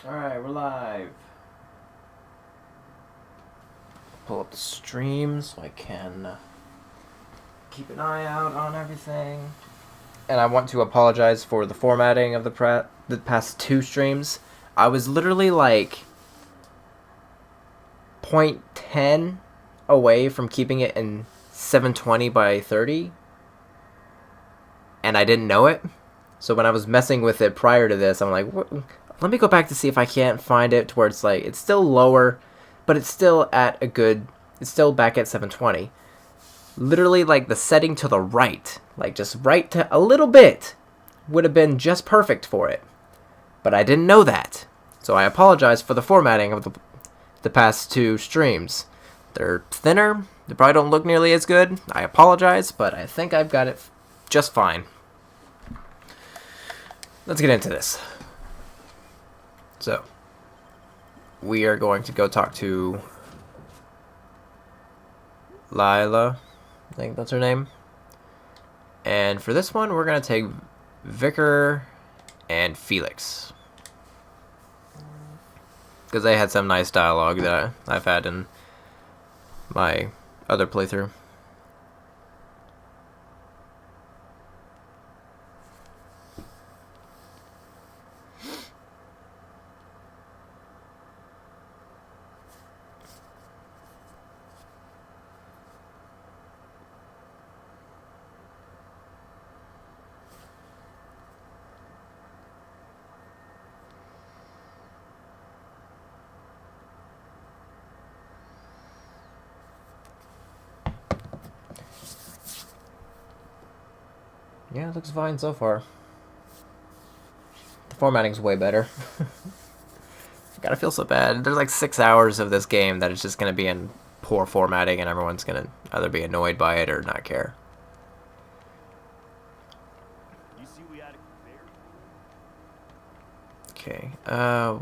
Alright, we're live. Pull up the stream so I can keep an eye out on everything. And I want to apologize for the formatting of the past two streams. I was literally like 0.10 away from keeping it in 720 by 30. And I didn't know it. So when I was messing with it prior to this, I'm like, let me go back to see if I can't find it to where it's like, it's still lower, but it's still at it's still back at 720. Literally, like, the setting to the right, like, just right to a little bit, would have been just perfect for it. But I didn't know that. So I apologize for the formatting of the past two streams. They're thinner, they probably don't look nearly as good. I apologize, but I think I've got it just fine. Let's get into this. So, we are going to go talk to Lila. I think that's her name. And for this one, we're going to take Vicar and Felix. Because they had some nice dialogue that I've had in my other playthrough. Yeah, it looks fine so far. The formatting's way better. I gotta feel so bad. There's like 6 hours of this game that is just gonna be in poor formatting and everyone's gonna either be annoyed by it or not care. Okay, do I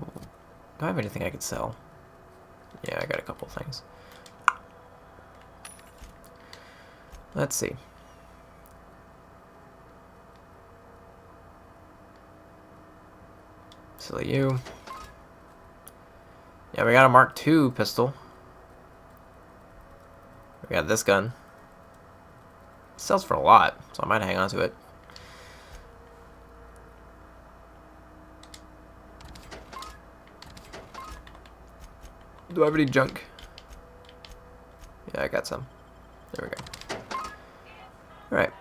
have anything I could sell? Yeah, I got a couple things. Let's see. Sell you. Yeah, we got a Mark II pistol. We got this gun. It sells for a lot, so I might hang on to it. Do I have any junk? Yeah, I got some. There we go. Alright.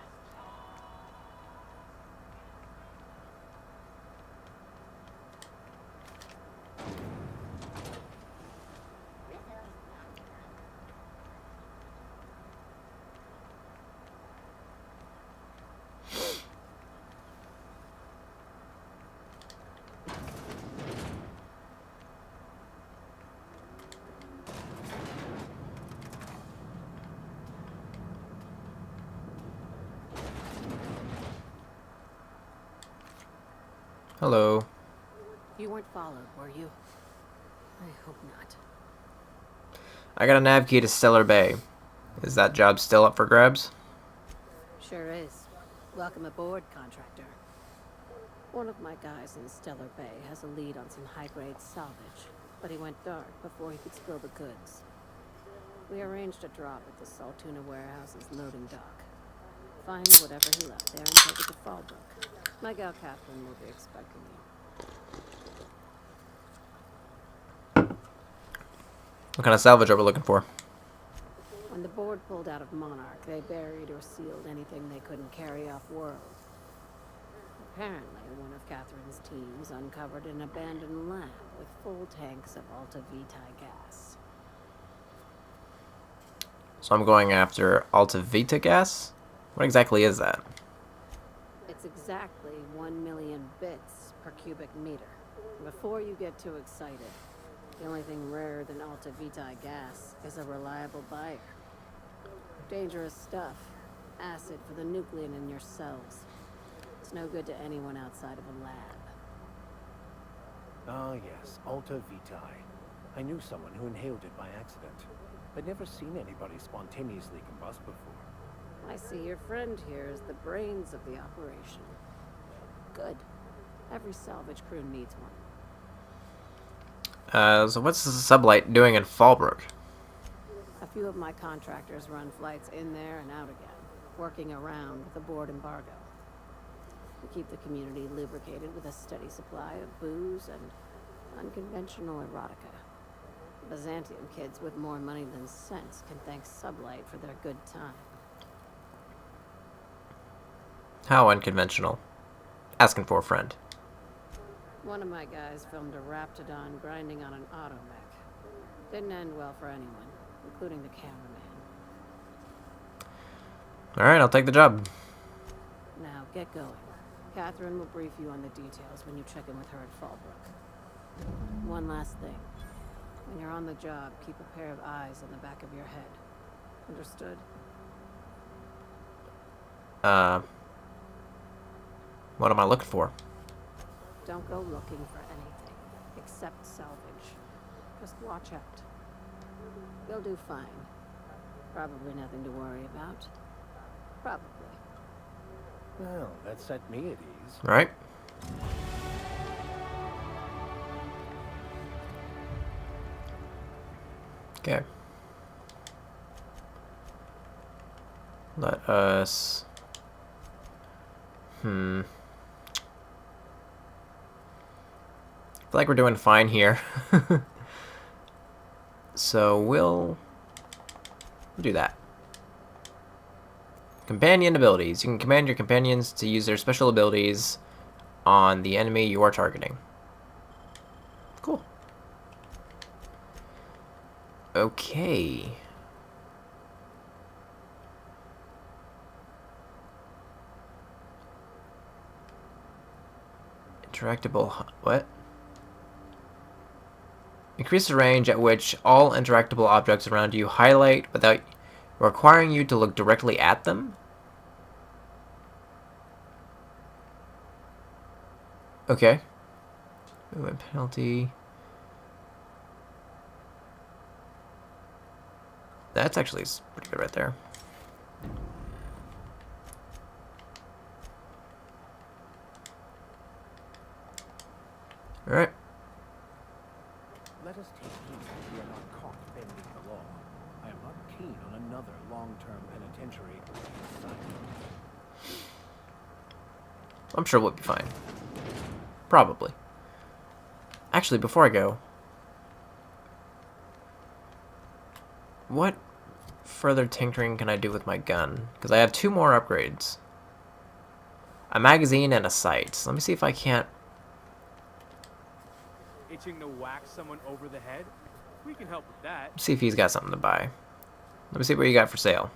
Hello. You weren't followed, were you? I hope not. I got a nav key to Stellar Bay. Is that job still up for grabs? Sure is. Welcome aboard, contractor. One of my guys in Stellar Bay has a lead on some high-grade salvage, but he went dark before he could spill the goods. We arranged a drop at the Saltuna warehouse's loading dock. Find whatever he left there and take it to Fallbrook. My gal Catherine will be expecting you. What kind of salvage are we looking for? When the board pulled out of Monarch, they buried or sealed anything they couldn't carry off-world. Apparently, one of Catherine's teams uncovered an abandoned lab with full tanks of Alta Vitae gas. So I'm going after Alta Vita gas? What exactly is that? It's exactly 1 million bits per cubic meter. Before you get too excited, the only thing rarer than Alta Vitae gas is a reliable buyer. Dangerous stuff. Acid for the nucleon in your cells. It's no good to anyone outside of a lab. Ah, yes, Alta Vitae. I knew someone who inhaled it by accident. I'd never seen anybody spontaneously combust before. I see your friend here is the brains of the operation. Good. Every salvage crew needs one. So what's the sublight doing in Fallbrook? A few of my contractors run flights in there and out again, working around the board embargo. We keep the community lubricated with a steady supply of booze and unconventional erotica. Byzantium kids with more money than sense can thank Sublight for their good time. How unconventional. Asking for a friend. One of my guys filmed a Raptidon grinding on an automech. Didn't end well for anyone, including the cameraman. Alright, I'll take the job. Now, get going. Catherine will brief you on the details when you check in with her at Fallbrook. One last thing. When you're on the job, keep a pair of eyes on the back of your head. Understood? What am I looking for? Don't go looking for anything, except salvage. Just watch out. You'll do fine. Probably nothing to worry about. Probably. Well, that set me at ease. Alright. Okay. Let us... I feel like we're doing fine here. So we'll do that. Companion abilities. You can command your companions to use their special abilities on the enemy you are targeting. Cool. Okay. Interactable... What? Increase the range at which all interactable objects around you highlight without requiring you to look directly at them? Okay. Movement penalty. That's actually pretty good right there. Alright. Let us take heed that we are not caught bending the law. I am not keen on another long-term penitentiary assignment. I'm sure we'll be fine. Probably. Actually, before I go, what further tinkering can I do with my gun? Because I have 2 more upgrades. A magazine and a sight. Let me see if I can't... Itching to whack someone over the head? We can help with that. See if he's got something to buy. Let me see what you got for sale.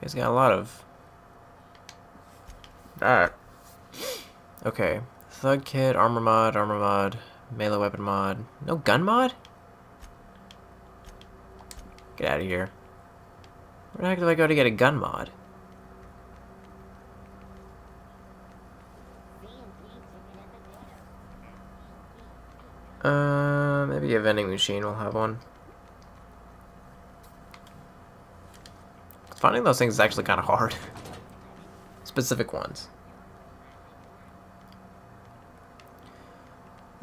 He's got a lot of that. Okay. Thug kit, armor mod, melee weapon mod. No gun mod? Get out of here. Where the heck do I go to get a gun mod? Maybe a vending machine will have one. Finding those things is actually kind of hard. Specific ones.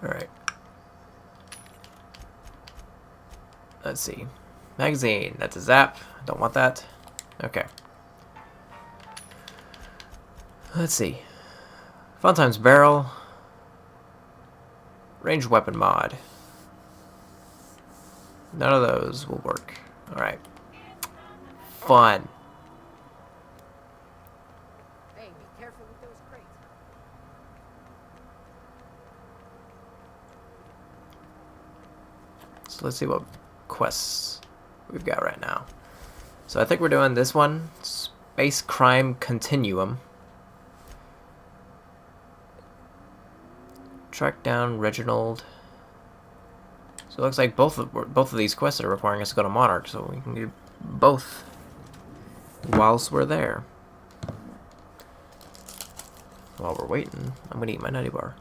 Alright. Let's see. Magazine. That's a zap. Don't want that. Okay. Let's see. Fun Times barrel. Ranged weapon mod. None of those will work. Alright. Fun. Hey, be careful with those crates. So let's see what quests we've got right now. So I think we're doing this one. Space Crime Continuum. Track down Reginald. So it looks like both of these quests are requiring us to go to Monarch, so we can do both whilst we're there. While we're waiting, I'm gonna eat my nutty bar.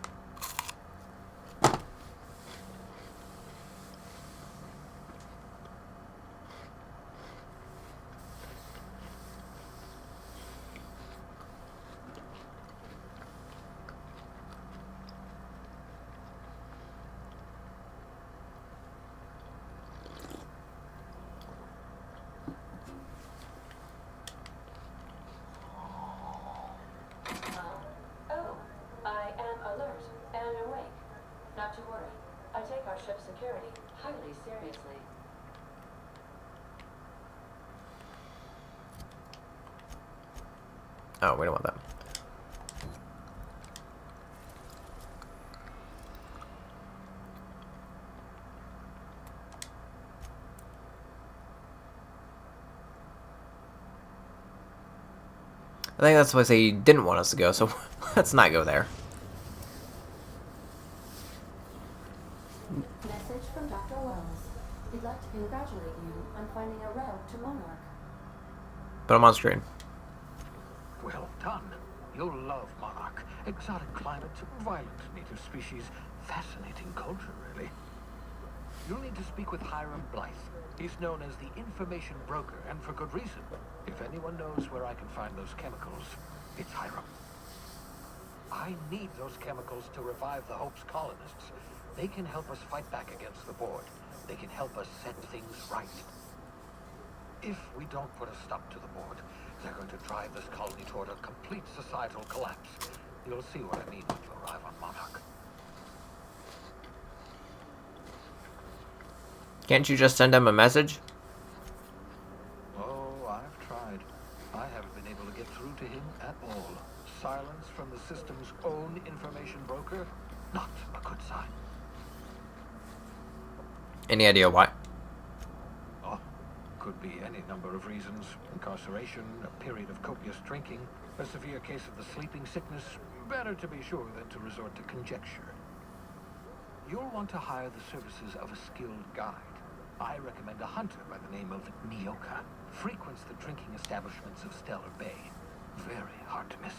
Oh, I am alert and awake. Not to worry. I take our ship's security highly seriously. Oh, we don't want that. I think that's why he didn't want us to go, so let's not go there. Message from Dr. Wells. We'd like to congratulate you on finding a route to Monarch. But I'm on screen. Well done. You'll love Monarch. Exotic climate, violent native species, fascinating culture, really. You'll need to speak with Hiram Blythe. He's known as the information broker, and for good reason. If anyone knows where I can find those chemicals, it's Hiram. I need those chemicals to revive the Hope's colonists. They can help us fight back against the Board. They can help us set things right. If we don't put a stop to the Board, they're going to drive this colony toward a complete societal collapse. You'll see what I mean when you arrive on Monarch. Can't you just send him a message? Oh, I've tried. I haven't been able to get through to him at all. Silence from the system's own information broker? Not a good sign. Any idea why? Oh, could be any number of reasons. Incarceration, a period of copious drinking, a severe case of the sleeping sickness. Better to be sure than to resort to conjecture. You'll want to hire the services of a skilled guide. I recommend a hunter by the name of Nyoka. Frequents the drinking establishments of Stellar Bay. Very hard to miss.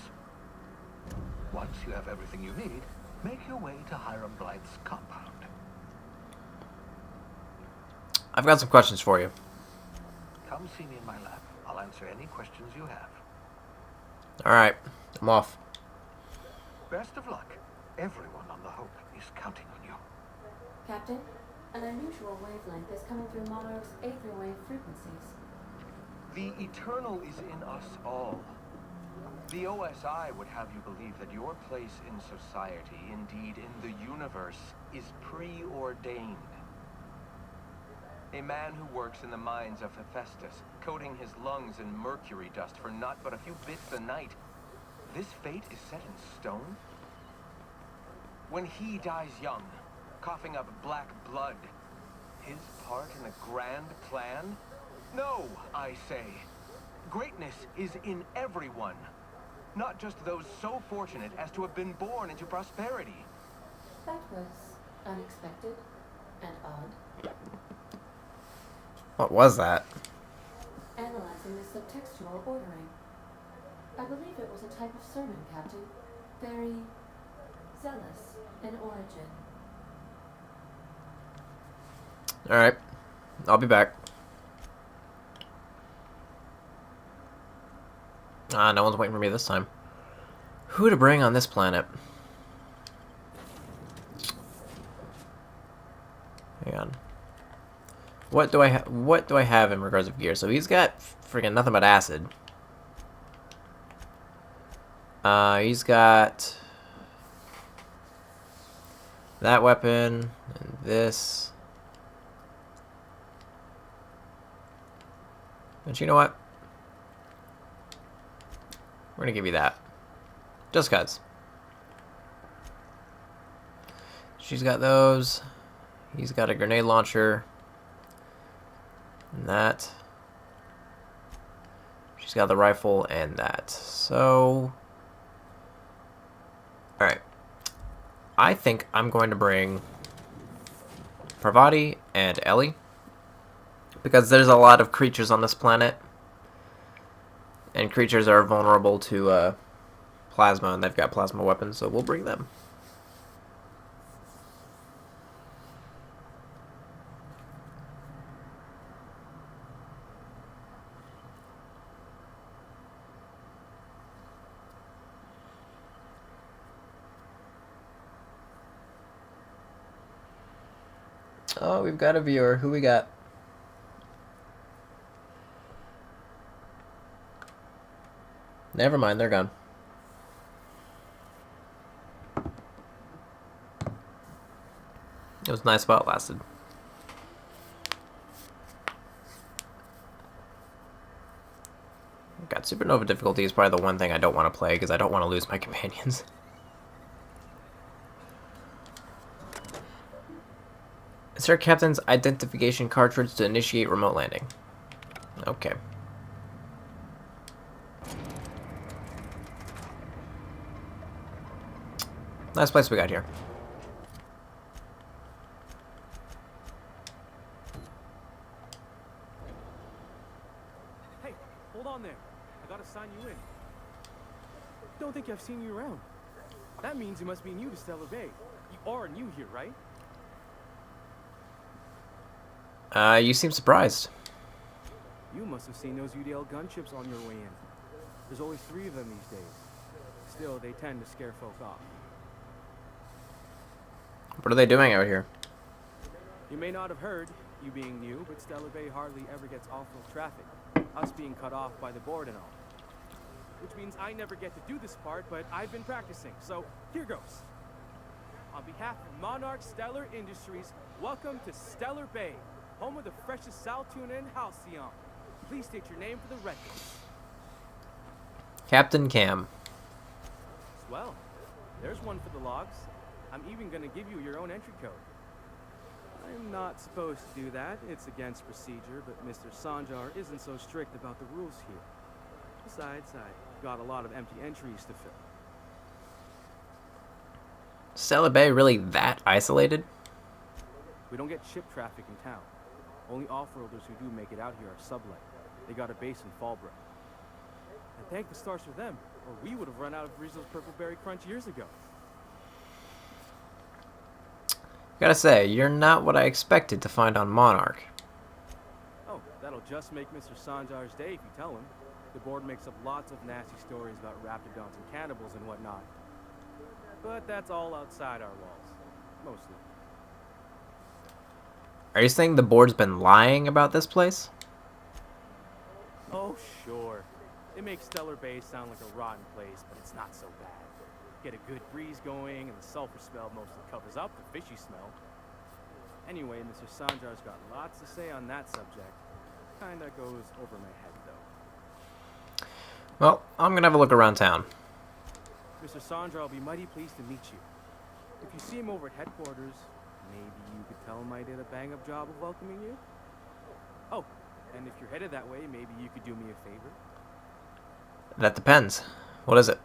Once you have everything you need, make your way to Hiram Blythe's compound. I've got some questions for you. Come see me in my lab. I'll answer any questions you have. Alright, I'm off. Best of luck. Everyone on the Hope is counting on you. Captain, an unusual wavelength is coming through Monarch's aether wave frequencies. The eternal is in us all. The OSI would have you believe that your place in society, indeed in the universe, is preordained. A man who works in the mines of Hephaestus, coating his lungs in mercury dust for not but a few bits a night. This fate is set in stone? When he dies young, coughing up black blood, his part in a grand plan? No, I say. Greatness is in everyone. Not just those so fortunate as to have been born into prosperity. That was unexpected and odd. What was that? Analyzing the subtextual ordering. I believe it was a type of sermon, Captain. Very zealous in origin. Alright, I'll be back. Ah, no one's waiting for me this time. Who to bring on this planet? Hang on. What do I have in regards of gear? So he's got freaking nothing but acid. He's got that weapon and this. But you know what? We're gonna give you that. Just cuz. She's got those. He's got a grenade launcher. And that. She's got the rifle and that. So... Alright. I think I'm going to bring Parvati and Ellie. Because there's a lot of creatures on this planet. And creatures are vulnerable to plasma, and they've got plasma weapons, so we'll bring them. Oh, we've got a viewer. Who we got? Never mind, they're gone. was nice while it lasted. God, Supernova difficulty is probably the one thing I don't want to play because I don't want to lose my companions. Insert Captain's identification cartridge to initiate remote landing. Okay. Nice place we got here. Hey, hold on there. I gotta sign you in. Don't think I've seen you around. That means you must be new to Stellar Bay. You are new here, right? You seem surprised. You must have seen those UDL gunships on your way in. There's always 3 of them these days. Still, they tend to scare folk off. What are they doing out here? You may not have heard, you being new, but Stellar Bay hardly ever gets off-road traffic. Us being cut off by the board and all. Which means I never get to do this part, but I've been practicing, so here goes. On behalf of Monarch Stellar Industries, welcome to Stellar Bay, home of the freshest sal tuna and halcyon. Please state your name for the records. Captain Cam. Well, there's one for the logs. I'm even gonna give you your own entry code. I'm not supposed to do that. It's against procedure, but Mr. Sanjar isn't so strict about the rules here. Besides, I got a lot of empty entries to fill. Stellar Bay really that isolated? We don't get ship traffic in town. Only off-roaders who do make it out here are sublight. They got a base in Fallbrook. And thank the stars for them, or we would have run out of Rizzo's Purple Berry Crunch years ago. Gotta say, you're not what I expected to find on Monarch. Oh, that'll just make Mr. Sanjar's day if you tell him. The board makes up lots of nasty stories about raptidons and cannibals and whatnot. But that's all outside our walls. Mostly. Are you saying the board's been lying about this place? Oh, sure. It makes Stellar Bay sound like a rotten place, but it's not so bad. Get a good breeze going, and the sulfur smell mostly covers up the fishy smell. Anyway, Mr. Sanjar's got lots to say on that subject. Kinda goes over my head, though. Well, I'm gonna have a look around town. Mr. Sanjar will be mighty pleased to meet you. If you see him over at headquarters, maybe you could tell him I did a bang-up job of welcoming you? Oh, and if you're headed that way, maybe you could do me a favor? That depends. What is it?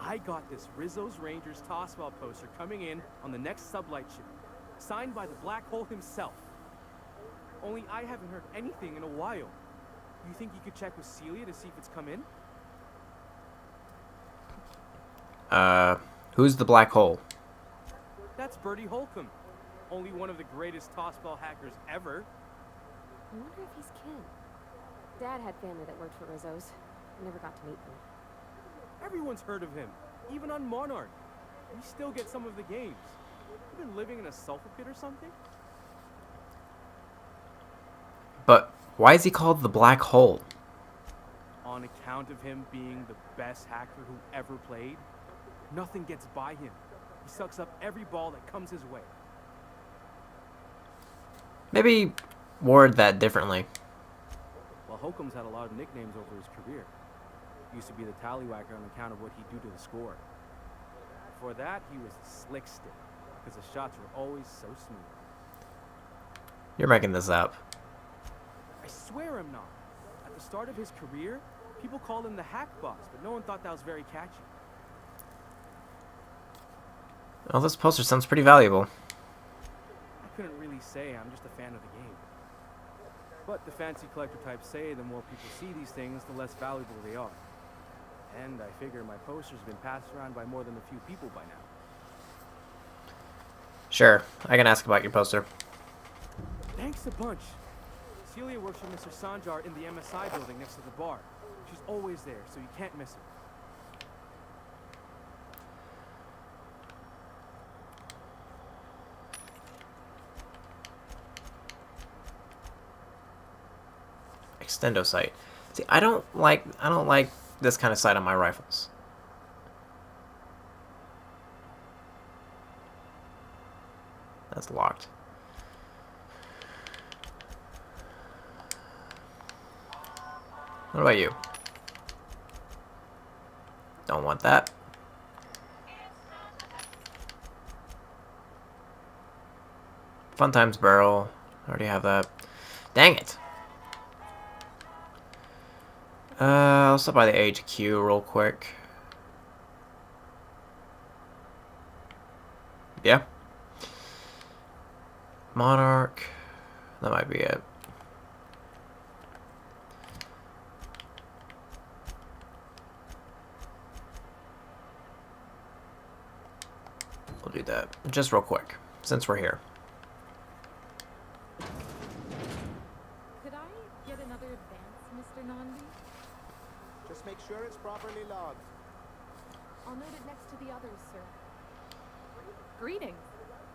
I got this Rizzo's Rangers Tossball poster coming in on the next sublight ship, signed by the Black Hole himself. Only I haven't heard anything in a while. You think you could check with Celia to see if it's come in? Who's the Black Hole? That's Bertie Holcomb, only one of the greatest tossball hackers ever. I wonder if he's kin. Dad had family that worked for Rizzo's. I never got to meet them. Everyone's heard of him, even on Monarch. We still get some of the games. You been living in a sulfur pit or something? But why is he called the Black Hole? On account of him being the best hacker who ever played, nothing gets by him. He sucks up every ball that comes his way. Maybe word that differently. Well, Holcomb's had a lot of nicknames over his career. Used to be the tallywhacker on account of what he'd do to the score. Before that, he was the slick stick, because the shots were always so smooth. You're making this up. I swear I'm not. At the start of his career, people called him the hack boss, but no one thought that was very catchy. Well, this poster sounds pretty valuable. I couldn't really say, I'm just a fan of the game. But the fancy collector types say the more people see these things, the less valuable they are. And I figure my poster's been passed around by more than a few people by now. Sure, I can ask about your poster. Thanks a bunch. Celia works for Mr. Sanjar in the MSI building next to the bar. She's always there, so you can't miss her. Extendo sight. See, I don't like this kind of sight on my rifles. That's locked. What about you? Don't want that. Fun Times Barrel. Already have that. Dang it. I'll stop by the HQ real quick. Yeah. Monarch. That might be it. We'll do that just real quick, since we're here. Could I get another advance, Mr. Nandi? Just make sure it's properly logged. I'll note it next to the others, sir. Greetings,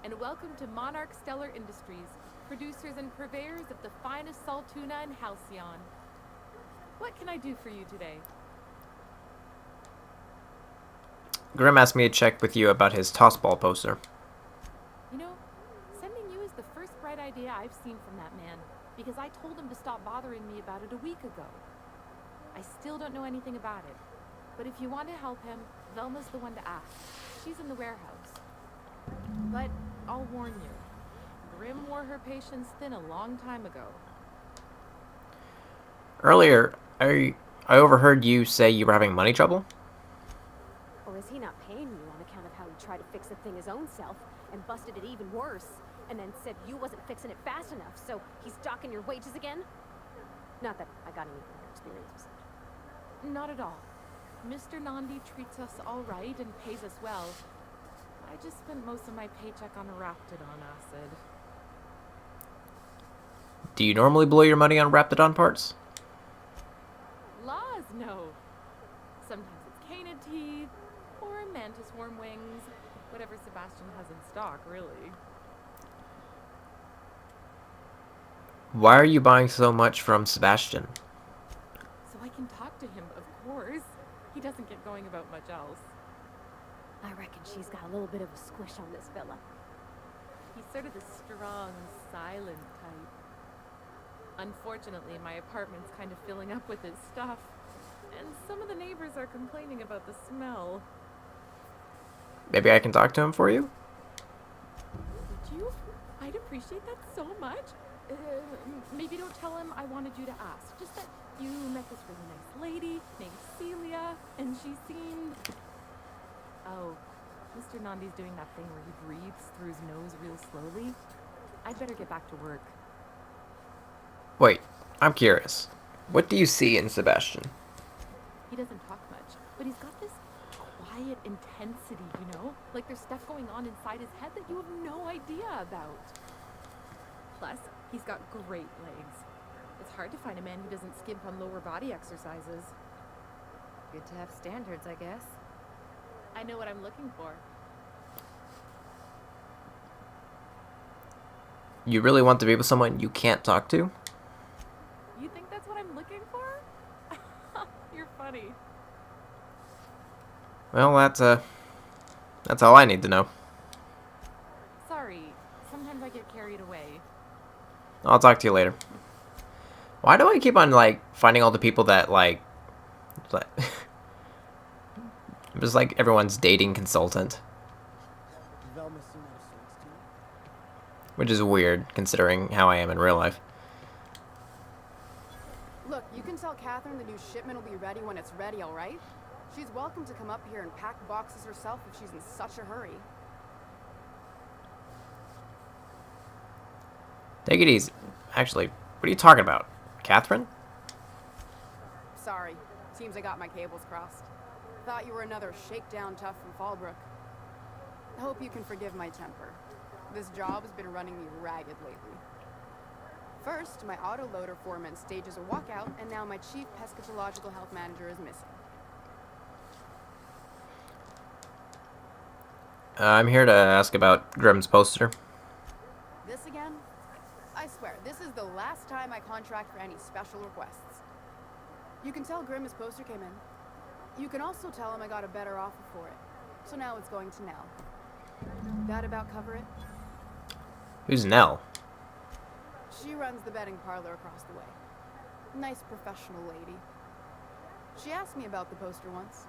and welcome to Monarch Stellar Industries, producers and purveyors of the finest salt tuna in Halcyon. What can I do for you today? Grim asked me to check with you about his tossball poster. You know, sending you is the first bright idea I've seen from that man, because I told him to stop bothering me about it a week ago. I still don't know anything about it, but if you want to help him, Velma's the one to ask. She's in the warehouse. But I'll warn you, Grim wore her patience thin a long time ago. Earlier, I overheard you say you were having money trouble? Or is he not paying you on account of how he tried to fix the thing his own self and busted it even worse, and then said you wasn't fixing it fast enough, so he's docking your wages again? Not that I got any prior experience with it. Not at all. Mr. Nandi treats us all right and pays us well. I just spent most of my paycheck on Raptidon acid. Do you normally blow your money on Raptidon parts? Laws, no. Sometimes it's canid teeth, or mantis worm wings. Whatever Sebastian has in stock, really. Why are you buying so much from Sebastian? So I can talk to him, of course. He doesn't get going about much else. I reckon she's got a little bit of a squish on this fella. He's sort of the strong, silent type. Unfortunately, my apartment's kind of filling up with his stuff, and some of the neighbors are complaining about the smell. Maybe I can talk to him for you? Would you? I'd appreciate that so much. Maybe don't tell him I wanted you to ask. Just that you met this really nice lady named Celia, and she seemed... Oh, Mr. Nandi's doing that thing where he breathes through his nose real slowly. I'd better get back to work. Wait, I'm curious. What do you see in Sebastian? He doesn't talk much, but he's got this quiet intensity, you know? Like there's stuff going on inside his head that you have no idea about. Plus, he's got great legs. It's hard to find a man who doesn't skimp on lower body exercises. Good to have standards, I guess. I know what I'm looking for. You really want to be with someone you can't talk to? You think that's what I'm looking for? You're funny. Well, that's all I need to know. Sorry, sometimes I get carried away. I'll talk to you later. Why do I keep on, like, finding all the people that, like I'm just like everyone's dating consultant. Which is weird, considering how I am in real life. Look, you can tell Catherine the new shipment will be ready when it's ready, all right? She's welcome to come up here and pack boxes herself if she's in such a hurry. Take it easy. Actually, what are you talking about? Catherine? Sorry. Seems I got my cables crossed. Thought you were another shakedown tough from Fallbrook. Hope you can forgive my temper. This job has been running me ragged lately. First, my autoloader foreman stages a walkout, and now my chief pescatological health manager is missing. I'm here to ask about Grim's poster. This again? I swear, this is the last time I contract for any special requests. You can tell Grim his poster came in. You can also tell him I got a better offer for it. So now it's going to Nell. That about cover it? Who's Nell? She runs the betting parlor across the way. Nice professional lady. She asked me about the poster once.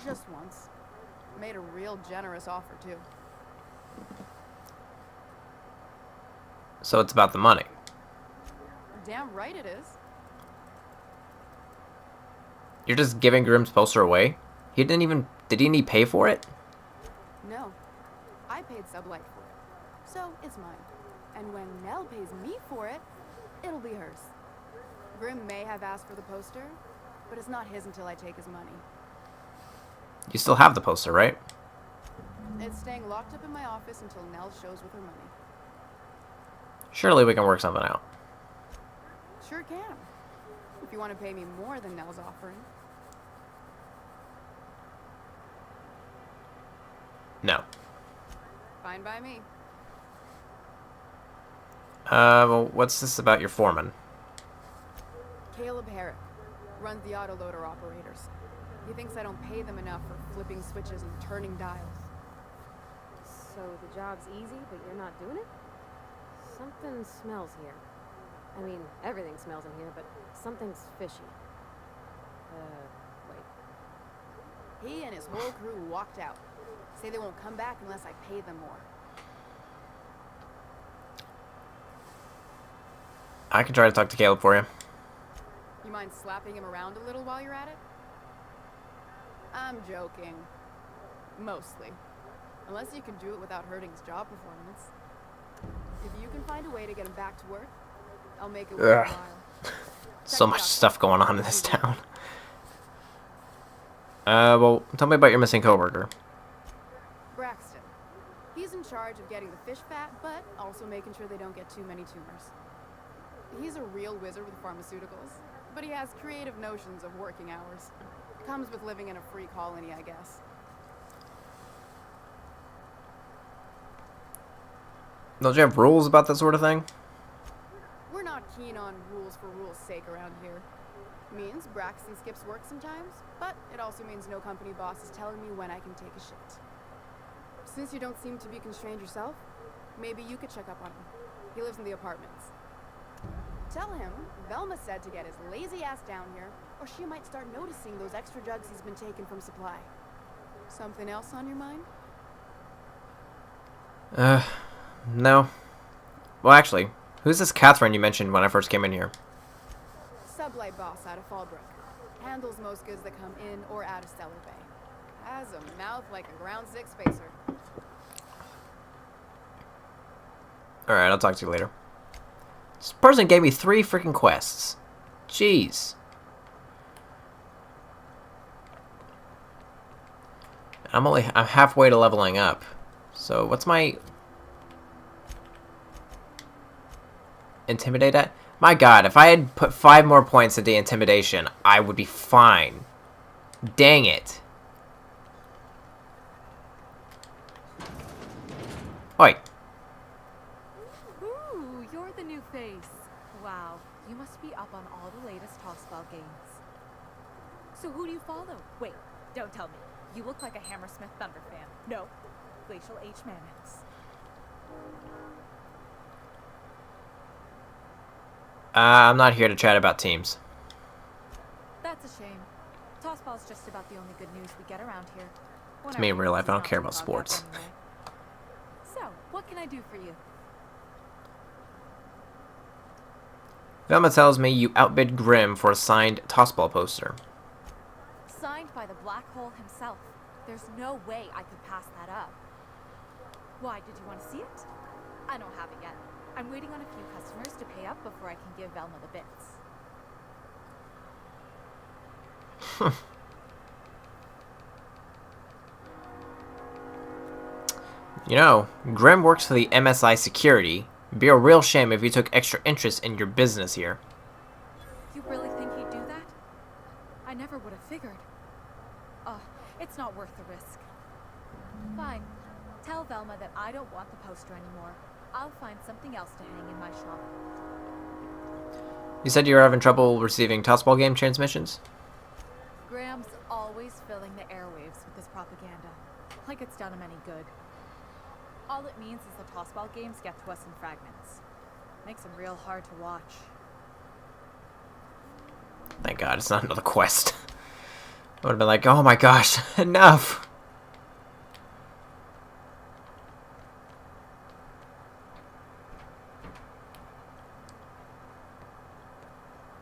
Just once. Made a real generous offer, too. So it's about the money. Damn right it is. You're just giving Grimm's poster away? He didn't even... Did he pay for it? No. I paid Sublight for it. So, it's mine. And when Nell pays me for it, it'll be hers. Grimm may have asked for the poster, but it's not his until I take his money. You still have the poster, right? It's staying locked up in my office until Nell shows with her money. Surely we can work something out. Sure can. If you want to pay me more than Nell's offering. No. Fine by me. Well, what's this about your foreman? Caleb Herrick runs the autoloader operators. He thinks I don't pay them enough for flipping switches and turning dials. So the job's easy, but you're not doing it? Something smells here. I mean, everything smells in here, but something's fishy. Wait. He and his whole crew walked out. Say they won't come back unless I pay them more. I can try to talk to Caleb for you. You mind slapping him around a little while you're at it? I'm joking. Mostly. Unless you can do it without hurting his job performance. If you can find a way to get him back to work, I'll make it worthwhile. So much stuff going on in this town. Well, tell me about your missing coworker. Braxton. He's in charge of getting the fish fat, but also making sure they don't get too many tumors. He's a real wizard with pharmaceuticals, but he has creative notions of working hours. Comes with living in a free colony, I guess. Don't you have rules about that sort of thing? We're not keen on rules for rules' sake around here. Means Braxton skips work sometimes, but it also means no company boss is telling me when I can take a shit. Since you don't seem to be constrained yourself, maybe you could check up on him. He lives in the apartments. Tell him Velma said to get his lazy ass down here, or she might start noticing those extra drugs he's been taking from supply. Something else on your mind? No. Well, actually, who's this Catherine you mentioned when I first came in here? Sublight boss out of Fallbrook. Handles most goods that come in or out of Stellar Bay. Has a mouth like a Ground Six spacer. Alright, I'll talk to you later. This person gave me 3 freaking quests. Jeez. I'm halfway to leveling up. So what's my intimidate at? My god, if I had put 5 more points into intimidation, I would be fine. Dang it. Oi. Ooh, you're the new face. Wow, you must be up on all the latest Tossball games. So who do you follow? Wait, don't tell me. You look like a Hammersmith Thunder fan. No, Glacial H. Mannix. I'm not here to chat about teams. That's a shame. Tossball's just about the only good news we get around here. To me in real life, I don't care about sports. Anyway. So, what can I do for you? Velma tells me you outbid Grimm for a signed Tossball poster. Signed by the Black Hole himself. There's no way I could pass that up. Why, did you want to see it? I don't have it yet. I'm waiting on a few customers to pay up before I can give Velma the bits. You know, Grimm works for the MSI Security. It'd be a real shame if you took extra interest in your business here. You really think he'd do that? I never would have figured. It's not worth the risk. Fine. Tell Velma that I don't want the poster anymore. I'll find something else to hang in my shop. You said you were having trouble receiving Tossball game transmissions? Graham's always filling the airwaves with his propaganda. Like it's done him any good. All it means is the tossball games get to us in fragments. Makes them real hard to watch. Thank God it's not another quest. I would have been like, oh my gosh, enough!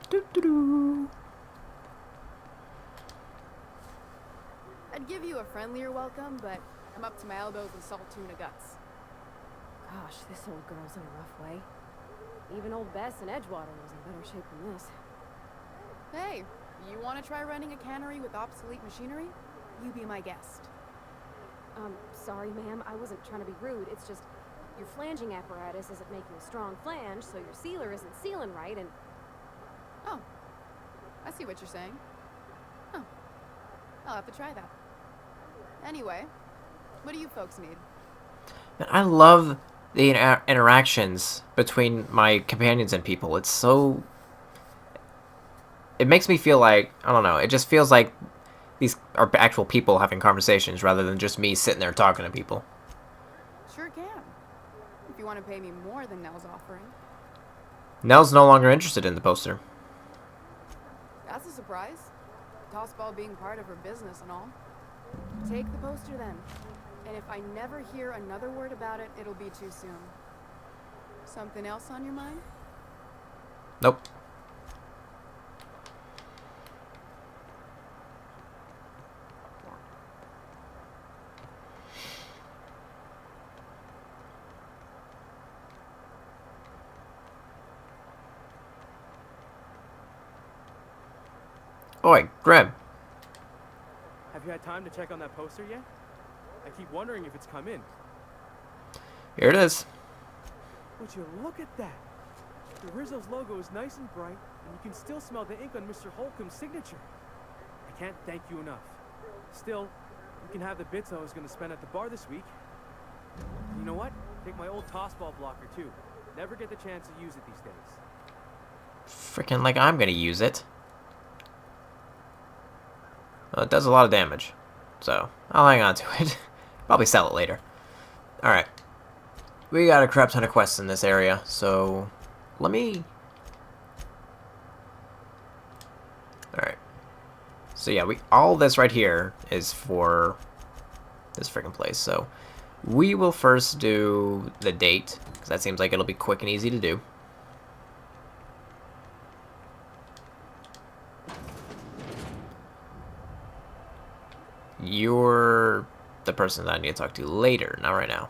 Doo-doo-doo. I'd give you a friendlier welcome, but I'm up to my elbows in salt tuna guts. Gosh, this old girl's in a rough way. Even old Bess in Edgewater was in better shape than this. Hey, you want to try running a cannery with obsolete machinery? You be my guest. Sorry, ma'am. I wasn't trying to be rude. It's just your flanging apparatus isn't making a strong flange, so your sealer isn't sealing right, and... Oh, I see what you're saying. Oh, I'll have to try that. Anyway, what do you folks need? Man, I love the interactions between my companions and people. It's so... It makes me feel like, I don't know, it just feels like these are actual people having conversations rather than just me sitting there talking to people. Sure can. If you want to pay me more than Nell's offering. Nell's no longer interested in the poster. That's a surprise. Tossball being part of her business and all. Take the poster then. And if I never hear another word about it, it'll be too soon. Something else on your mind? Nope. Oi, Grim. Have you had time to check on that poster yet? I keep wondering if it's come in. Here it is. Would you look at that? The Rizzo's logo is nice and bright, and you can still smell the ink on Mr. Holcomb's signature. I can't thank you enough. Still, you can have the bits I was going to spend at the bar this week. You know what? Take my old tossball blocker, too. Never get the chance to use it these days. Freaking like I'm gonna use it. Well, it does a lot of damage, so I'll hang on to it. Probably sell it later. Alright. We got a crap ton of quests in this area, so let me... Alright. So yeah, all this right here is for this freaking place, so we will first do the date, because that seems like it'll be quick and easy to do. You're the person that I need to talk to later, not right now.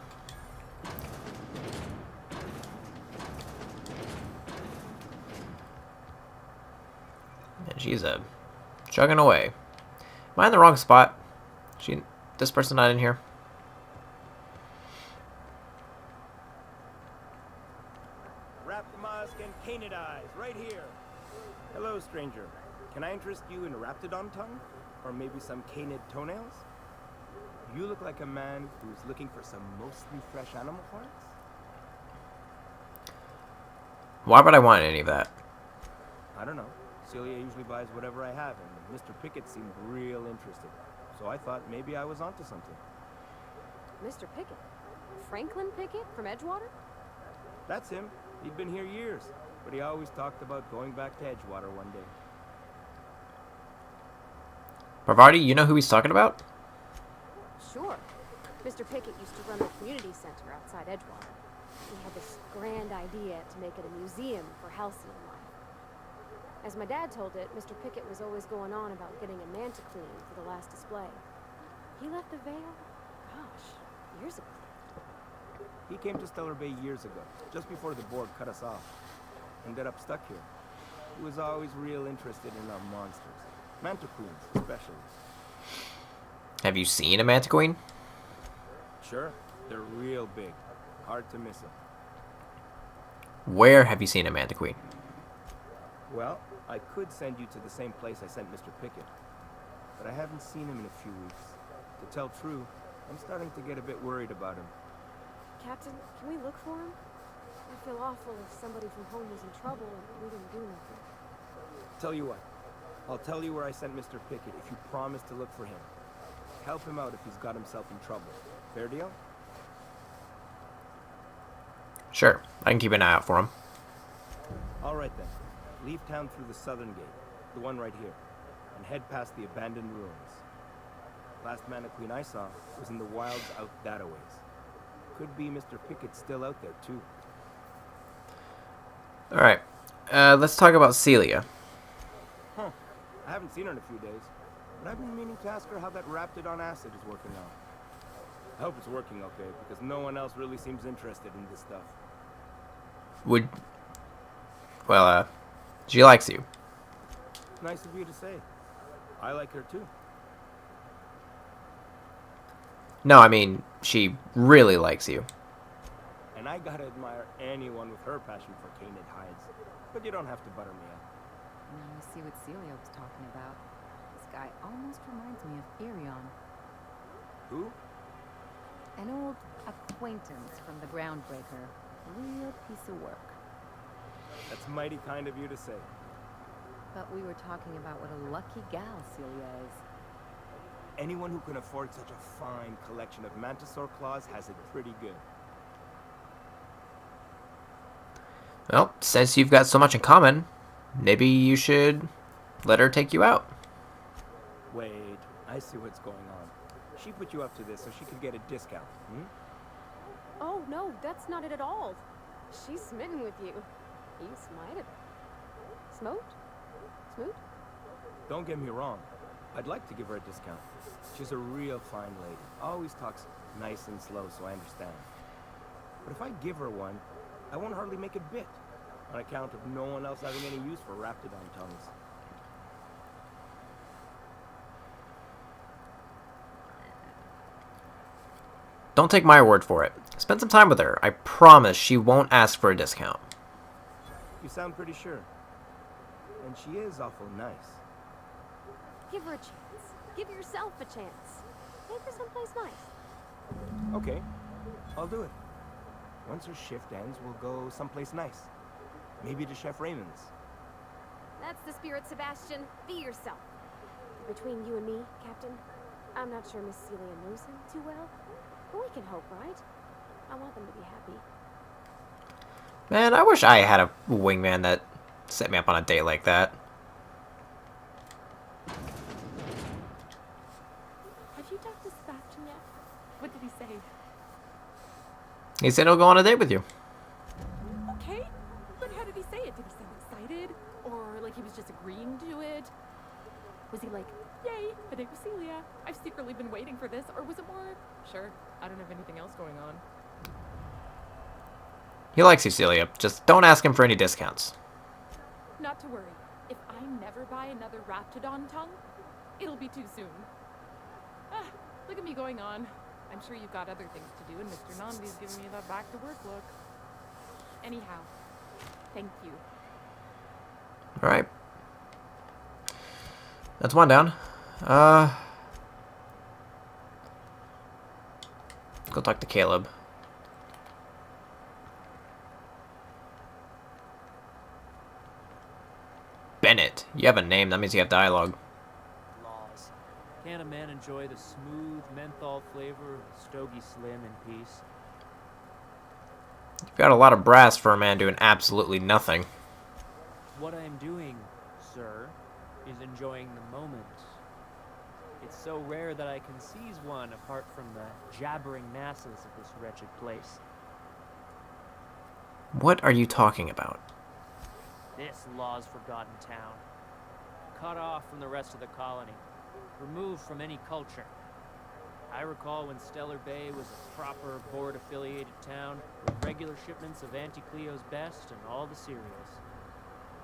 And she's chugging away. Am I in the wrong spot? This person not in here? Raptmusk and Canid eyes, right here. Hello, stranger. Can I interest you in Raptidon tongue? Or maybe some canid toenails? You look like a man who's looking for some mostly fresh animal parts? Why would I want any of that? I don't know. Celia usually buys whatever I have, and Mr. Pickett seemed real interested. So I thought maybe I was onto something. Mr. Pickett? Franklin Pickett from Edgewater? That's him. He'd been here years, but he always talked about going back to Edgewater one day. Parvati, you know who he's talking about? Sure. Mr. Pickett used to run the community center outside Edgewater. He had this grand idea to make it a museum for halcyon life. As my dad told it, Mr. Pickett was always going on about getting a manta queen for the last display. He left the Vale, gosh, years ago. He came to Stellar Bay years ago, just before the board cut us off. Ended up stuck here. He was always real interested in our monsters. Manta queens, especially. Have you seen a manta queen? Sure. They're real big. Hard to miss them. Where have you seen a manta queen? Well, I could send you to the same place I sent Mr. Pickett. But I haven't seen him in a few weeks. To tell true, I'm starting to get a bit worried about him. Captain, can we look for him? I feel awful if somebody from home was in trouble and we didn't do nothing. Tell you what. I'll tell you where I sent Mr. Pickett if you promise to look for him. Help him out if he's got himself in trouble. Fair deal? Sure, I can keep an eye out for him. All right then. Leave town through the southern gate, the one right here, and head past the abandoned ruins. Last Mana Queen I saw was in the wilds out that a ways. Could be Mr. Pickett's still out there too. Alright, let's talk about Celia. Huh. I haven't seen her in a few days, but I've been meaning to ask her how that Raptidon acid is working out. I hope it's working okay, because no one else really seems interested in this stuff. She likes you. Nice of you to say. I like her too. No, I mean, she really likes you. And I gotta admire anyone with her passion for canid hides. But you don't have to butter me up. Now I see what Celia was talking about. This guy almost reminds me of Irion. Who? An old acquaintance from the Groundbreaker. Real piece of work. That's mighty kind of you to say. But we were talking about what a lucky gal Celia is. Anyone who can afford such a fine collection of Mantisaur claws has it pretty good. Well, since you've got so much in common, maybe you should let her take you out. Wait, I see what's going on. She put you up to this so she could get a discount, hmm? Oh, no, that's not it at all. She's smitten with you. You smited her. Smote? Smoot? Don't get me wrong. I'd like to give her a discount. She's a real fine lady. Always talks nice and slow, so I understand. But if I give her one, I won't hardly make a bit, on account of no one else having any use for Raptidon tongues. Don't take my word for it. Spend some time with her. I promise she won't ask for a discount. You sound pretty sure. And she is awful nice. Give her a chance. Give yourself a chance. Take her someplace nice. Okay, I'll do it. Once her shift ends, we'll go someplace nice. Maybe to Chef Raymond's. That's the spirit, Sebastian. Be yourself. Between you and me, Captain, I'm not sure Miss Celia knows him too well, but we can hope, right? I want them to be happy. Man, I wish I had a wingman that set me up on a date like that. Have you talked to Sebastian yet? What did he say? He said he'll go on a date with you. Okay, but how did he say it? Did he sound excited? Or like he was just agreeing to it? Was he like, yay, a date with Celia? I've secretly been waiting for this. Or was it more, sure, I don't have anything else going on? He likes you, Celia. Just don't ask him for any discounts. Not to worry. If I never buy another Raptidon tongue, it'll be too soon. Ah, look at me going on. I'm sure you've got other things to do, and Mr. Nambi's giving me that back-to-work look. Anyhow, thank you. Alright. That's one down. Go talk to Caleb. Bennett. You have a name, that means you have dialogue. Laws. Can a man enjoy the smooth menthol flavor of Stogie Slim in peace? You've got a lot of brass for a man doing absolutely nothing. What I am doing, sir, is enjoying the moment. It's so rare that I can seize one apart from the jabbering masses of this wretched place. What are you talking about? This law's forgotten town. Cut off from the rest of the colony. Removed from any culture. I recall when Stellar Bay was a proper board-affiliated town with regular shipments of Auntie Cleo's best and all the cereals.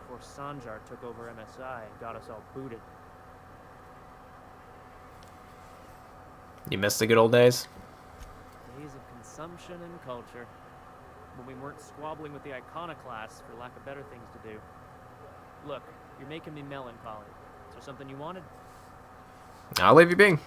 Before Sanjar took over MSI and got us all booted. You miss the good old days? Days of consumption and culture. When we weren't squabbling with the iconoclasts for lack of better things to do. Look, you're making me melancholy. Is there something you wanted? I'll leave you be.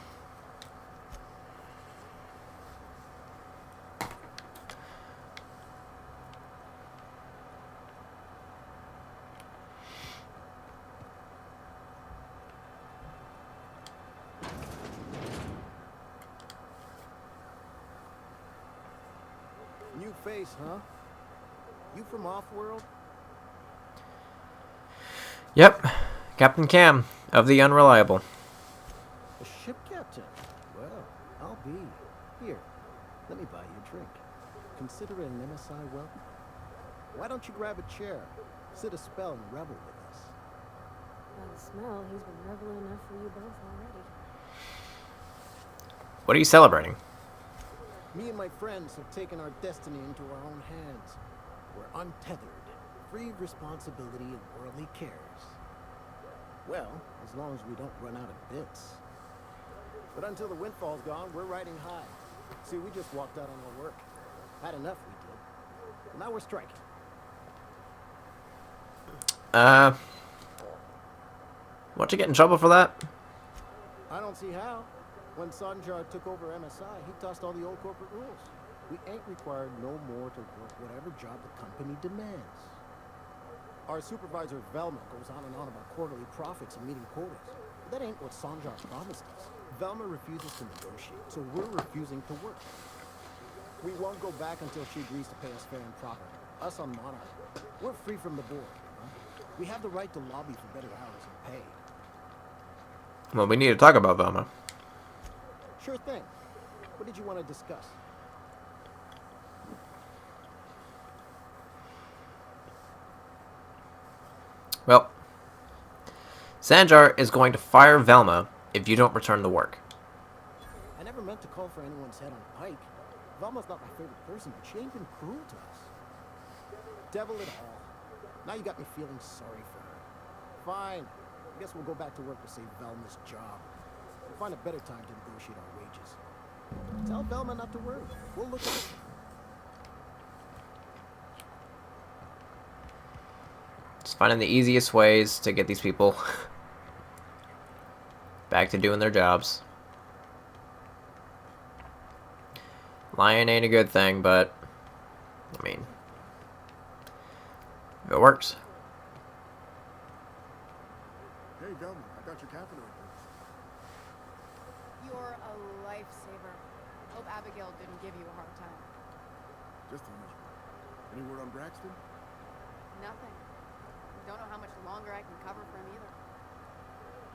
New face, huh? You from Off-World? Yep, Captain Cam of the Unreliable. A ship captain? Well, I'll be. Here, let me buy you a drink. Consider it an MSI welcome. Why don't you grab a chair, sit a spell, and revel with us? By the smell, he's been reveling enough for you both already. What are you celebrating? Me and my friends have taken our destiny into our own hands. We're untethered, free of responsibility and worldly cares. Well, as long as we don't run out of bits. But until the windfall's gone, we're riding high. See, we just walked out on our work. Had enough, we did. And now we're striking. Won't you get in trouble for that? I don't see how. When Sanjar took over MSI, he tossed all the old corporate rules. We ain't required no more to work whatever job the company demands. Our supervisor Velma goes on and on about quarterly profits and meeting quotas. But that ain't what Sanjar promised us. Velma refuses to negotiate, so we're refusing to work. We won't go back until she agrees to pay us fair and proper. Us on Monarch. We're free from the board. Huh? We have the right to lobby for better hours and pay. Well, we need to talk about Velma. Sure thing. What did you want to discuss? Well, Sanjar is going to fire Velma if you don't return the work. I never meant to call for anyone's head on pike. Velma's not my favorite person, but she ain't been cruel to us. Devil it all. Now you got me feeling sorry for her. Fine. I guess we'll go back to work to save Velma's job. We'll find a better time to negotiate our wages. Tell Velma not to worry. We'll look at it. Just finding the easiest ways to get these people back to doing their jobs. Lying ain't a good thing, but I mean, if it works. Hey, Velma, I got your catheter open. You're a lifesaver. Hope Abigail didn't give you a hard time. Just the usual. Any word on Braxton? Nothing. Don't know how much longer I can cover for him either.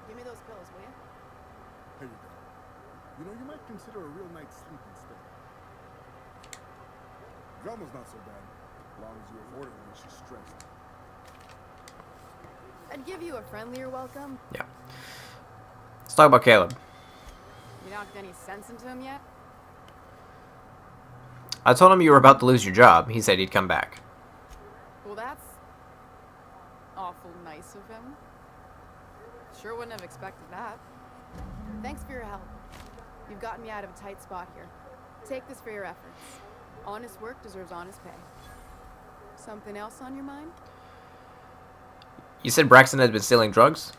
Give me those pills, will you? Here you go. You know, you might consider a real night's sleep instead. Velma's not so bad, as long as you avoid her when she's stressed. I'd give you a friendlier welcome. Yeah. Let's talk about Caleb. You knocked any sense into him yet? I told him you were about to lose your job. He said he'd come back. Well, that's awful nice of him. Sure wouldn't have expected that. Thanks for your help. You've gotten me out of a tight spot here. Take this for your efforts. Honest work deserves honest pay. Something else on your mind? You said Braxton had been stealing drugs?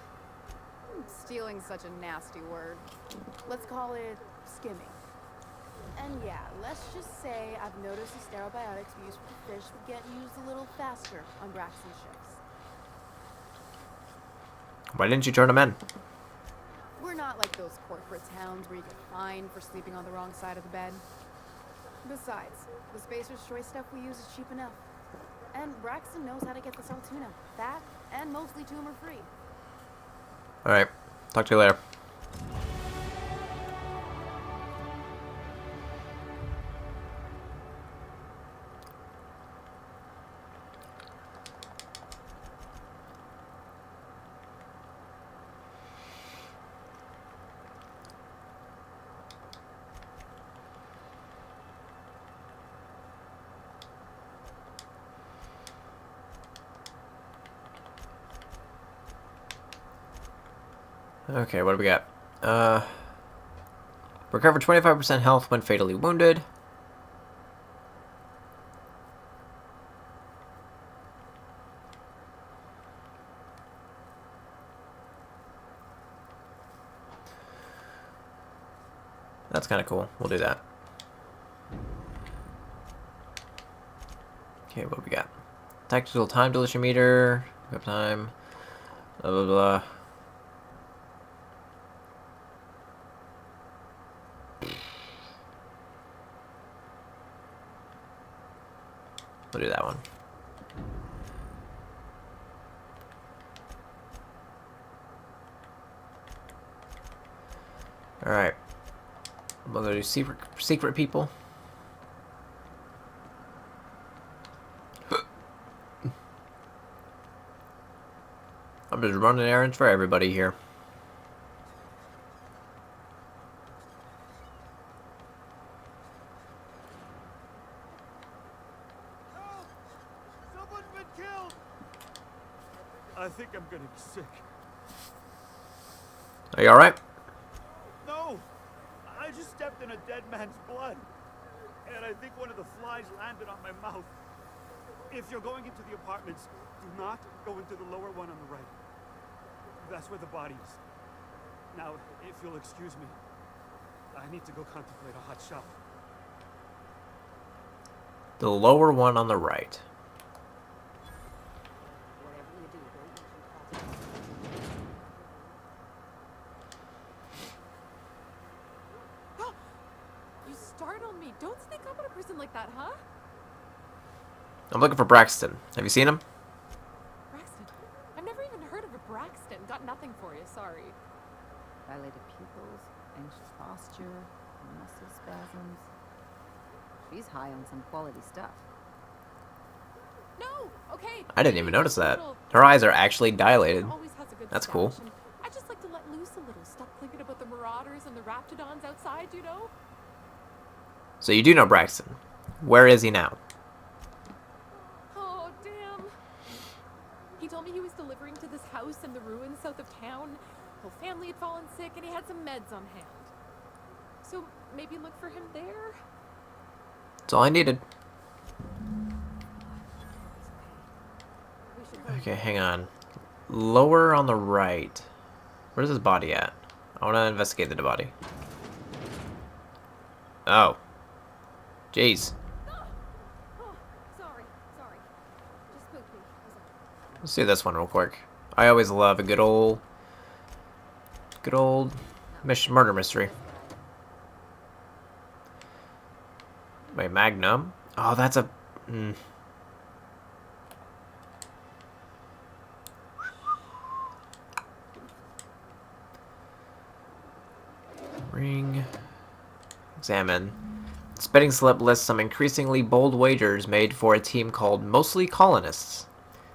Stealing's such a nasty word. Let's call it skimming. And yeah, let's just say I've noticed the sterile biotics we use for the fish would get used a little faster on Braxton's ships. Why didn't you turn him in? We're not like those corporate towns where you get fined for sleeping on the wrong side of the bed. Besides, the Spacer's Choice stuff we use is cheap enough. And Braxton knows how to get the salt tuna. That, and mostly tumor-free. Alright. Talk to you later. Okay, what do we got? Recover 25% health when fatally wounded. That's kind of cool. We'll do that. Okay, what do we got? Tactical time dilution meter. Equip time. Blah, blah, blah. We'll do that one. Alright. We'll go to secret people. I'm just running errands for everybody here. Someone's been killed! I think I'm gonna be sick. Are you alright? No! I just stepped in a dead man's blood. And I think one of the flies landed on my mouth. If you're going into the apartments, do not go into the lower one on the right. That's where the body is. Now, if you'll excuse me, I need to go contemplate a hot shower. The lower one on the right. You startled me. Don't sneak up on a person like that, huh? I'm looking for Braxton. Have you seen him? Braxton. I've never even heard of a Braxton. Got nothing for you, sorry. Dilated pupils, anxious posture, muscle spasms. She's high on some quality stuff. No, okay. I didn't even notice that. Her eyes are actually dilated. Always has a good That's cool. stash, and I just like to let loose a little. Stop thinking about the marauders and the raptidons outside, you know? So you do know Braxton. Where is he now? Oh, damn. He told me he was delivering to this house in the ruins south of town. Whole family had fallen sick and he had some meds on hand. So maybe look for him there? That's all I needed. Okay, hang on. Lower on the right. Where's his body at? I want to investigate the body. Oh. Jeez. Sorry. Just spooked me. Let's do this one real quick. I always love a good old murder mystery. Wait, Magnum? Oh, that's a... Ring. Examine. This betting slip lists some increasingly bold wagers made for a team called Mostly Colonists.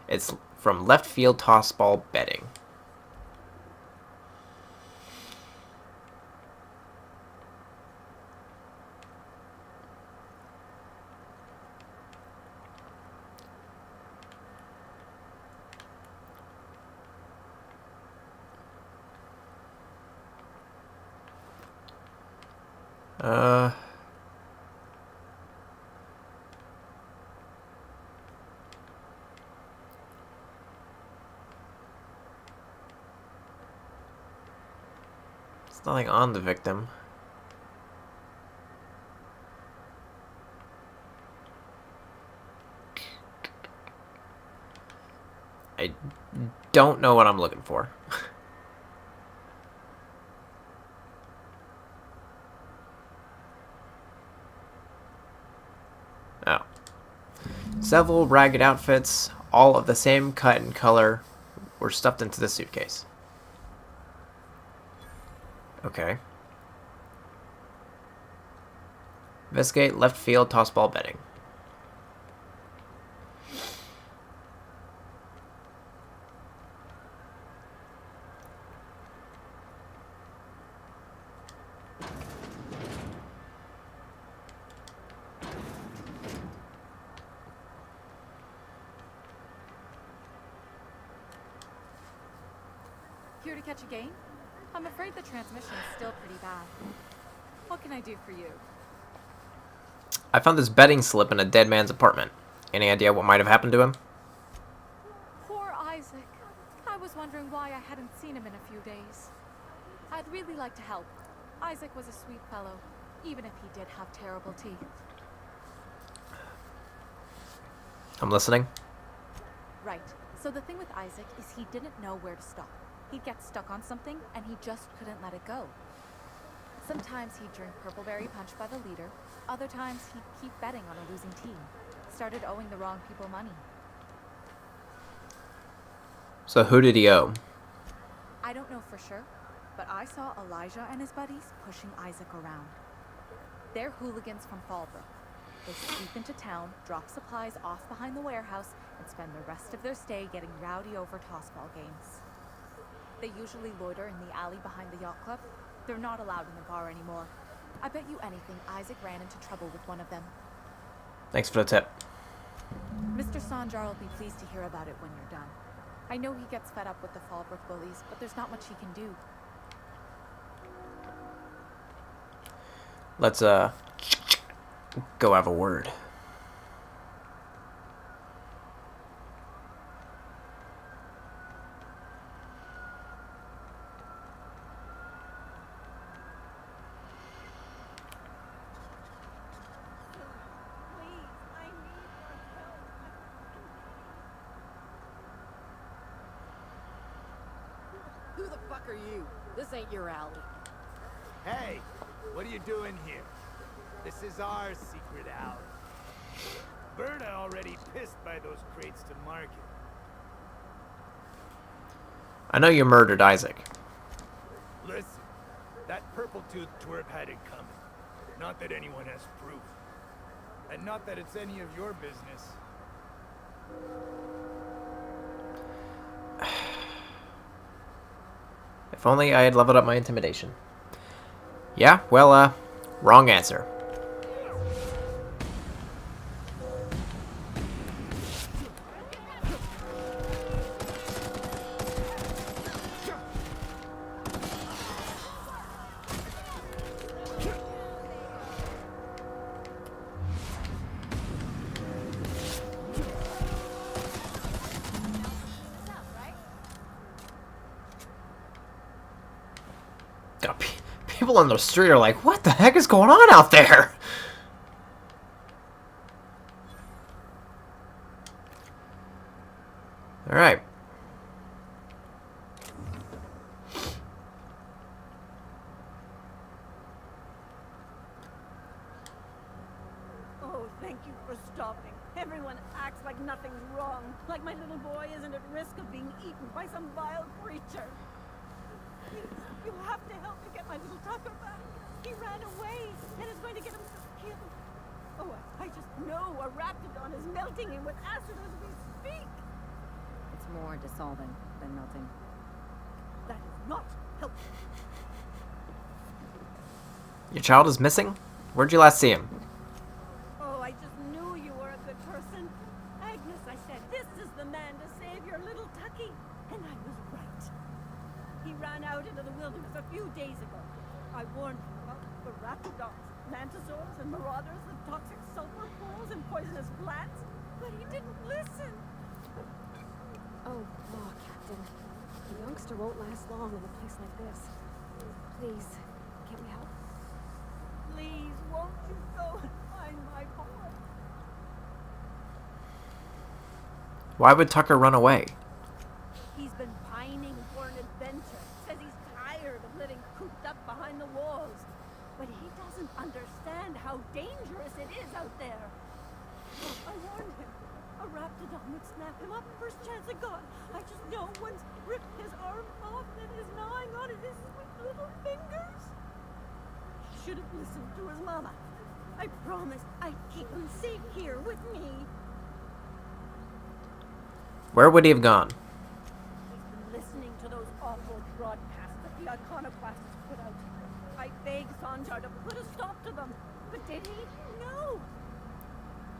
It's from left field toss ball betting. There's nothing on the victim. I don't know what I'm looking for. Oh. Several ragged outfits, all of the same cut and color, were stuffed into the suitcase. Okay. Investigate left field toss ball betting. Here to catch a game? I'm afraid the transmission is still pretty bad. What can I do for you? I found this betting slip in a dead man's apartment. Any idea what might have happened to him? Poor Isaac. I was wondering why I hadn't seen him in a few days. I'd really like to help. Isaac was a sweet fellow, even if he did have terrible teeth. I'm listening. Right. So the thing with Isaac is he didn't know where to stop. He'd get stuck on something, and he just couldn't let it go. Sometimes he'd drink Purpleberry Punch by the liter. Other times he'd keep betting on a losing team. Started owing the wrong people money. So who did he owe? I don't know for sure, but I saw Elijah and his buddies pushing Isaac around. They're hooligans from Fallbrook. They sneak into town, drop supplies off behind the warehouse, and spend the rest of their stay getting rowdy over tossball games. They usually loiter in the alley behind the yacht club. They're not allowed in the bar anymore. I bet you anything Isaac ran into trouble with one of them. Thanks for the tip. Mr. Sanjar will be pleased to hear about it when you're done. I know he gets fed up with the Fallbrook bullies, but there's not much he can do. Let's go have a word. Who the fuck are you? This ain't your alley. Hey, what are you doing here? This is our secret alley. Berta already pissed by those crates to market. I know you murdered Isaac. Listen, that purple-toothed twerp had it coming. Not that anyone has proof. And not that it's any of your business. If only I had leveled up my intimidation. Yeah, well, wrong answer. People on the street are like, what the heck is going on out there? Alright. Oh, thank you for stopping. Everyone acts like nothing's wrong. Like my little boy isn't at risk of being eaten by some vile creature. You have to help me get my little Tucker back. He ran away and is going to get himself killed. Oh, I just know a raptidon is melting him with acid as we speak. It's more dissolving than melting. That is not helpful. Your child is missing? Where'd you last see him? Oh, I just knew you were a good person. Agnes, I said, this is the man to save your little Tucky. And I was right. He ran out into the wilderness a few days ago. I warned him about the raptidons, mantisaurs, and marauders, and toxic sulfur pools and poisonous plants, but he didn't listen. Oh, Captain. The youngster won't last long in a place like this. Please, can't we help? Please, won't you go and find my boy? Why would Tucker run away? He's been pining for an adventure. Says he's tired of living cooped up behind the walls. But he doesn't understand how dangerous it is out there. I warned him. A raptidon would snap him up first chance it got. I just know one's ripped his arm off and is gnawing on his sweet little fingers. He should have listened to his mama. I promised I'd keep him safe here with me. Where would he have gone? Listening to those awful broadcasts that the iconoclasts put out. I begged Sanjar to put a stop to them, but did he? No.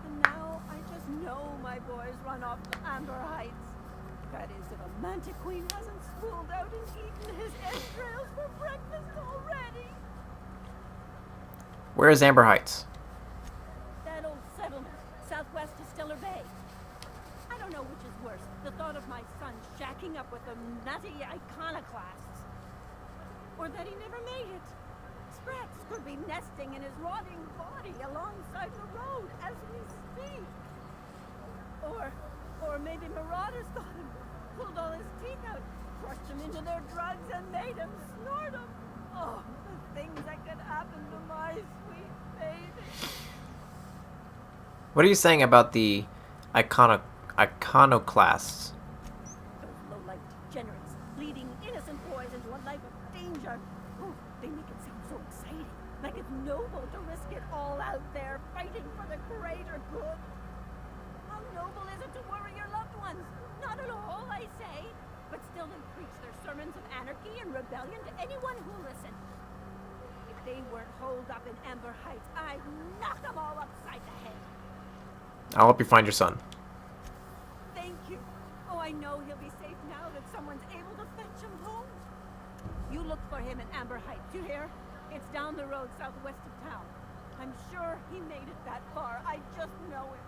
And now I just know my boy's run off to Amber Heights. That is, if a Mantiqueen hasn't spooled out and eaten his entrails for breakfast already. Where is Amber Heights? That old settlement, southwest of Stellar Bay. I don't know which is worse, the thought of my son shacking up with the nutty iconoclasts, or that he never made it. Sprats could be nesting in his rotting body alongside the road as we speak. Or maybe marauders got him, pulled all his teeth out, crushed him into their drugs and made him snort them. Oh, the things that could happen to my sweet baby. What are you saying about the iconoclasts? Those low-life degenerates, leading innocent boys into a life of danger. Like it's noble to risk it all out there, fighting for the greater good. How noble is it to worry your loved ones? Not at all, I say. But still they preach their sermons of anarchy and rebellion to anyone who listens. If they weren't holed up in Amber Heights, I'd knock them all upside the head. I'll help you find your son. Thank you. Oh, I know he'll be safe now that someone's able to fetch him home. You look for him in Amber Heights, you hear? It's down the road southwest of town. I'm sure he made it that far. I just know it.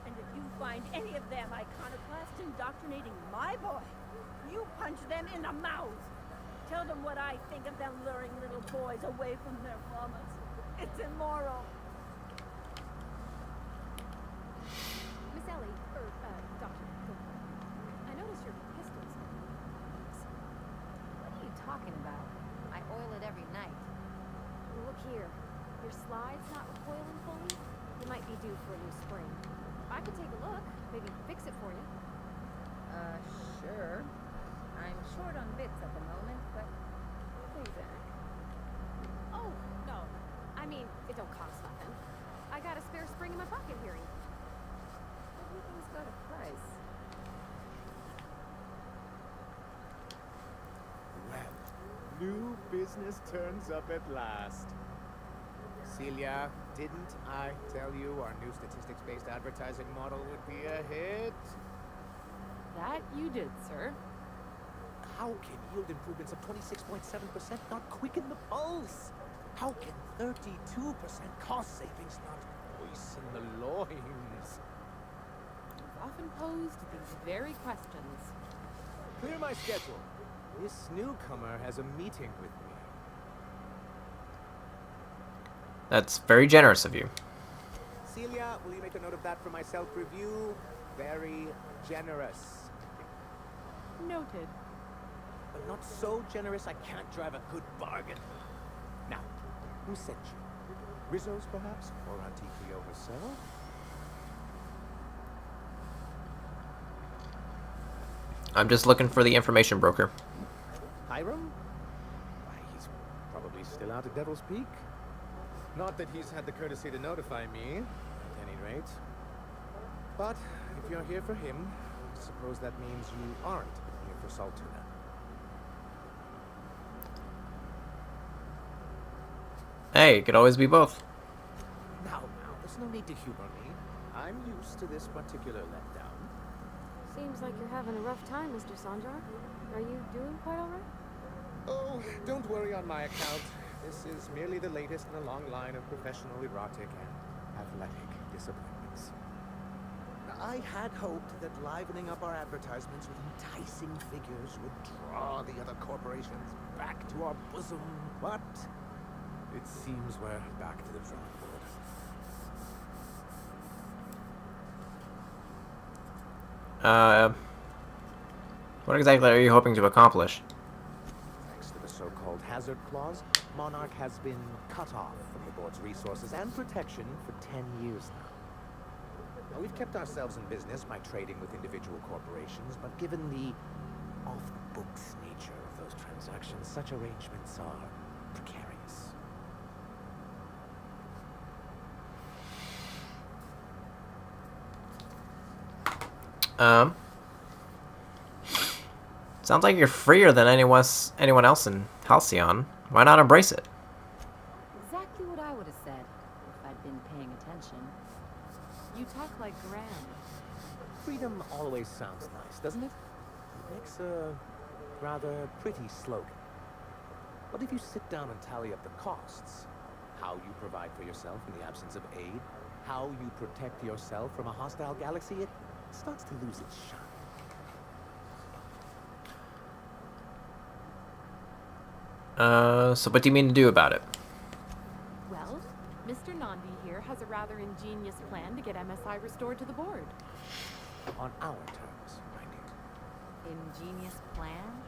And if you find any of them iconoclasts indoctrinating my boy, you punch them in the mouth. Tell them what I think of them luring little boys away from their mamas. It's immoral. Miss Ellie, Doctor, I noticed your pistol's What are you talking about? I oil it every night. Look here. Your slide's not recoiling fully. You might be due for a new spring. I could take a look, maybe fix it for you. Sure. I'm short on bits at the moment, but payback. Oh, no. I mean, it don't cost nothing. I got a spare spring in my pocket here. Everything's got a price. Well, new business turns up at last. Celia, didn't I tell you our new statistics-based advertising model would be a hit? That you did, sir. How can yield improvements of 26.7% not quicken the pulse? How can 32% cost savings not moisten the loins? You've often posed these very questions. Clear my schedule. This newcomer has a meeting with me. That's very generous of you. Celia, will you make a note of that for my self-review? Very generous. Noted. But not so generous I can't drive a good bargain. Now, who sent you? Rizzo's, perhaps? Or Auntie Cleo herself? I'm just looking for the information broker. Hiram? Why, he's probably still out at Devil's Peak. Not that he's had the courtesy to notify me, at any rate. But if you're here for him, I suppose that means you aren't here for Saltuna. Hey, it could always be both. Now, there's no need to humor me. I'm used to this particular letdown. Seems like you're having a rough time, Mr. Sanjar. Are you doing quite all right? Oh, don't worry on my account. This is merely the latest in a long line of professional erotic and athletic disappointments. I had hoped that livening up our advertisements with enticing figures would draw the other corporations back to our bosom, but it seems we're back to the drawing board. What exactly are you hoping to accomplish? Thanks to the so-called hazard clause, Monarch has been cut off from the board's resources and protection for 10 years now. We've kept ourselves in business by trading with individual corporations, but given the off-the-books nature of those transactions, such arrangements are precarious. Sounds like you're freer than anyone else in Halcyon. Why not embrace it? Exactly what I would have said if I'd been paying attention. You talk like Gran. Freedom always sounds nice, doesn't it? It makes a rather pretty slogan. What if you sit down and tally up the costs? How you provide for yourself in the absence of aid? How you protect yourself from a hostile galaxy? It starts to lose its shine. So what do you mean to do about it? Well, Mr. Nandi here has a rather ingenious plan to get MSI restored to the board. On our terms, mind you. Ingenious plan?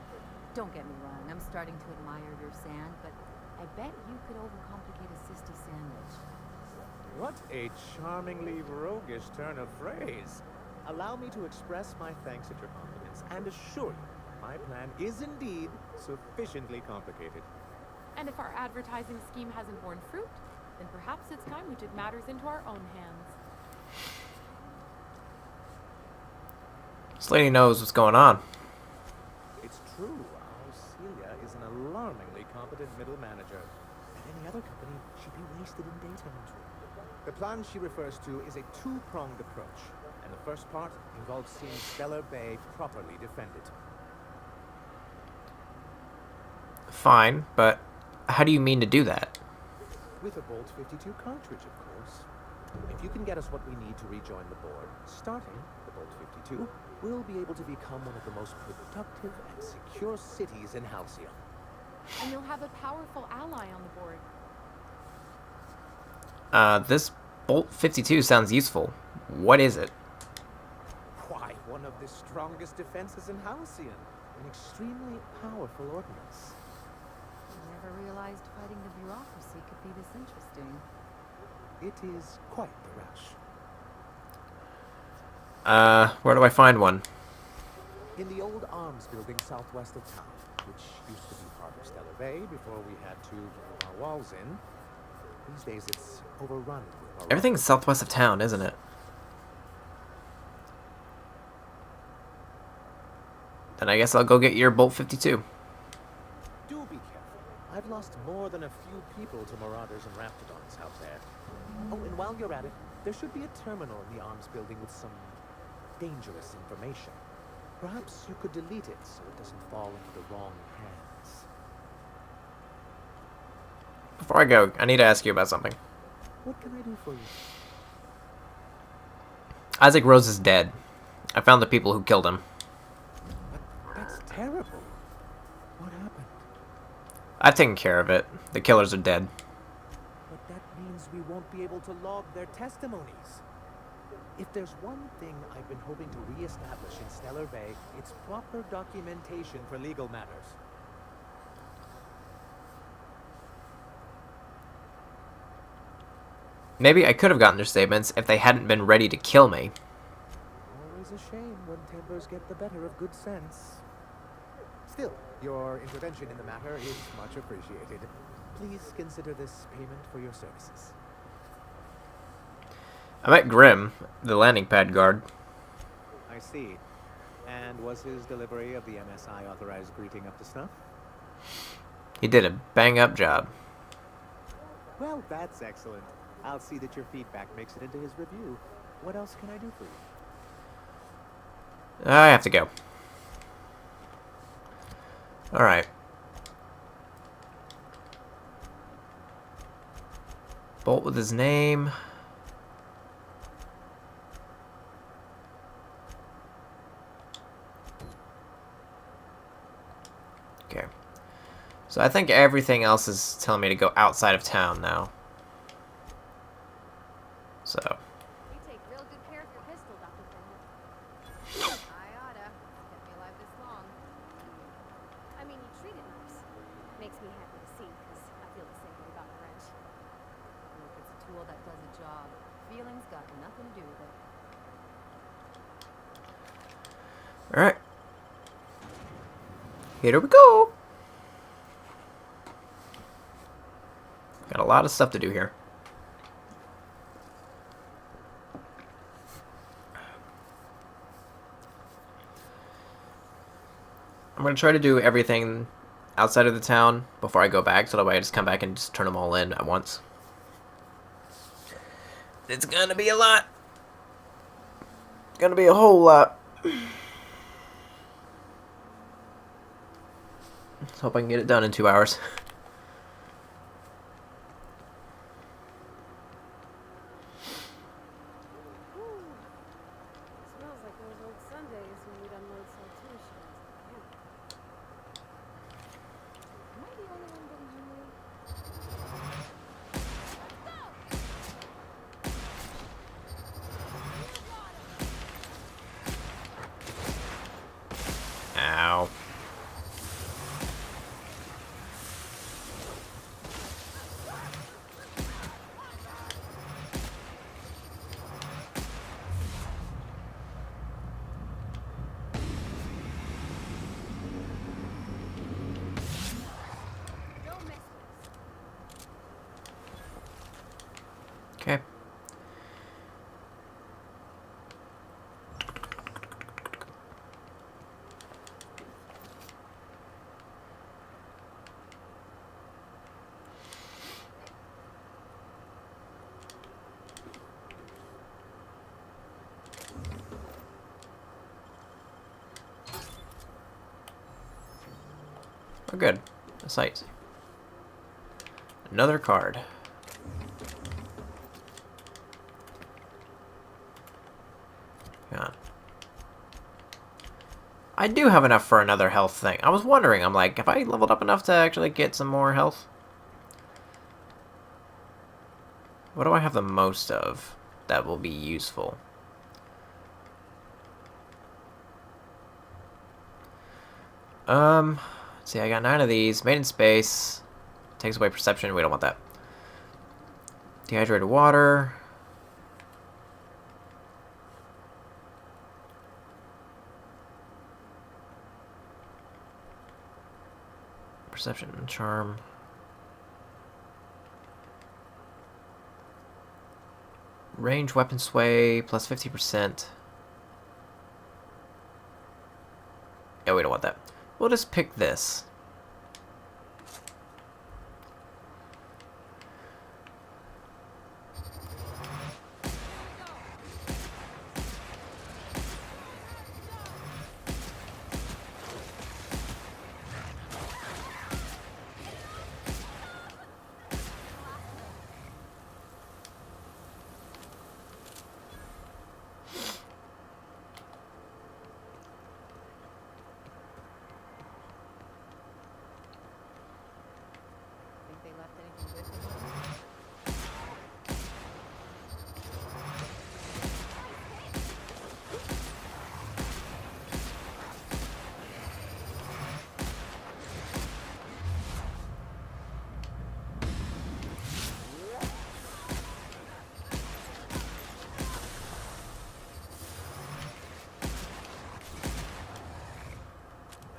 Don't get me wrong, I'm starting to admire your sand, but I bet you could overcomplicate a sisty sandwich. What a charmingly roguish turn of phrase. Allow me to express my thanks at your confidence and assure you my plan is indeed sufficiently complicated. And if our advertising scheme hasn't borne fruit, then perhaps it's time we took matters into our own hands. This lady knows what's going on. It's true. Our Celia is an alarmingly competent middle manager. At any other company, she'd be wasted in data entry. The plan she refers to is a two-pronged approach, and the first part involves seeing Stellar Bay properly defended. Fine, but how do you mean to do that? With a Bolt 52 cartridge, of course. If you can get us what we need to rejoin the board, starting the Bolt 52, we'll be able to become one of the most productive and secure cities in Halcyon. And you'll have a powerful ally on the board. This Bolt 52 sounds useful. What is it? Why, one of the strongest defenses in Halcyon. An extremely powerful ordnance. I never realized fighting the bureaucracy could be this interesting. It is quite the rush. Where do I find one? In the old arms building southwest of town, which used to be part of Stellar Bay before we had to move our walls in. These days it's overrun with Everything's southwest of town, isn't it? Then I guess I'll go get your Bolt 52. Do be careful. I've lost more than a few people to marauders and raptidons out there. Oh, and while you're at it, there should be a terminal in the arms building with some dangerous information. Perhaps you could delete it so it doesn't fall into the wrong hands. Before I go, I need to ask you about something. What can I do for you? Isaac Rose is dead. I found the people who killed him. That's terrible. What happened? I've taken care of it. The killers are dead. But that means we won't be able to log their testimonies. If there's one thing I've been hoping to re-establish in Stellar Bay, it's proper documentation for legal matters. Maybe I could have gotten their statements if they hadn't been ready to kill me. Always a shame when tempers get the better of good sense. Still, your intervention in the matter is much appreciated. Please consider this payment for your services. I met Grimm, the landing pad guard. I see. And was his delivery of the MSI authorized greeting up to snuff? He did a bang-up job. Well, that's excellent. I'll see that your feedback makes it into his review. What else can I do for you? I have to go. Alright. Bolt with his name. Okay. So I think everything else is telling me to go outside of town now. So. You take real good care of your pistol, Dr. Bennett. I oughta. Kept me alive this long. I mean, you treat it nice. Makes me happy to see, because I feel the same way about the wrench. Look, it's a tool that does a job. Feelings got nothing to do with it. Alright. Here we go. Got a lot of stuff to do here. I'm going to try to do everything outside of the town before I go back, so that way I just come back and just turn them all in at once. It's going to be a lot. It's going to be a whole lot. Let's hope I can get it done in 2 hours. Smells like those old Sundays when we'd unload saltines. Am I the only one getting hungry? Ow. Okay. Oh, good. A sight. Another card. Yeah. I do have enough for another health thing. I was wondering, I'm like, have I leveled up enough to actually get some more health? What do I have the most of that will be useful? Let's see, I got 9 of these. Made in space. Takes away perception. We don't want that. Dehydrated water. Perception and charm. Range weapon sway plus 50%. Yeah, we don't want that. We'll just pick this. Think they left anything good for me?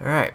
All right.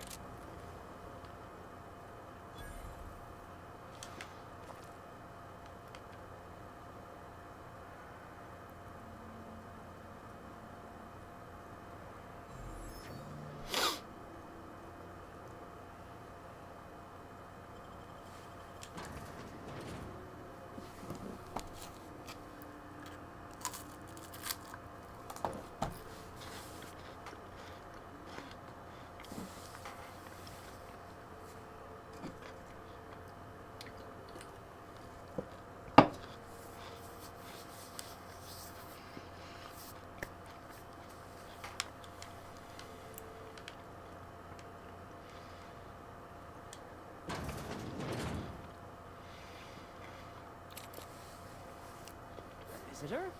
Visitor?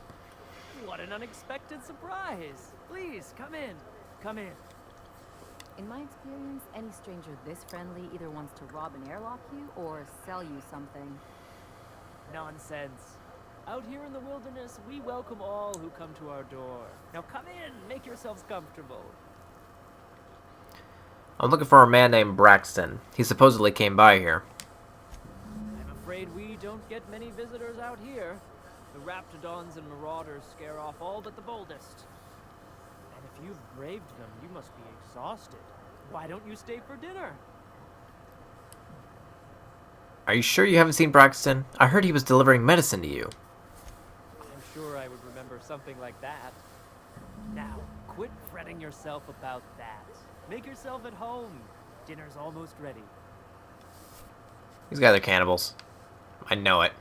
What an unexpected surprise! Please, come in. Come in. In my experience, any stranger this friendly either wants to rob and airlock you or sell you something. Nonsense. Out here in the wilderness, we welcome all who come to our door. Now come in, make yourselves comfortable. I'm looking for a man named Braxton. He supposedly came by here. I'm afraid we don't get many visitors out here. The Raptidons and Marauders scare off all but the boldest. And if you've braved them, you must be exhausted. Why don't you stay for dinner? Are you sure you haven't seen Braxton? I heard he was delivering medicine to you. I'm sure I would remember something like that. Now, quit fretting yourself about that. Make yourself at home. Dinner's almost ready. These guys are cannibals. I know it.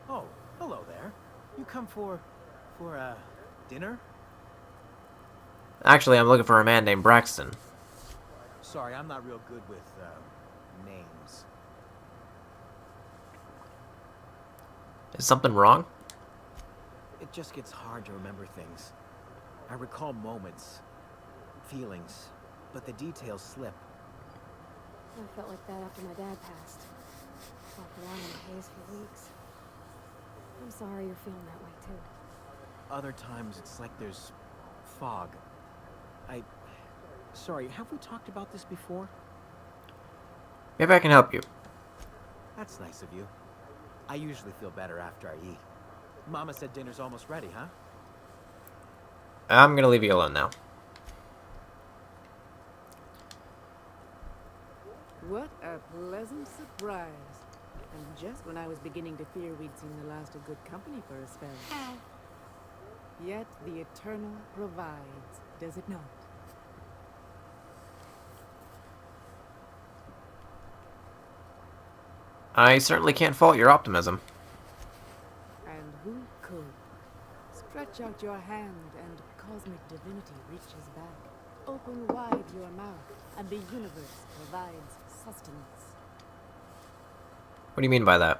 Oh, hello there. You come for dinner? Actually, I'm looking for a man named Braxton. Sorry, I'm not real good with, names. Is something wrong? It just gets hard to remember things. I recall moments, feelings, but the details slip. I felt like that after my dad passed. Walked around in a haze for weeks. I'm sorry you're feeling that way too. Other times it's like there's fog. Sorry, have we talked about this before? Maybe I can help you. That's nice of you. I usually feel better after I eat. Mama said dinner's almost ready, huh? I'm gonna leave you alone now. What a pleasant surprise. And just when I was beginning to fear we'd seen the last of good company for a spell. Yet the Eternal provides, does it not? I certainly can't fault your optimism. And who could? Stretch out your hand and cosmic divinity reaches back. Open wide your mouth and the universe provides sustenance. What do you mean by that?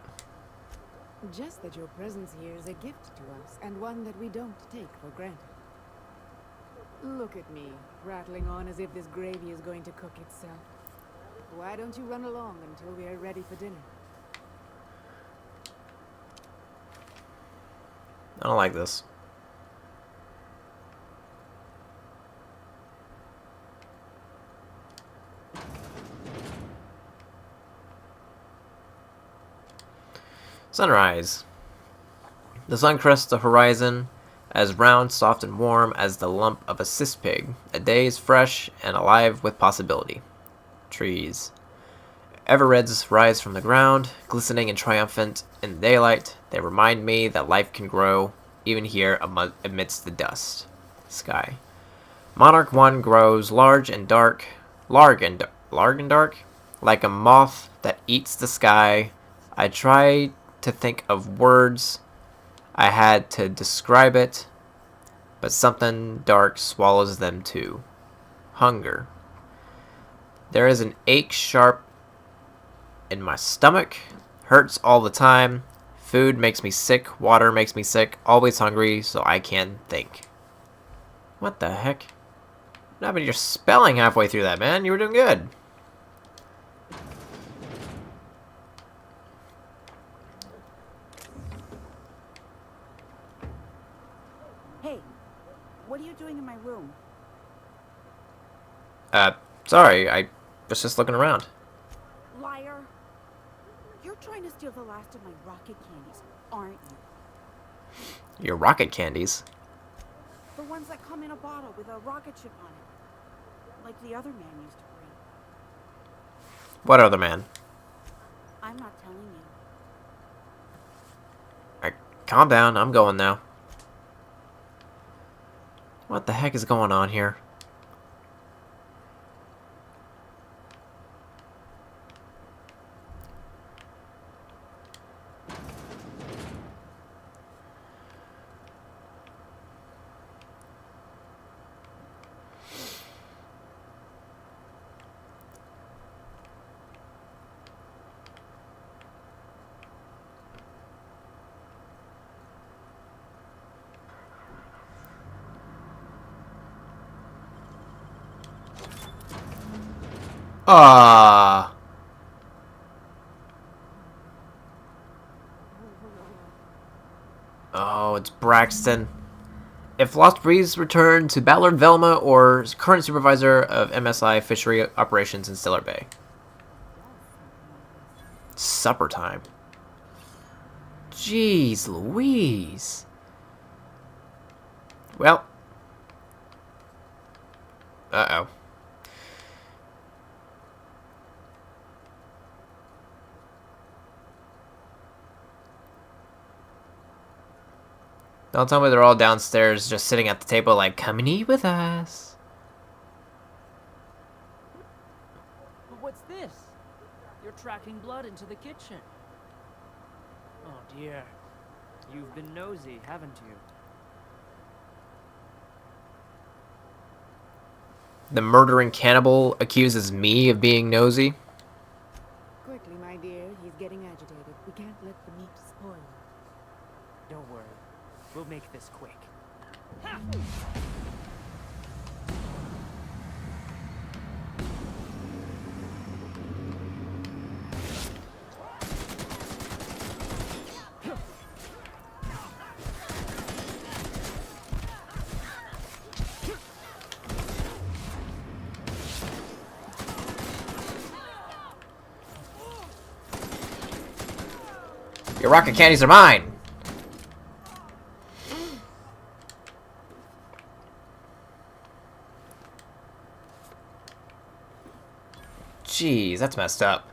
Just that your presence here is a gift to us, and one that we don't take for granted. Look at me, rattling on as if this gravy is going to cook itself. Why don't you run along until we are ready for dinner? I don't like this. Sunrise. The sun crests the horizon, as round, soft, and warm as the lump of a cyst pig. A day is fresh and alive with possibility. Trees. Everreds rise from the ground, glistening and triumphant in the daylight. They remind me that life can grow, even here amidst the dust. Sky. Monarch 1 grows large and dark, large and dark, like a moth that eats the sky. I try to think of words I had to describe it, but something dark swallows them too. Hunger. There is an ache sharp in my stomach, hurts all the time. Food makes me sick, water makes me sick, always hungry, so I can't think. What the heck? What happened to your spelling halfway through that, man? You were doing good. Hey, what are you doing in my room? Sorry, I was just looking around. Liar! You're trying to steal the last of my rocket candies, aren't you? Your rocket candies? The ones that come in a bottle with a rocket ship on it. Like the other man used to bring. What other man? I'm not telling you. Calm down, I'm going now. What the heck is going on here? Ah. Oh, it's Braxton. If Lost Breeze returned to Ballard Velma or current supervisor of MSI fishery operations in Stellar Bay. Supper time. Jeez Louise. Well. Uh-oh. Don't tell me they're all downstairs just sitting at the table like, come and eat with us. But what's this? You're tracking blood into the kitchen. Oh dear. You've been nosy, haven't you? The murdering cannibal accuses me of being nosy. Quickly, my dear. He's getting agitated. We can't let the meat spoil. Don't worry. We'll make this quick. Ha! Your rocket candies are mine! Jeez, that's messed up.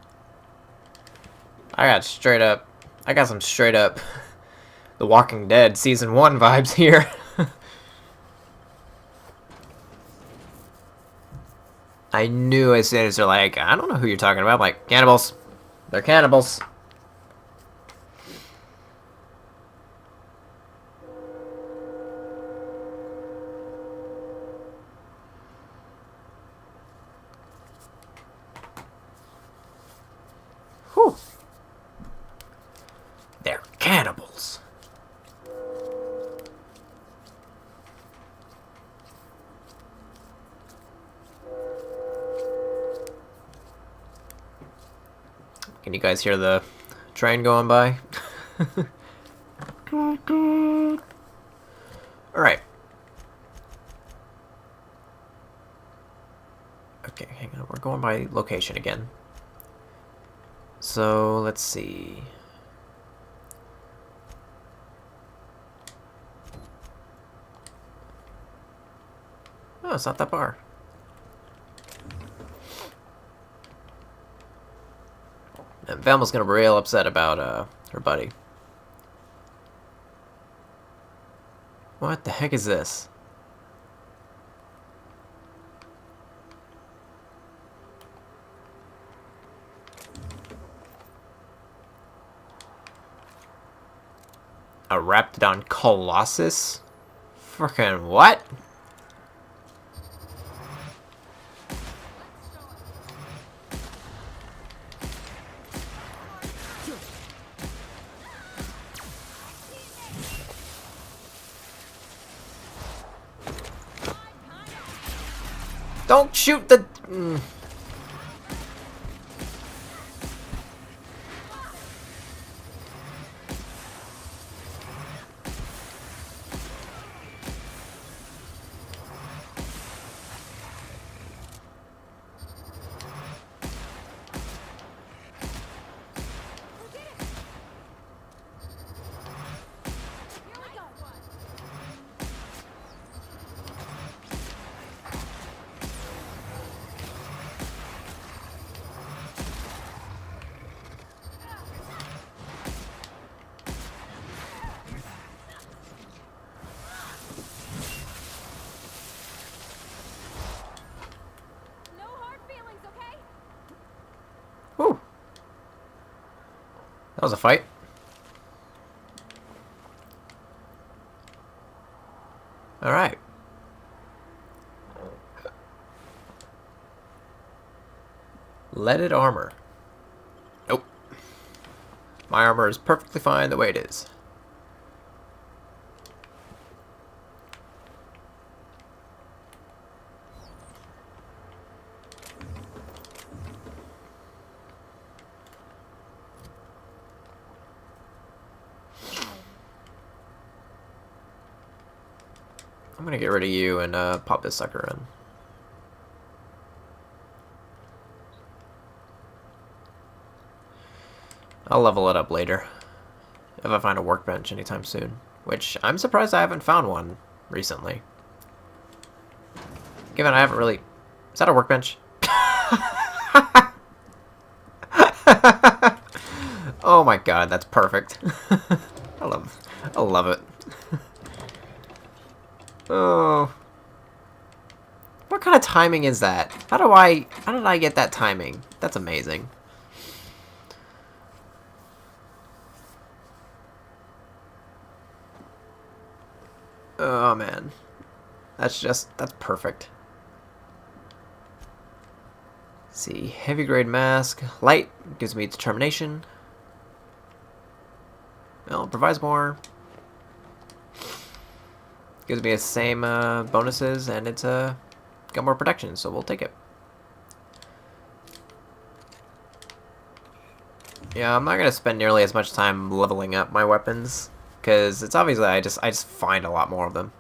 I got some straight up The Walking Dead Season 1 vibes here. I knew as soon as they're like, I don't know who you're talking about. I'm like, cannibals. They're cannibals. Whew. They're cannibals. Can you guys hear the train going by? Alright. Okay, hang on. We're going by location again. So, let's see. Oh, it's not that far. And Velma's gonna be real upset about her buddy. What the heck is this? A Raptidon Colossus? Frickin' what? Don't shoot the... Whew. That was a fight. Alright. Leaded armor. Nope. My armor is perfectly fine the way it is. I'm gonna get rid of you and pop this sucker in. I'll level it up later if I find a workbench anytime soon, which I'm surprised I haven't found one recently. Given I haven't really... Is that a workbench? Oh my god, that's perfect. I love it. Oh. What kind of timing is that? How did I get that timing? That's amazing. Oh man. That's perfect. Let's see, heavy grade mask. Light gives me determination. Well, provides more. Gives me the same bonuses, and it's got more protection, so we'll take it. Yeah, I'm not gonna spend nearly as much time leveling up my weapons, because it's obviously I just find a lot more of them.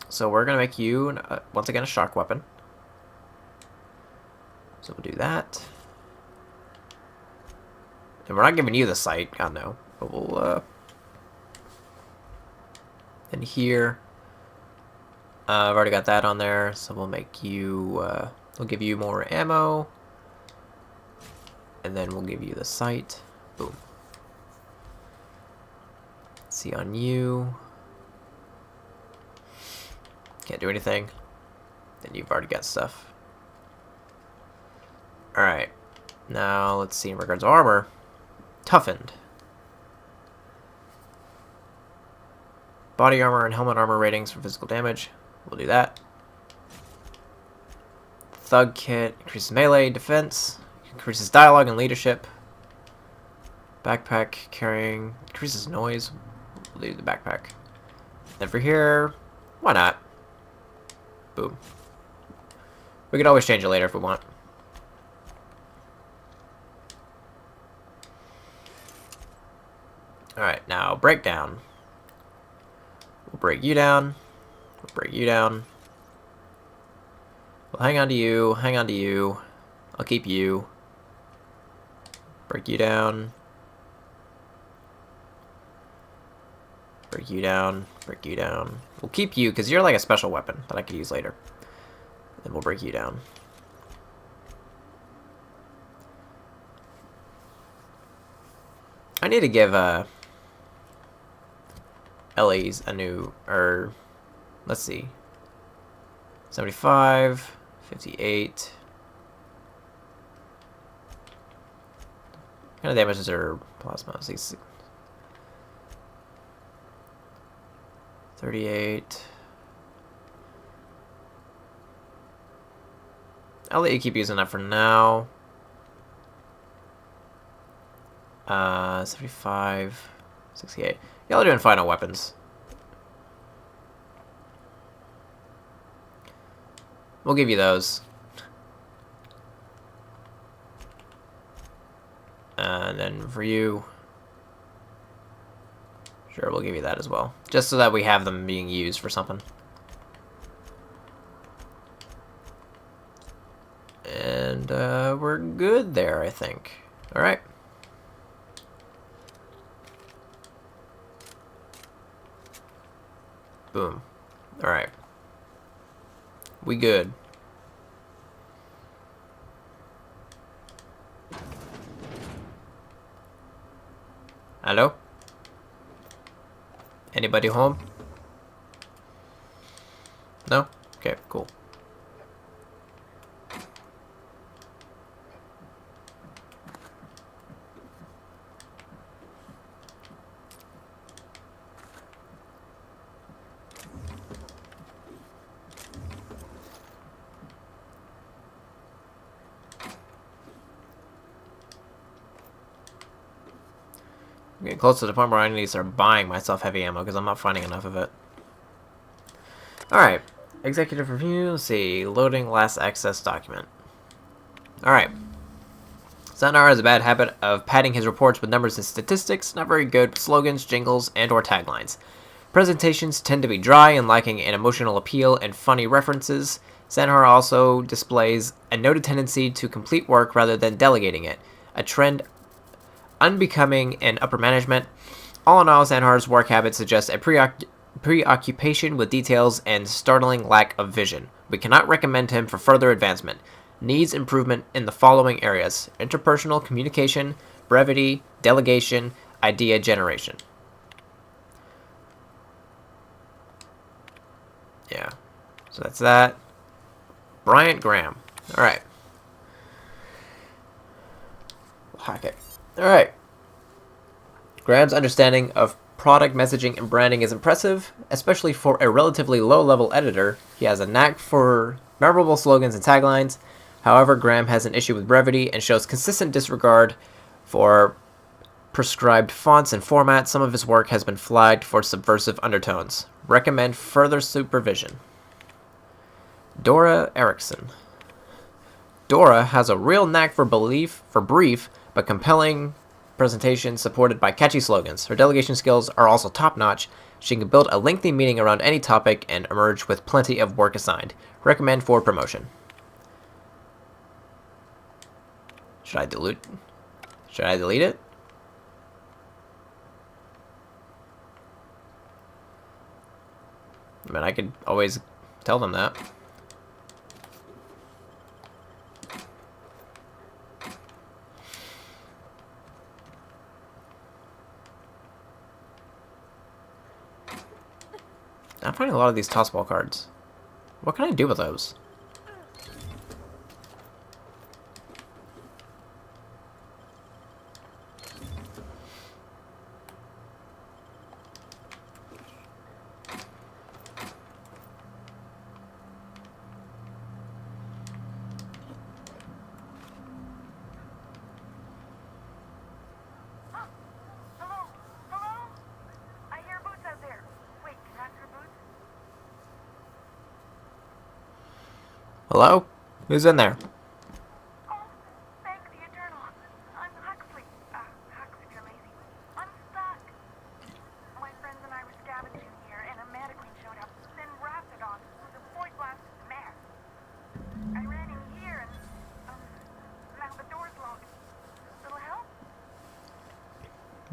So we're gonna make you once again a shock weapon. So we'll do that. And we're not giving you the site, God no. But we'll, in here, I've already got that on there, so we'll make you, we'll give you more ammo. And then we'll give you the site. Boom. See on you. Can't do anything. Then you've already got stuff. Alright. Now let's see in regards to armor. Toughened. Body armor and helmet armor ratings for physical damage. We'll do that. Thug kit increases melee defense. Increases dialogue and leadership. Backpack carrying increases noise. We'll do the backpack. Then for here, why not? Boom. We could always change it later if we want. Alright, now breakdown. We'll break you down. We'll break you down. We'll hang on to you. Hang on to you. I'll keep you. Break you down. Break you down. Break you down. We'll keep you because you're like a special weapon that I could use later. Then we'll break you down. I need to give Ellie's a new, or let's see, 75, 58. What kind of damage is her plasma? 38. I'll let you keep using that for now. 75, 68. Y'all are doing final weapons. We'll give you those. And then for you, sure, we'll give you that as well. Just so that we have them being used for something. And we're good there, I think. Alright. Boom. Alright. We good. Hello? Anybody home? No? Okay, cool. I'm getting close to the point where I need to start buying myself heavy ammo because I'm not finding enough of it. Alright. Executive review. Let's see. Loading last access document. Alright. Xandar has a bad habit of padding his reports with numbers and statistics, not very good with slogans, jingles, and or taglines. Presentations tend to be dry and lacking an emotional appeal and funny references. Xandar also displays a noted tendency to complete work rather than delegating it, a trend unbecoming in upper management. All in all, Xandar's work habits suggest a preoccupation with details and startling lack of vision. We cannot recommend him for further advancement. Needs improvement in the following areas: interpersonal communication, brevity, delegation, idea generation. Yeah, so that's that. Bryant Graham. Alright. We'll hack it. Alright. Graham's understanding of product messaging and branding is impressive, especially for a relatively low-level editor. He has a knack for memorable slogans and taglines. However, Graham has an issue with brevity and shows consistent disregard for prescribed fonts and formats. Some of his work has been flagged for subversive undertones. Recommend further supervision. Dora Erickson. Dora has a real knack for brief but compelling presentation supported by catchy slogans. Her delegation skills are also top-notch. She can build a lengthy meeting around any topic and emerge with plenty of work assigned. Recommend for promotion. Should I delete? Should I delete it? I mean, I could always tell them that. I'm finding a lot of these tossball cards. What can I do with those? Hello? Who's in there?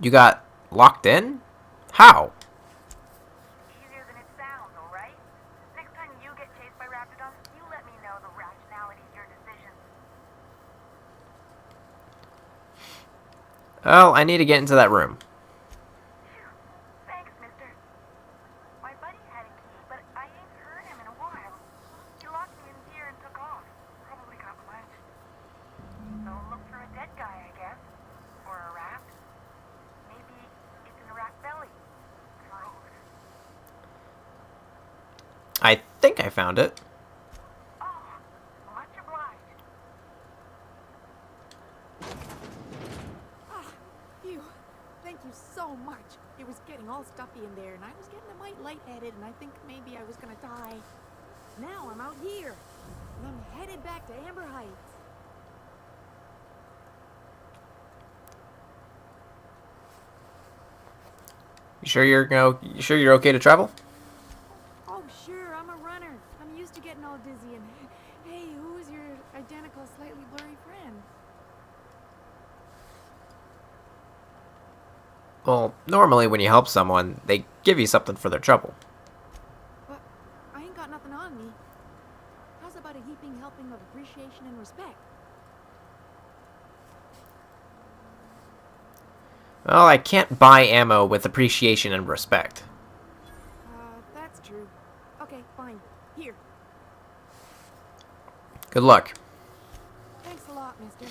You got locked in? How? Well, I need to get into that room. Thanks, mister. My buddy had a key, but I ain't heard him in a while. He locked me in here and took off. Probably got lunch. So look for a dead guy, I guess. Or a rat. Maybe it's in a rat belly. Gross. I think I found it. So much. It was getting all stuffy in there, and I was getting a mite lightheaded, and I think maybe I was gonna die. Now I'm out here, and I'm headed back to Amber Heights. You sure you're okay to travel? Oh, sure. I'm a runner. I'm used to getting all dizzy. And hey, who is your identical, slightly blurry friend? Well, normally when you help someone, they give you something for their trouble. But I ain't got nothing on me. How's about a heaping helping of appreciation and respect? Well, I can't buy ammo with appreciation and respect. That's true. Okay, fine. Here. Good luck. Thanks a lot, mister.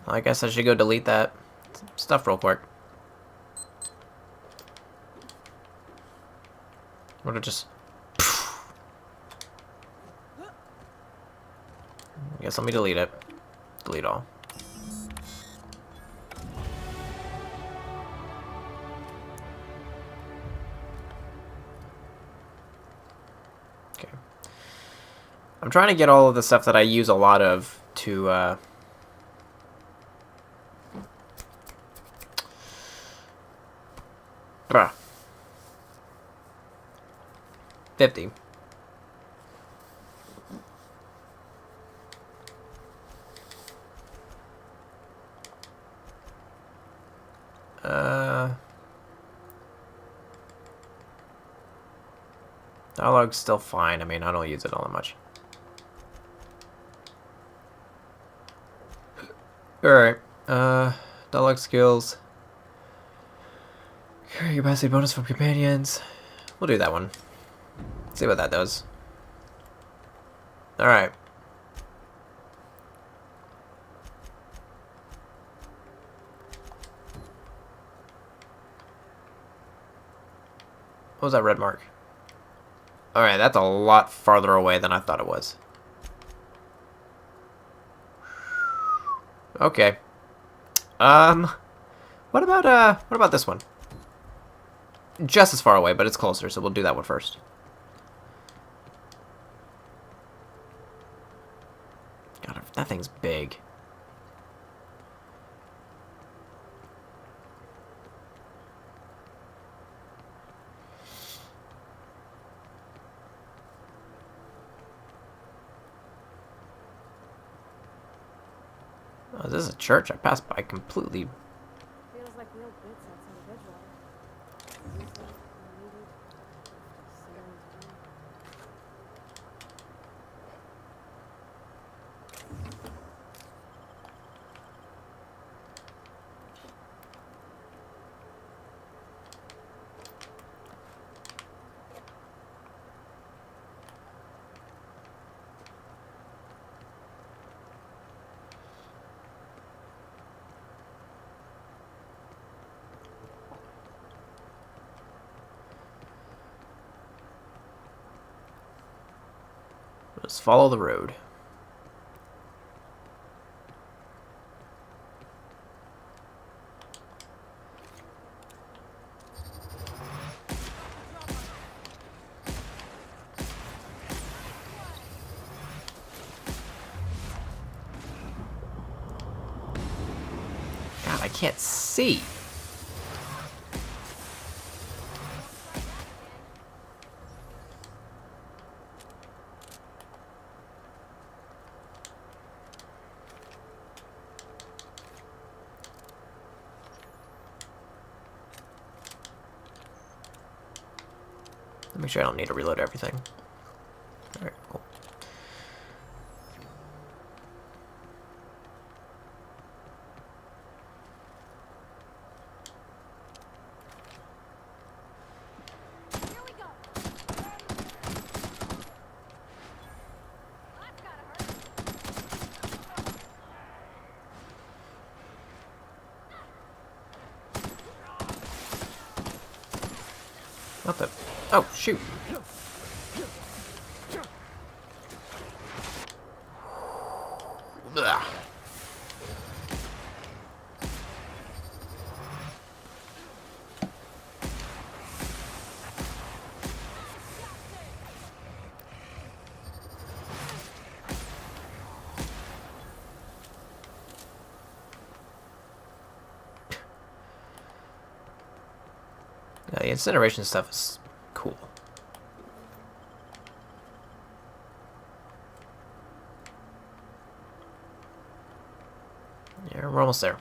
I guess I should go delete that stuff real quick. Would have just... I guess let me delete it. Delete all. Okay. I'm trying to get all of the stuff that I use a lot of to, Bruh. 50. Dialogue's still fine. I mean, I don't use it all that much. Alright. Dialogue skills. Carry capacity bonus from companions. We'll do that one. See what that does. Alright. What was that red mark? Alright, that's a lot farther away than I thought it was. Okay. What about this one? Just as far away, but it's closer, so we'll do that one first. thing's big. Oh, this is a church. I passed by completely. Feels like real bits outside of Edgewater. Just follow the road. God, I can't see. Make sure I don't need to reload everything. Alright, cool. What the? Oh, shoot. Blah. Yeah, the incineration stuff is cool. Yeah, we're almost there.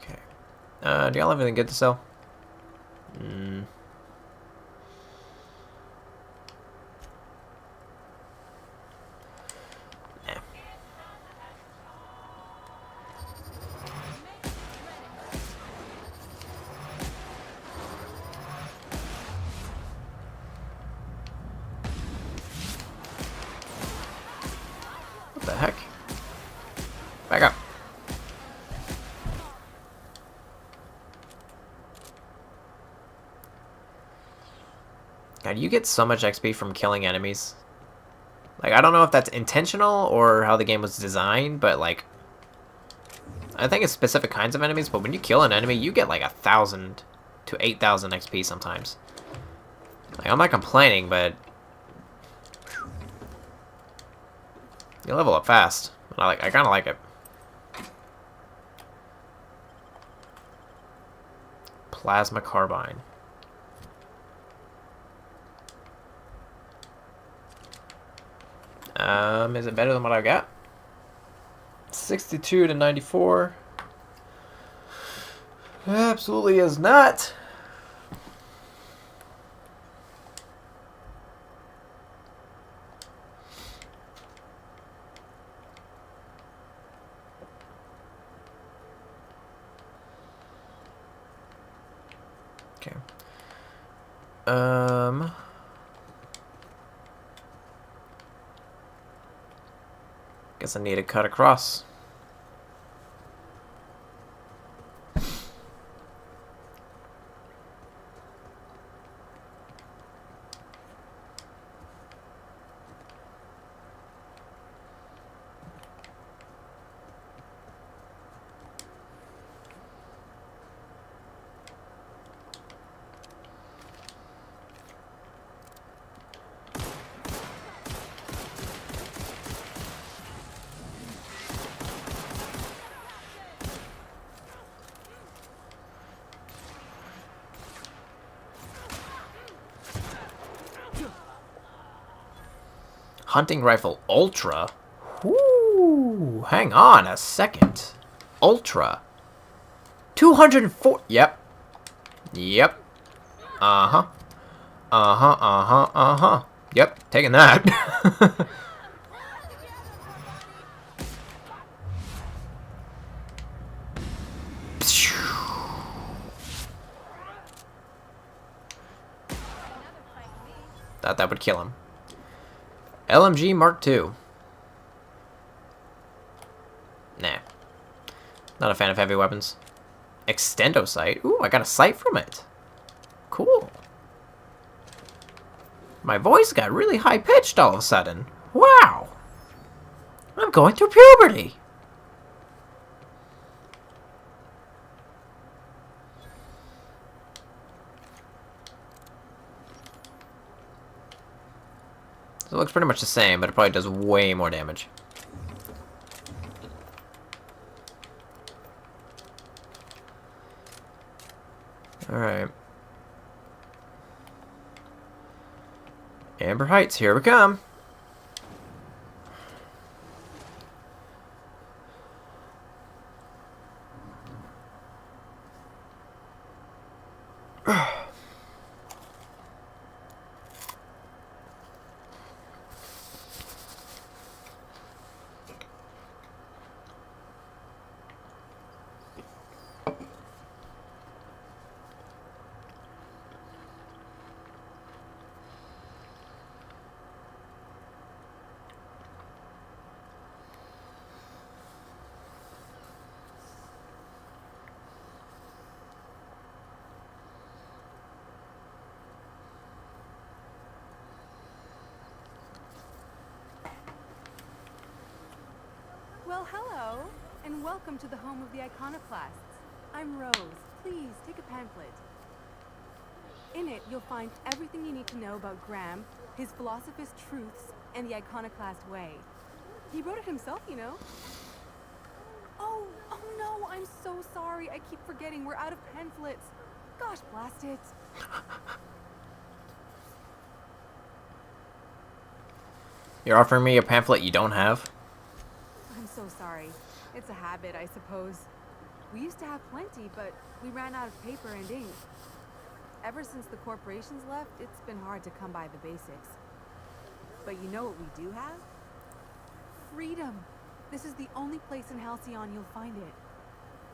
Okay. Do y'all have anything good to sell? What the heck? Back up. God, you get so much XP from killing enemies. Like, I don't know if that's intentional or how the game was designed, but like, I think it's specific kinds of enemies, but when you kill an enemy, you get like 1,000 to 8,000 XP sometimes. Like, I'm not complaining, but you level up fast. I kind of like it. Plasma carbine. Is it better than what I got? 62 to 94. Absolutely is not. Okay. Guess I need to cut across. Hunting rifle ultra. Ooh, hang on a second. Ultra. 204. Yep. Yep. Uh-huh. Uh-huh, uh-huh, uh-huh. Yep, taking that. Thought that would kill him. LMG Mark II. Nah. Not a fan of heavy weapons. Extendo sight. Ooh, I got a sight from it. Cool. My voice got really high-pitched all of a sudden. Wow. I'm going through puberty. So it looks pretty much the same, but it probably does way more damage. Alright. Amber Heights, here we come. Well, hello, and welcome to the home of the Iconoclasts. I'm Rose. Please, take a pamphlet. In it, you'll find everything you need to know about Graham, his Philosophist truths, and the Iconoclast way. He wrote it himself, you know. Oh no, I'm so sorry. I keep forgetting we're out of pamphlets. Gosh, blast it. You're offering me a pamphlet you don't have? I'm so sorry. It's a habit, I suppose. We used to have plenty, but we ran out of paper and ink. Ever since the corporations left, it's been hard to come by the basics. But you know what we do have? Freedom! This is the only place in Halcyon you'll find it.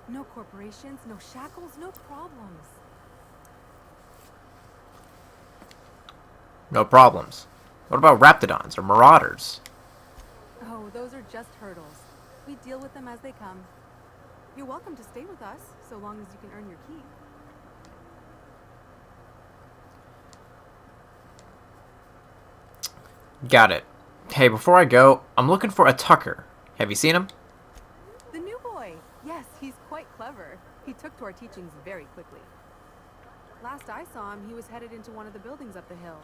No corporations, no shackles, no problems. No problems. What about Raptidons or Marauders? Oh, those are just hurdles. We deal with them as they come. You're welcome to stay with us, so long as you can earn your keep. Got it. Hey, before I go, I'm looking for a Tucker. Have you seen him? The new boy! Yes, he's quite clever. He took to our teachings very quickly. Last I saw him, he was headed into one of the buildings up the hill.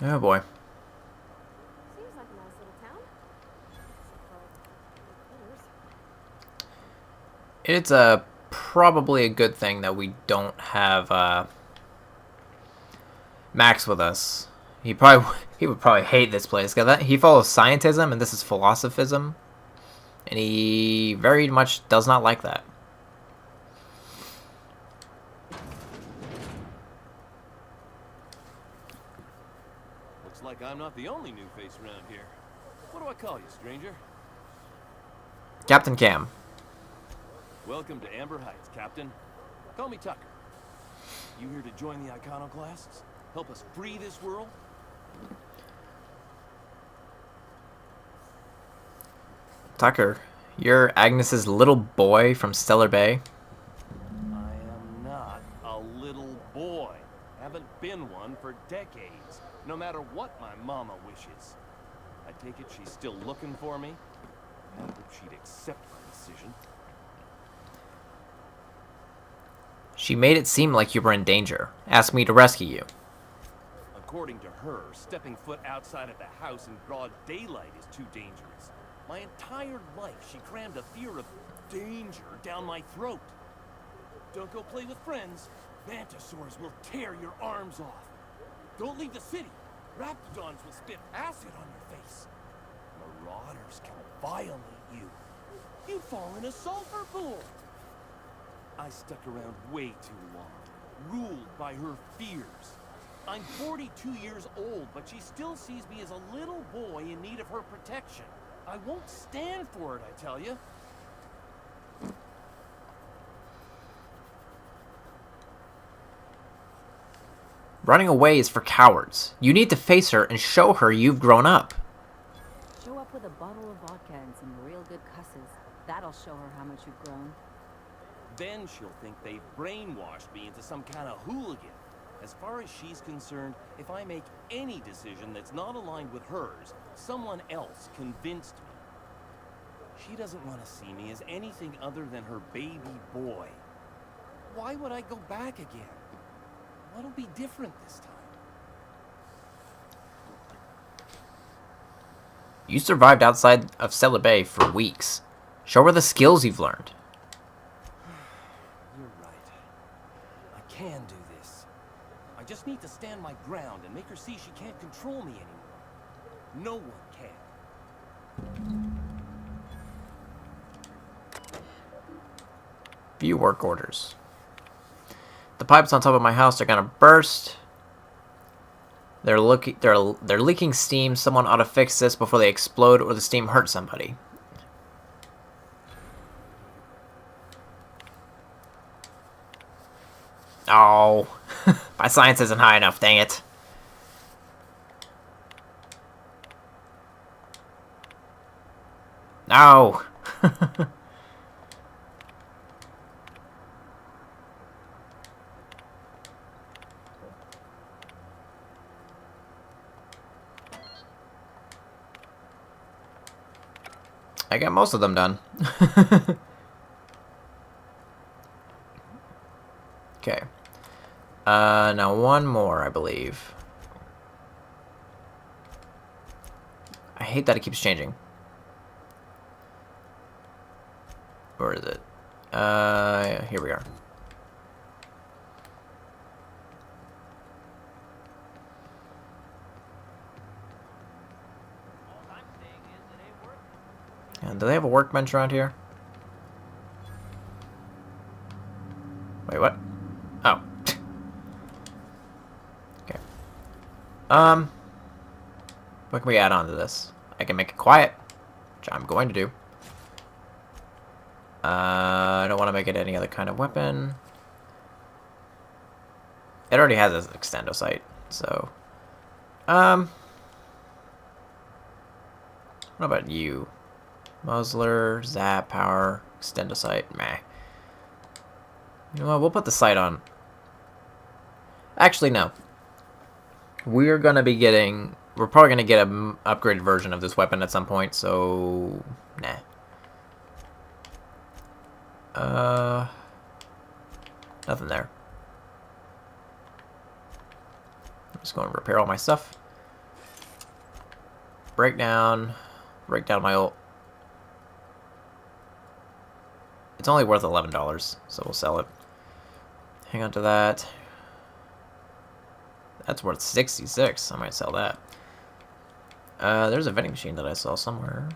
Oh boy. Seems like a nice little town. It's probably a good thing that we don't have Max with us. He would probably hate this place because he follows scientism and this is philosophism, and he very much does not like that. Looks like I'm not the only new face around here. What do I call you, stranger? Captain Cam. Welcome to Amber Heights, Captain. Call me Tucker. You here to join the Iconoclasts? Help us free this world? Tucker, you're Agnes's little boy from Stellar Bay? I am not a little boy. Haven't been one for decades, no matter what my mama wishes. I take it she's still looking for me? I hope she'd accept my decision. She made it seem like you were in danger. Asked me to rescue you. According to her, stepping foot outside of the house in broad daylight is too dangerous. My entire life, she crammed a fear of danger down my throat. Don't go play with friends. Mantisaurs will tear your arms off. Don't leave the city. Raptidons will spit acid on your face. Marauders can violate you. You fall in a sulfur pool. I stuck around way too long, ruled by her fears. I'm 42 years old, but she still sees me as a little boy in need of her protection. I won't stand for it, I tell you. Running away is for cowards. You need to face her and show her you've grown up. Show up with a bottle of vodka and some real good cusses. That'll show her how much you've grown. Then she'll think they've brainwashed me into some kind of hooligan. As far as she's concerned, if I make any decision that's not aligned with hers, someone else convinced me. She doesn't want to see me as anything other than her baby boy. Why would I go back again? What'll be different this time? You survived outside of Stellar Bay for weeks. Show her the skills you've learned. You're right. I can do this. I just need to stand my ground and make her see she can't control me anymore. No one can. View work orders. The pipes on top of my house are gonna burst. They're leaking steam. Someone ought to fix this before they explode or the steam hurts somebody. Oh, my science isn't high enough, dang it. No. I got most of them done. Okay. Now one more, I believe. I hate that it keeps changing. Where is it? Here we are. And do they have a workbench around here? Wait, what? Oh. Okay. What can we add on to this? I can make it quiet, which I'm going to do. I don't want to make it any other kind of weapon. It already has an extendo sight, so... What about you? Muzzler, zap, power, extendo sight, meh. You know what, we'll put the sight on. Actually, no. We're probably gonna get an upgraded version of this weapon at some point, so... nah. Nothing there. I'm just going to repair all my stuff. Break down my old... It's only worth $11, so we'll sell it. Hang on to that. That's worth $66. I might sell that. There's a vending machine that I saw somewhere.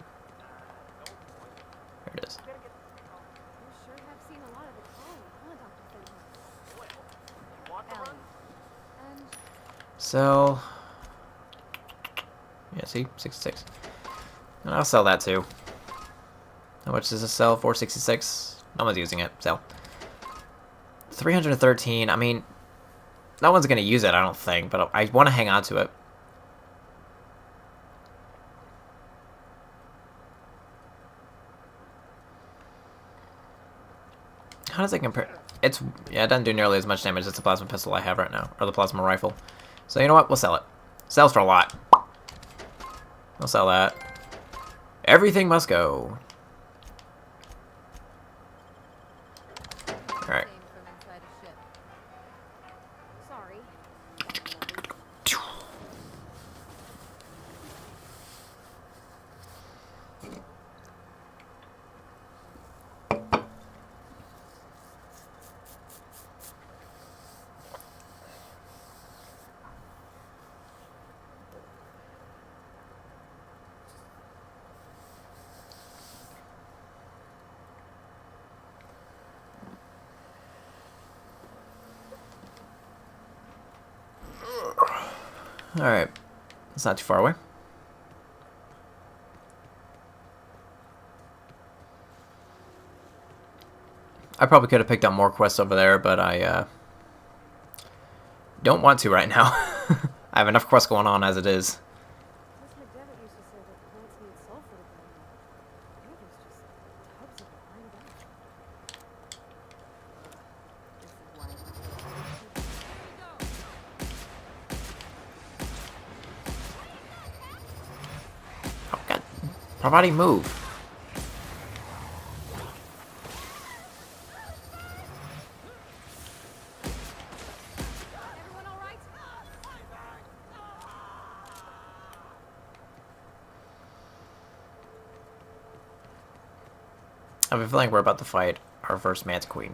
There it is. Sell. Yeah, see? 66. And I'll sell that too. How much does this sell? 466. No one's using it. Sell. 313. I mean, No one's gonna use it, I don't think, but I want to hang on to it. How does it compare? Yeah, it doesn't do nearly as much damage as the plasma pistol I have right now, or the plasma rifle. So you know what? We'll sell it. Sells for a lot. We'll sell that. Everything must go. Alright. Sorry. Alright. It's not too far away. I probably could have picked up more quests over there, but I don't want to right now. I have enough quests going on as it is. Miss McDevitt used to say that plants need sulfur to grow. Here there's just tubs of it lined up. This is why Oh god. Probably move. I have a feeling we're about to fight our first Manta Queen.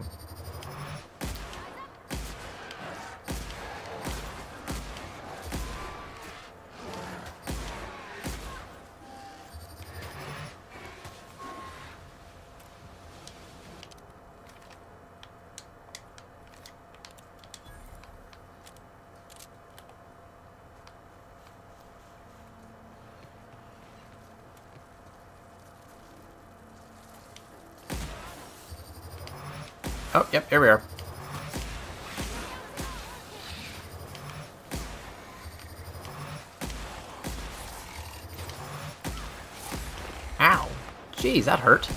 Oh, yep, here we are. Ow. Jeez, that hurt.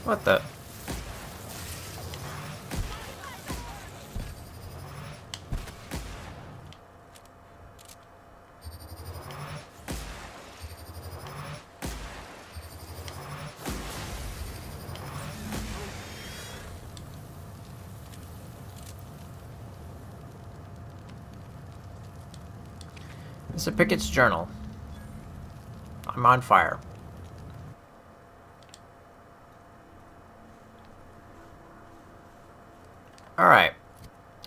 What the? Mr. Pickett's journal. I'm on fire. Alright.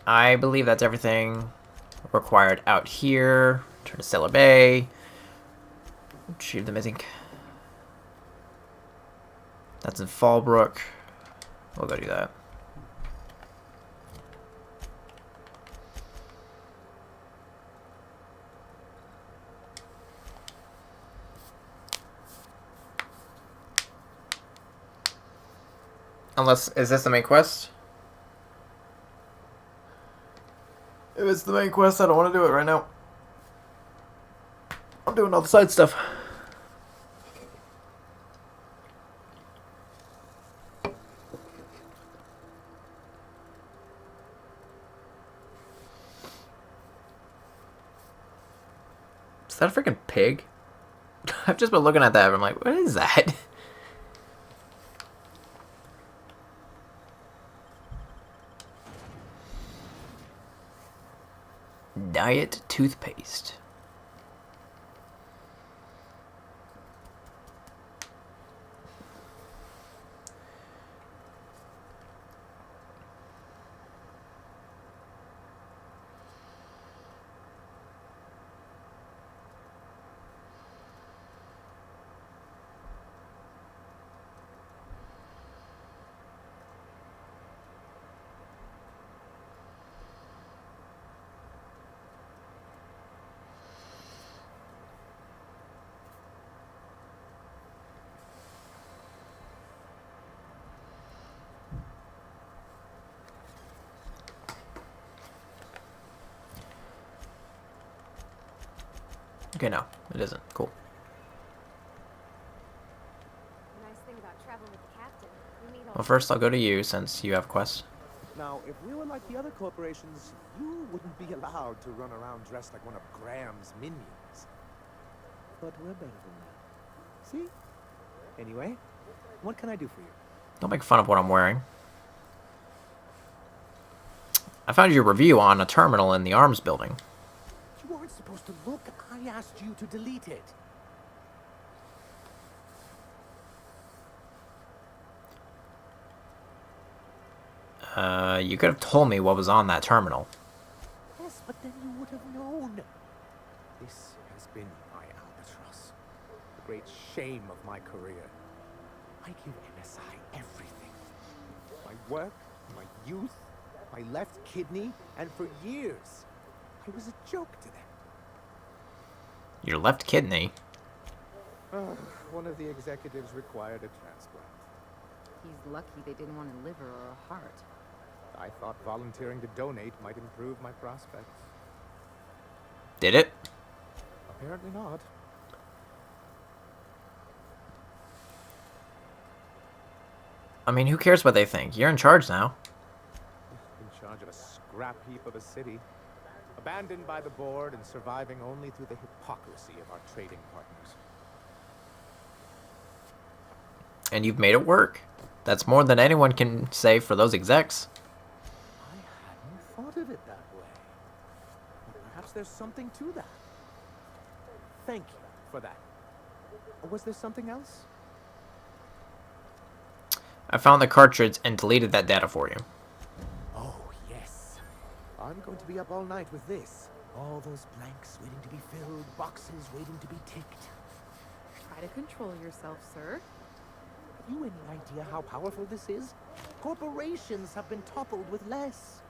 I believe that's everything required out here. Turn to Stellar Bay. Retrieve the missing. That's in Fallbrook. We'll go do that. Unless, is this the main quest? If it's the main quest, I don't want to do it right now. I'm doing all the side stuff. Is that a freaking pig? I've just been looking at that and I'm like, what is that? Diet toothpaste. Okay, no, it isn't. Cool. Nice thing about traveling with the captain. We meet all Well, first I'll go to you since you have quests. Now, if we were like the other corporations, you wouldn't be allowed to run around dressed like one of Graham's minions. But we're better than that. See? Anyway, what can I do for you? Don't make fun of what I'm wearing. I found your review on a terminal in the arms building. You weren't supposed to look. I asked you to delete it. You could have told me what was on that terminal. Yes, but then you would have known. This has been my albatross. The great shame of my career. I give MSI everything. My work, my youth, my left kidney, and for years, I was a joke to them. Your left kidney? One of the executives required a transplant. He's lucky they didn't want a liver or a heart. I thought volunteering to donate might improve my prospects. Did it? Apparently not. I mean, who cares what they think? You're in charge now. In charge of a scrap heap of a city. Abandoned by the board and surviving only through the hypocrisy of our trading partners. And you've made it work. That's more than anyone can say for those execs. I hadn't thought of it that way. But perhaps there's something to that. Thank you for that. Or was there something else? I found the cartridge and deleted that data for you. Oh, yes. I'm going to be up all night with this. All those blanks waiting to be filled, boxes waiting to be ticked. Try to control yourself, sir. Have you any idea how powerful this is? Corporations have been toppled with less.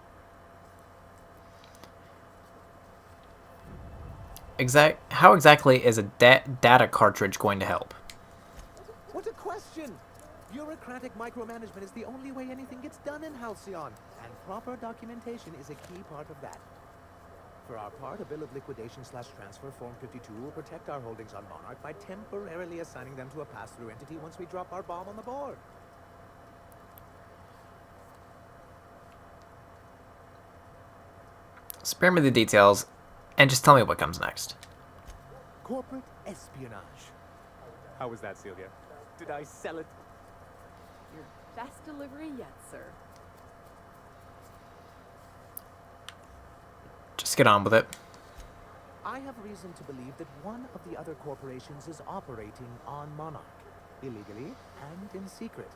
How exactly is a data cartridge going to help? What a question! Bureaucratic micromanagement is the only way anything gets done in Halcyon, and proper documentation is a key part of that. For our part, a bill of liquidation/transfer Form 52 will protect our holdings on Monarch by temporarily assigning them to a pass-through entity once we drop our bomb on the board. Spare me the details, and just tell me what comes next. Corporate espionage. How was that, Celia? Did I sell it? Your best delivery yet, sir. Just get on with it. I have reason to believe that one of the other corporations is operating on Monarch, illegally and in secret.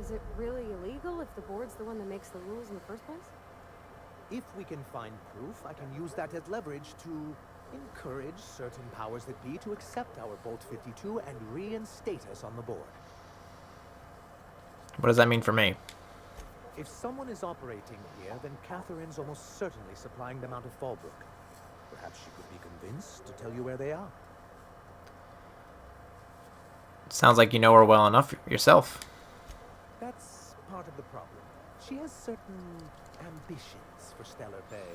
Is it really illegal if the board's the one that makes the rules in the first place? If we can find proof, I can use that as leverage to encourage certain powers that be to accept our Bolt 52 and reinstate us on the board. What does that mean for me? If someone is operating here, then Catherine's almost certainly supplying them out of Fallbrook. Perhaps she could be convinced to tell you where they are. Sounds like you know her well enough yourself. That's part of the problem. She has certain ambitions for Stellar Bay,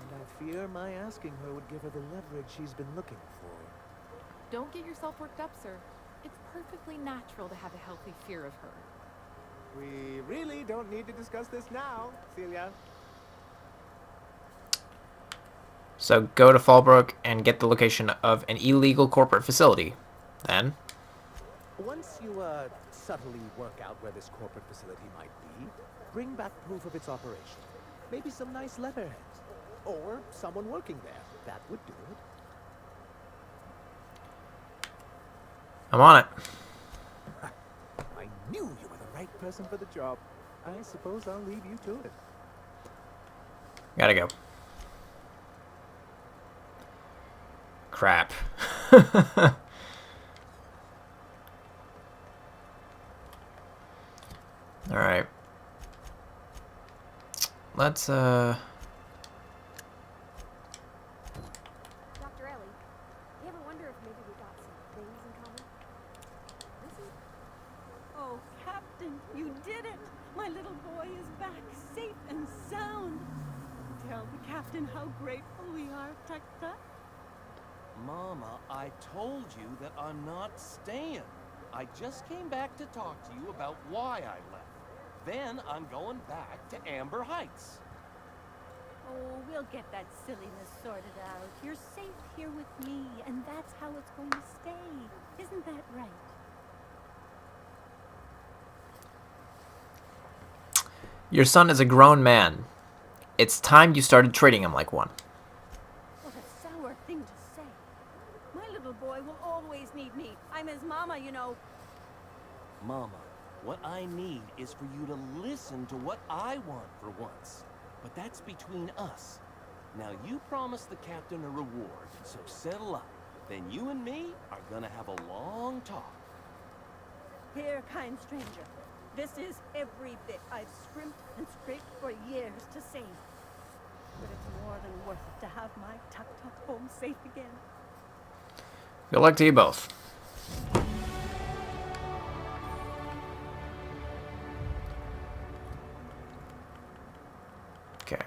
and I fear my asking her would give her the leverage she's been looking for. Don't get yourself worked up, sir. It's perfectly natural to have a healthy fear of her. We really don't need to discuss this now, Celia. So go to Fallbrook and get the location of an illegal corporate facility. Then? Once you, subtly work out where this corporate facility might be, bring back proof of its operation. Maybe some nice letterheads. Or someone working there. That would do it. I'm on it. I knew you were the right person for the job. I suppose I'll leave you to it. Gotta go. Crap. Alright. Let's, Dr. Ellie, you ever wonder if maybe we got some things in common? Oh, Captain, you did it! My little boy is back, safe and sound. Tell the captain how grateful we are, Tecta. Mama, I told you that I'm not staying. I just came back to talk to you about why I left. Then I'm going back to Amber Heights. Oh, we'll get that silliness sorted out. You're safe here with me, and that's how it's going to stay. Isn't that right? your son is a grown man. It's time you started treating him like one. What a sour thing to say. My little boy will always need me. I'm his mama, you know. Mama, what I need is for you to listen to what I want for once. But that's between us. Now you promised the captain a reward, so settle up. Then you and me are gonna have a long talk. Here, kind stranger. This is every bit I've scrimped and scraped for years to save. But it's more than worth it to have my Tuk-Tuk home safe again. Good luck to you both. Okay.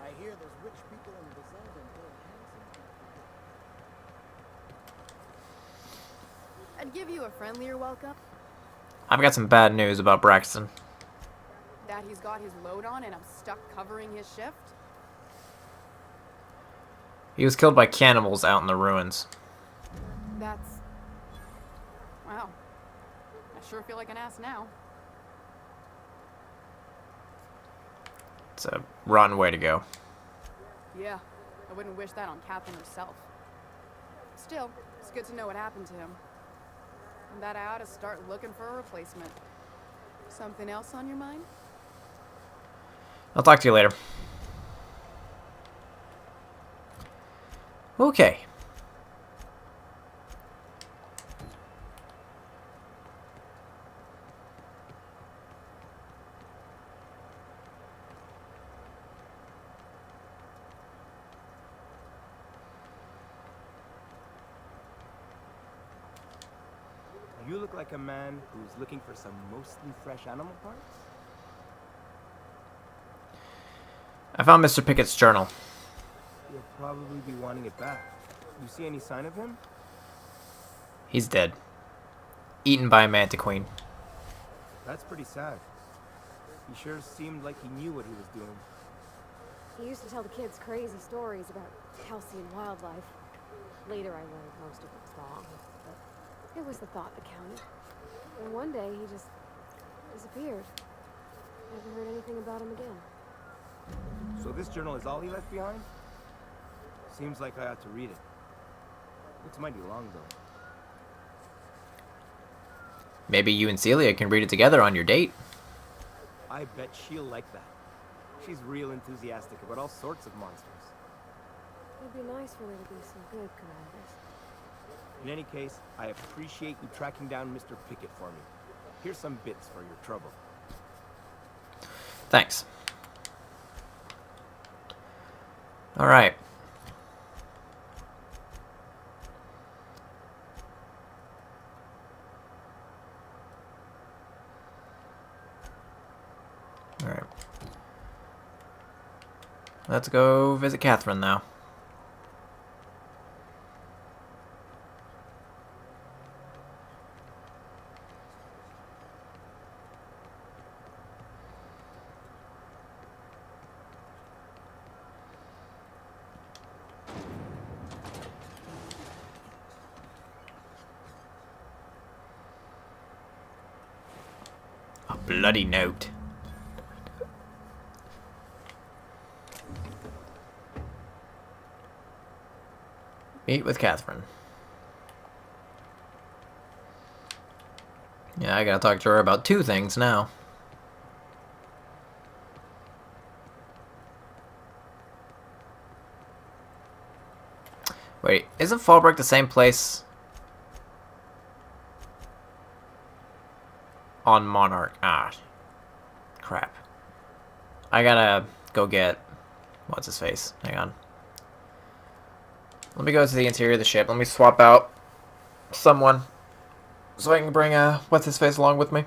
I hear there's rich people in Brazil and build houses. I'd give you a friendlier welcome. I've got some bad news about Braxton. That he's got his load on and I'm stuck covering his shift. He was killed by cannibals out in the ruins. That's... wow. I sure feel like an ass now. It's a rotten way to go. Yeah, I wouldn't wish that on Captain herself. Still, it's good to know what happened to him. And that I ought to start looking for a replacement. Something else on your mind? I'll talk to you later. Okay. You look like a man who's looking for some mostly fresh animal parts? I found Mr. Pickett's journal. You'll probably be wanting it back. You see any sign of him? He's dead. Eaten by a mantiqueen. That's pretty sad. He sure seemed like he knew what he was doing. He used to tell the kids crazy stories about halcyon wildlife. Later I learned most of it was wrong, but it was the thought that counted. And one day he just disappeared. Never heard anything about him again. So this journal is all he left behind? Seems like I ought to read it. Looks mighty long, though. Maybe you and Celia can read it together on your date. I bet she'll like that. She's real enthusiastic about all sorts of monsters. It'd be nice for there to be some good commanders. In any case, I appreciate you tracking down Mr. Pickett for me. Here's some bits for your trouble. Thanks. All right. All right. Let's go visit Catherine now. A bloody note. Meet with Catherine. Yeah, I gotta talk to her about two things now. Wait, isn't Fallbrook the same place on Monarch? Ah, crap. I gotta go get... what's his face? Hang on. Let me go to the interior of the ship. Let me swap out someone so I can bring what's his face along with me.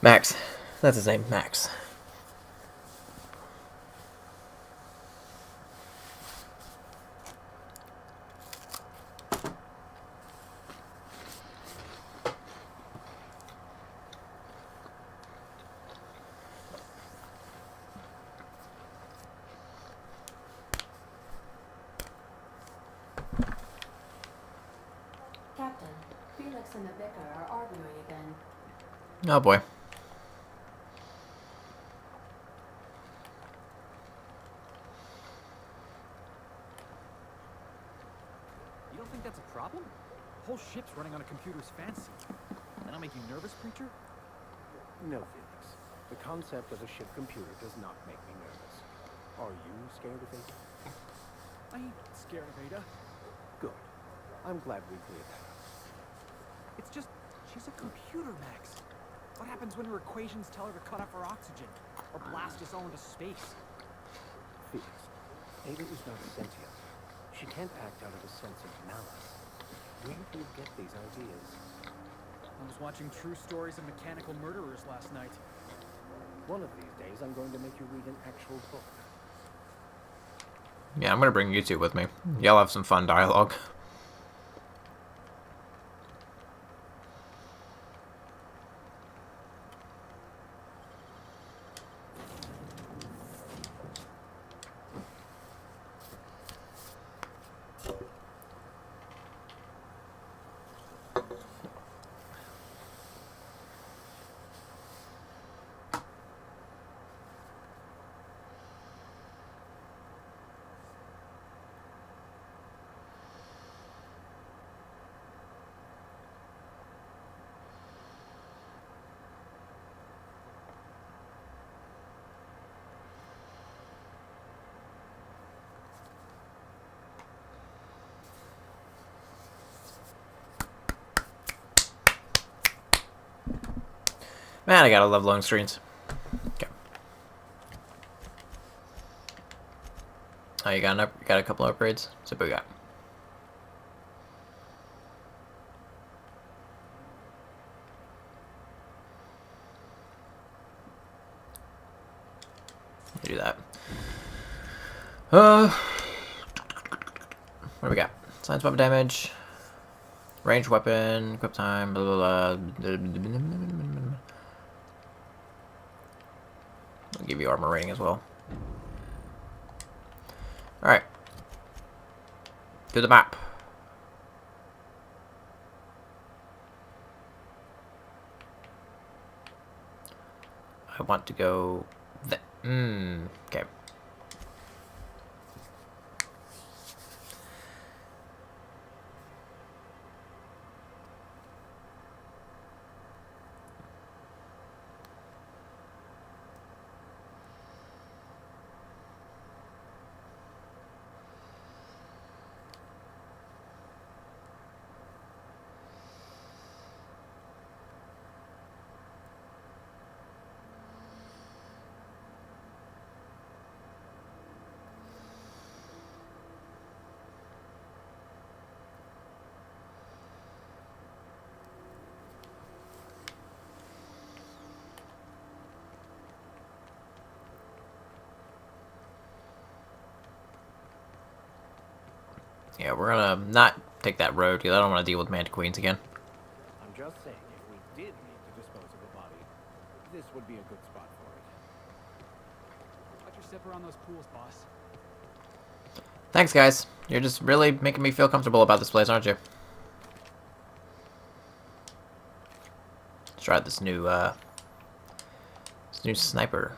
Max. That's his name, Max. Captain, Felix and the vicar are arguing again. Oh boy. You don't think that's a problem? The whole ship's running on a computer's fancy. That'll make you nervous, preacher? No, Felix. The concept of a ship computer does not make me nervous. Are you scared of Ada? I ain't scared of Ada. Good. I'm glad we cleared that up. It's just, she's a computer, Max. What happens when her equations tell her to cut off her oxygen? Or blast us all into space? Felix, Ada is not sentient. She can't act out of a sense of malice. Where do you get these ideas? I was watching True Stories of Mechanical Murderers last night. One of these days, I'm going to make you read an actual book. Yeah, I'm gonna bring you two with me. Y'all have some fun dialogue. Man, I gotta love long screens. Okay. Oh, you got a couple upgrades? So what we got? Do that. What do we got? Science weapon damage, range weapon, equip time, blah blah blah. I'll give you armor rating as well. Alright. To the map. I want to go there. Okay. Yeah, we're gonna not take that road because I don't want to deal with Mantiqueens again. I'm just saying, if we did need to dispose of a body, this would be a good spot for it. Watch your step around those pools, boss. Thanks, guys. You're just really making me feel comfortable about this place, aren't you? Let's try this new sniper.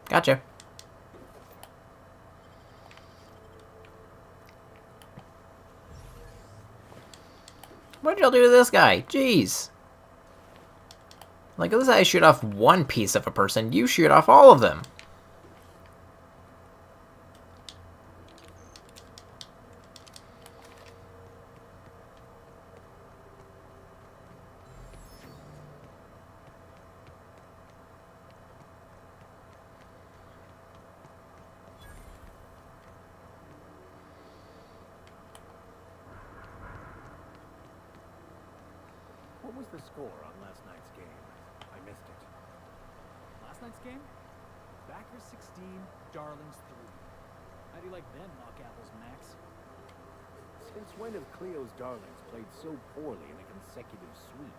Gotcha. What'd y'all do to this guy? Jeez. Like, this guy shoot off one piece of a person, you shoot off all of them. What was the score on last night's game? I missed it. Last night's game? Backers 16, Darlings 3. How do you like them mock apples, Max? Since when have Cleo's Darlings played so poorly in a consecutive sweep?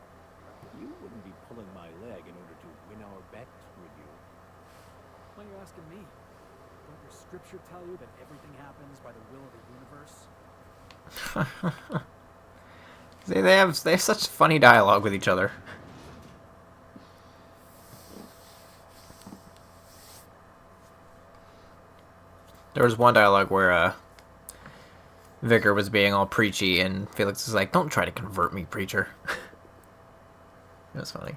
You wouldn't be pulling my leg in order to win our bet, would you? Why are you asking me? Don't your scripture tell you that everything happens by the will of the universe? They have such funny dialogue with each other. There was one dialogue where Vicar was being all preachy and Felix was like, "Don't try to convert me, preacher." It was funny.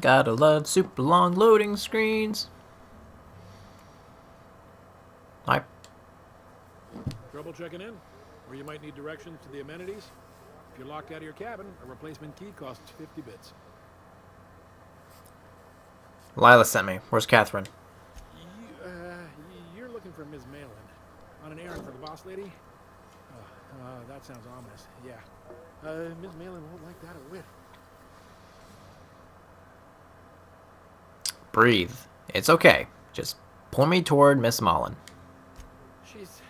Gotta love super long loading screens. Hi. Trouble checking in? Or you might need directions to the amenities? If you're locked out of your cabin, a replacement key costs 50 bits. Lila sent me. Where's Catherine? You're looking for Ms. Malin. On an errand for the boss lady? That sounds ominous. Yeah. Ms. Malin won't like that a whit. Breathe. It's okay. Just pull me toward Miss Mullen. She's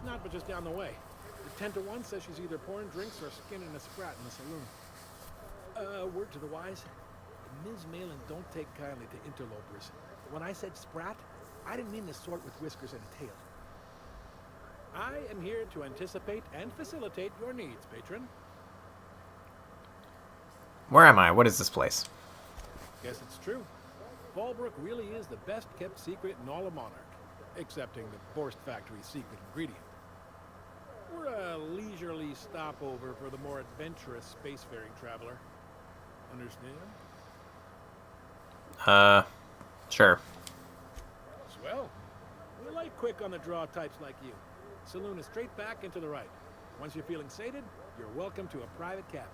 not but just down the way. The 10 to 1 says she's either pouring drinks or skinning a sprat in the saloon. Word to the wise, Ms. Malin don't take kindly to interlopers. When I said sprat, I didn't mean the sort with whiskers and a tail. I am here to anticipate and facilitate your needs, patron. Where am I? What is this place? Guess it's true. Fallbrook really is the best kept secret in all of Monarch, excepting the Borst Factory's secret ingredient. We're a leisurely stopover for the more adventurous spacefaring traveler. Understand? Sure. Swell. We like quick on the draw types like you. Saloon is straight back and to the right. Once you're feeling sated, you're welcome to a private cabin.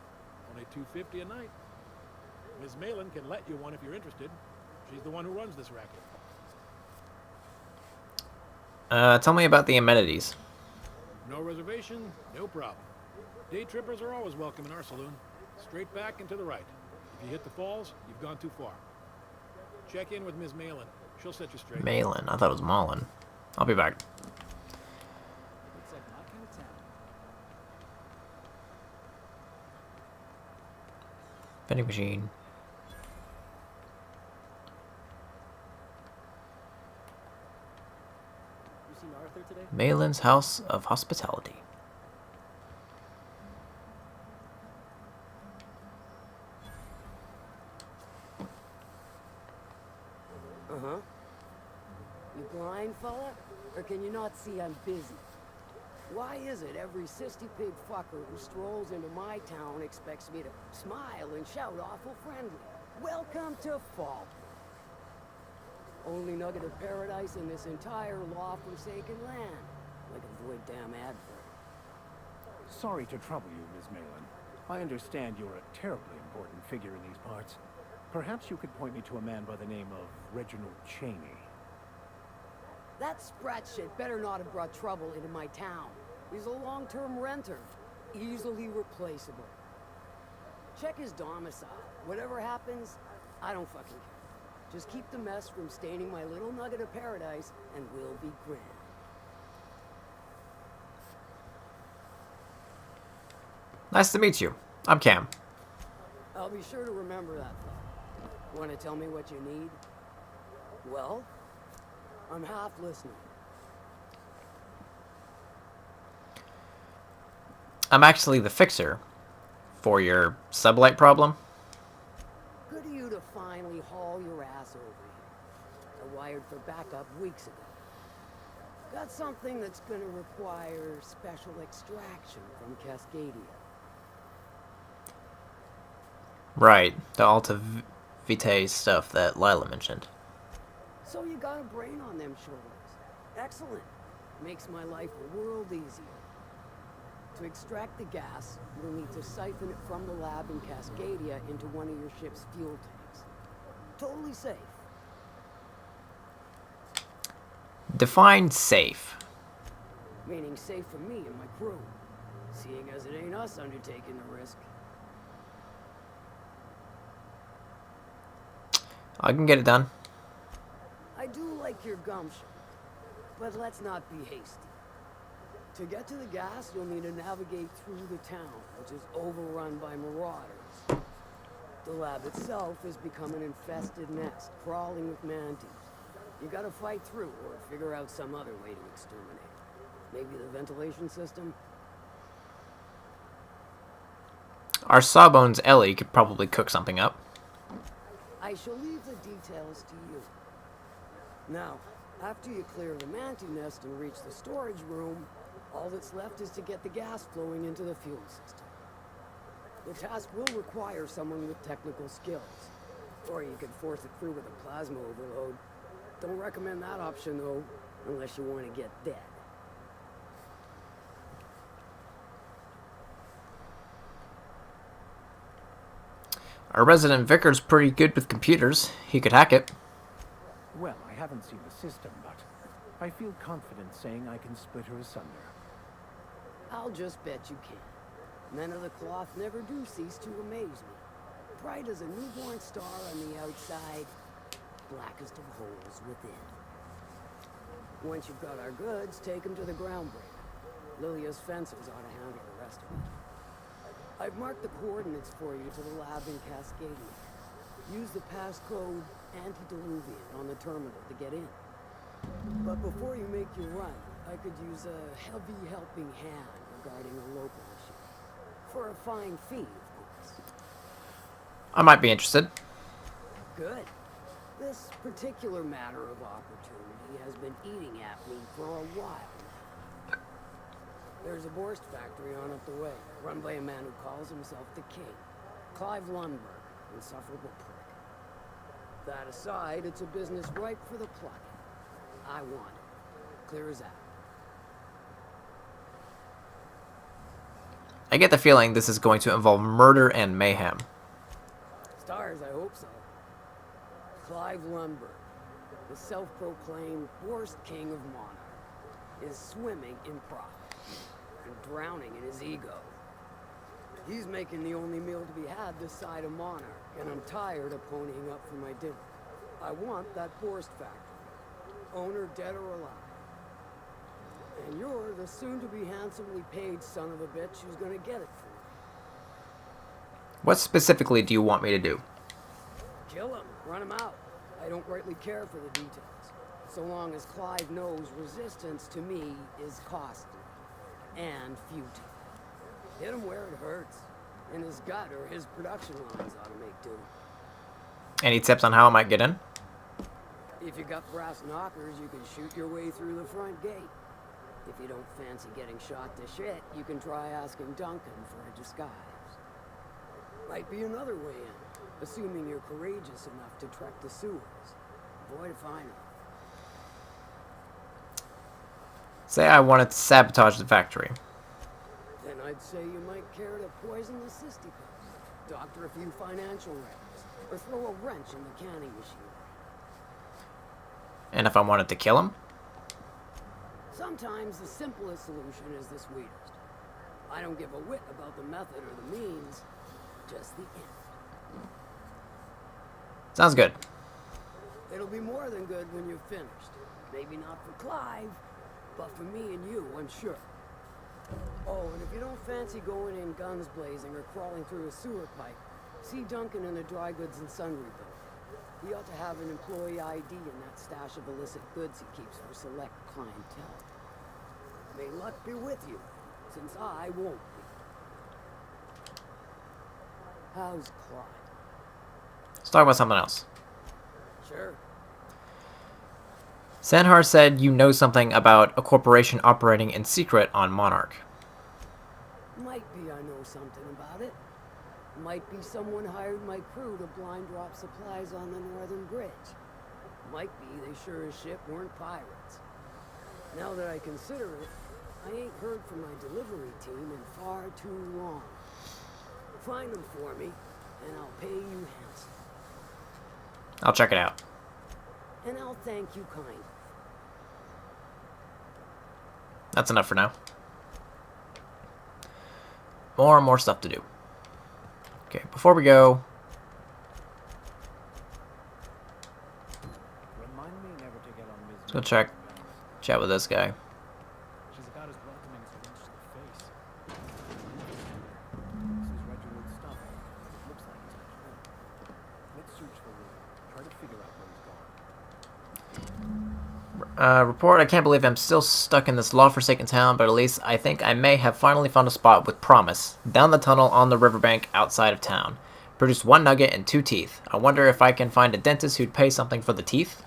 Only $2.50 a night. Ms. Malin can let you one if you're interested. She's the one who runs this racket. Tell me about the amenities. No reservation, no problem. Day trippers are always welcome in our saloon. Straight back and to the right. If you hit the falls, you've gone too far. Check in with Ms. Malin. She'll set you straight. Malin. I thought it was Mullen. I'll be back. Looks like my kind of town. vending machine. You seen Arthur today? Malin's House of Hospitality. Uh-huh. You blind, fella? Or can you not see I'm busy? Why is it every sissy pig fucker who strolls into my town expects me to smile and shout awful friendly? Welcome to Fall. Only nugget of paradise in this entire law-forsaken land. Like a void damn advert. Sorry to trouble you, Ms. Malin. I understand you're a terribly important figure in these parts. Perhaps you could point me to a man by the name of Reginald Cheney. That sprat shit better not have brought trouble into my town. He's a long-term renter. Easily replaceable. Check his domicile. Whatever happens, I don't fucking care. Just keep the mess from staining my little nugget of paradise, and we'll be grand. Nice to meet you. I'm Cam. I'll be sure to remember that, though. Want to tell me what you need? Well, I'm half listening. I'm actually the fixer for your sublight problem. Good of you to finally haul your ass over here. I wired for backup weeks ago. Got something that's gonna require special extraction from Cascadia. Right, the Alta Vitae stuff that Lila mentioned. So you got a brain on them shoulders. Excellent. Makes my life a world easier. To extract the gas, you'll need to siphon it from the lab in Cascadia into one of your ship's fuel tanks. Totally safe. Define safe. Meaning safe for me and my crew. Seeing as it ain't us undertaking the risk. I can get it done. I do like your gumption, but let's not be hasty. To get to the gas, you'll need to navigate through the town, which is overrun by marauders. The lab itself has become an infested nest, crawling with mantis. You gotta fight through, or figure out some other way to exterminate it. Maybe the ventilation system? Our Sawbones Ellie could probably cook something up. I shall leave the details to you. Now, after you clear the mantis nest and reach the storage room, all that's left is to get the gas flowing into the fuel system. The task will require someone with technical skills. Or you could force it through with a plasma overload. Don't recommend that option, though, unless you want to get dead. Our resident vicar's pretty good with computers. He could hack it. Well, I haven't seen the system, but I feel confident saying I can split her asunder. I'll just bet you can. Men of the cloth never do cease to amaze me. Bright as a newborn star on the outside, blackest of holes within. Once you've got our goods, take them to the groundbreaker. Lilia's fencers ought to handle the rest of it. I've marked the coordinates for you to the lab in Cascadia. Use the passcode Antediluvian on the terminal to get in. But before you make your run, I could use a heavy helping hand regarding a local issue. For a fine fee, of course. I might be interested. Good. This particular matter of opportunity has been eating at me for a while now. There's a Borst factory on up the way, run by a man who calls himself the King. Clive Lundberg, insufferable prick. That aside, it's a business ripe for the plucking. I want it. Clear as that. I get the feeling this is going to involve murder and mayhem. Stars, I hope so. Clive Lundberg, the self-proclaimed worst king of Monarch, is swimming in profit and drowning in his ego. He's making the only meal to be had this side of Monarch, and I'm tired of ponying up for my dinner. I want that Borst factory, owner dead or alive. And you're the soon-to-be handsomely paid son of a bitch who's gonna get it for What specifically do you want me to do? Kill him. Run him out. I don't greatly care for the details. So long as Clive knows resistance to me is costly and futile. Hit him where it hurts. In his gut or his production lines ought to make do. Any tips on how I might get in? If you got brass knockers, you can shoot your way through the front gate. If you don't fancy getting shot to shit, you can try asking Duncan for a disguise. Might be another way in, assuming you're courageous enough to trek the sewers. Avoid a final. Say I wanted to sabotage the factory. Then I'd say you might care to poison the Sisyphus, doctor a few financial wrecks, or throw a wrench in the canning machine. And if I wanted to kill him? Sometimes the simplest solution is the sweetest. I don't give a whit about the method or the means, just the end. Sounds good. It'll be more than good when you're finished. Maybe not for Clive, but for me and you, I'm sure. Oh, and if you don't fancy going in guns blazing or crawling through a sewer pipe, see Duncan in the dry goods and sundry building. He ought to have an employee ID in that stash of illicit goods he keeps for select clientele. May luck be with you, since I won't be. How's Clive? Let's talk about something else. Sure. Sandhar said you know something about a corporation operating in secret on Monarch. Might be I know something about it. Might be someone hired my crew to blind drop supplies on the northern bridge. Might be they sure as shit weren't pirates. Now that I consider it, I ain't heard from my delivery team in far too long. Find them for me, and I'll pay you handsome. I'll check it out. And I'll thank you kindly. That's enough for now. More and more stuff to do. Okay, before we go... Remind me never to get on Ms. Let's go chat with this guy. She's about as welcoming as a wrench to the face. This is Reginald stuff. It looks like he's at home. Let's search for Lou. Try to figure out where he's gone. Report, I can't believe I'm still stuck in this law-forsaken town, but at least I think I may have finally found a spot with promise. Down the tunnel on the riverbank outside of town. Produced 1 nugget and 2 teeth. I wonder if I can find a dentist who'd pay something for the teeth?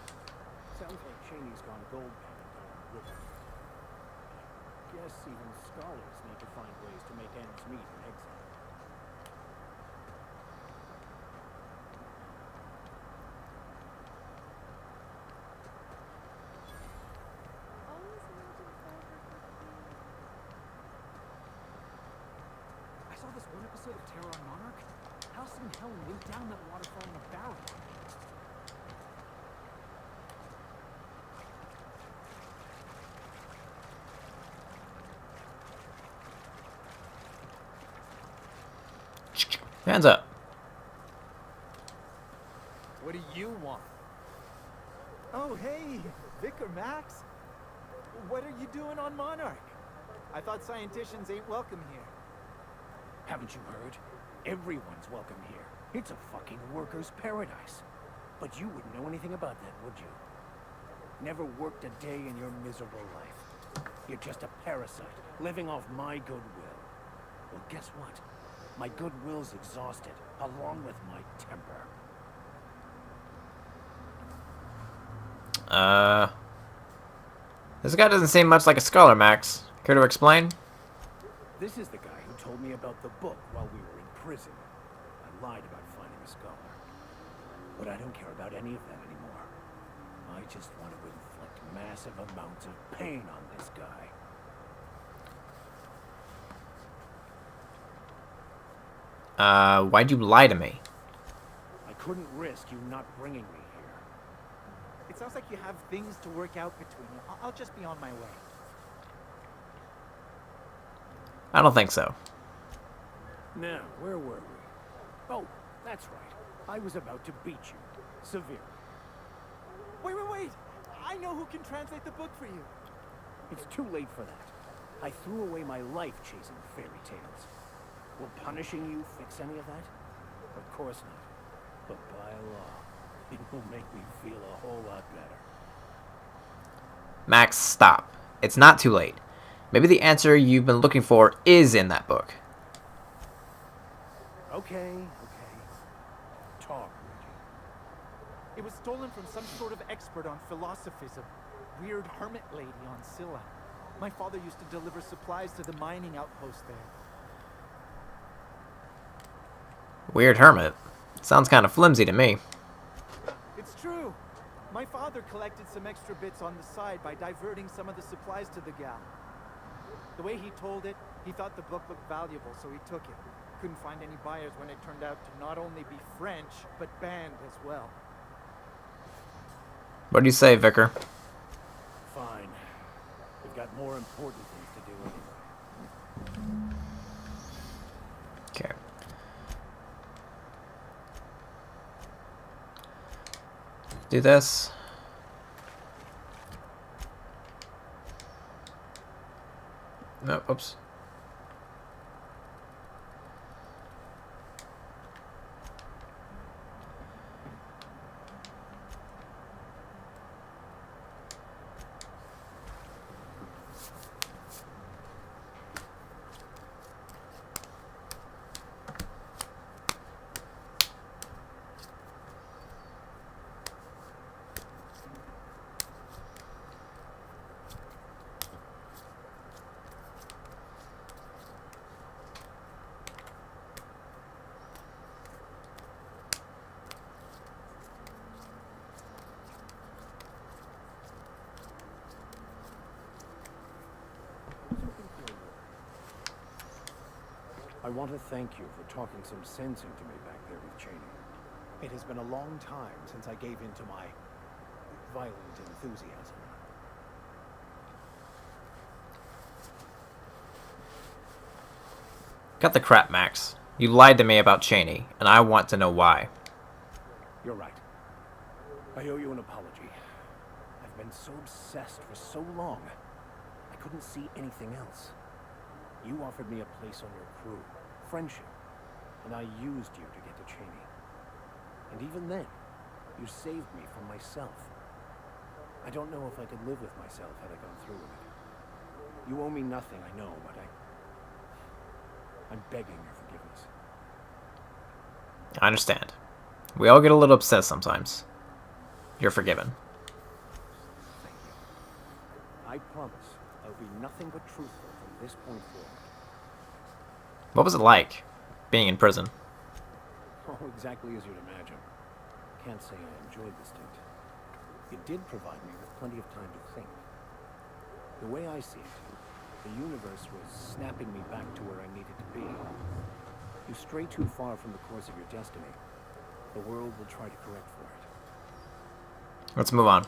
Sounds like Cheney's gone gold panning down the river. Guess even scholars need to find ways to make ends meet in exile. I saw this one episode of Terror on Monarch. Halcyon and Helen went down that waterfall in a barrel. Hands up. What do you want? Oh, hey, Vicar Max. What are you doing on Monarch? I thought scienticians ain't welcome here. Haven't you heard? Everyone's welcome here. It's a fucking worker's paradise. But you wouldn't know anything about that, would you? Never worked a day in your miserable life. You're just a parasite, living off my goodwill. Well, guess what? My goodwill's exhausted, along with my temper. This guy doesn't seem much like a scholar, Max. Care to explain? This is the guy who told me about the book while we were in prison. I lied about finding a scholar. But I don't care about any of that anymore. I just want to inflict massive amounts of pain on this guy. Why'd you lie to me? I couldn't risk you not bringing me here. It sounds like you have things to work out between you. I'll just be on my way. I don't think so. Now, where were we? Oh, that's right. I was about to beat you. Severely. Wait! I know who can translate the book for you. It's too late for that. I threw away my life chasing fairy tales. Will punishing you fix any of that? Of course not. But by law, it will make me feel a whole lot better. Max, stop. It's not too late. Maybe the answer you've been looking for is in that book. Okay. Talk, Reggie. It was stolen from some sort of expert on philosophism. Weird hermit lady on Scylla. My father used to deliver supplies to the mining outpost there. Weird hermit. Sounds kind of flimsy to me. It's true. My father collected some extra bits on the side by diverting some of the supplies to the gal. The way he told it, he thought the book looked valuable, so he took it. Couldn't find any buyers when it turned out to not only be French, but banned as well. What do you say, Vicar? Fine. We've got more important things to do anyway. Okay. Do this. No, oops. I want to thank you for talking some sense into me back there with Cheney. It has been a long time since I gave in to my violent enthusiasm. Cut the crap, Max. You lied to me about Cheney, and I want to know why. You're right. I owe you an apology. I've been so obsessed for so long, I couldn't see anything else. You offered me a place on your crew, friendship, and I used you to get to Cheney. And even then, you saved me from myself. I don't know if I could live with myself had I gone through with it. You owe me nothing, I know, but I'm begging your forgiveness. I understand. We all get a little obsessed sometimes. You're forgiven. Thank you. I promise I'll be nothing but truthful from this point forward. What was it like, being in prison? Oh, exactly as you'd imagine. Can't say I enjoyed the stint. It did provide me with plenty of time to think. The way I see it, the universe was snapping me back to where I needed to be. You stray too far from the course of your destiny, the world will try to correct for it. Let's move on.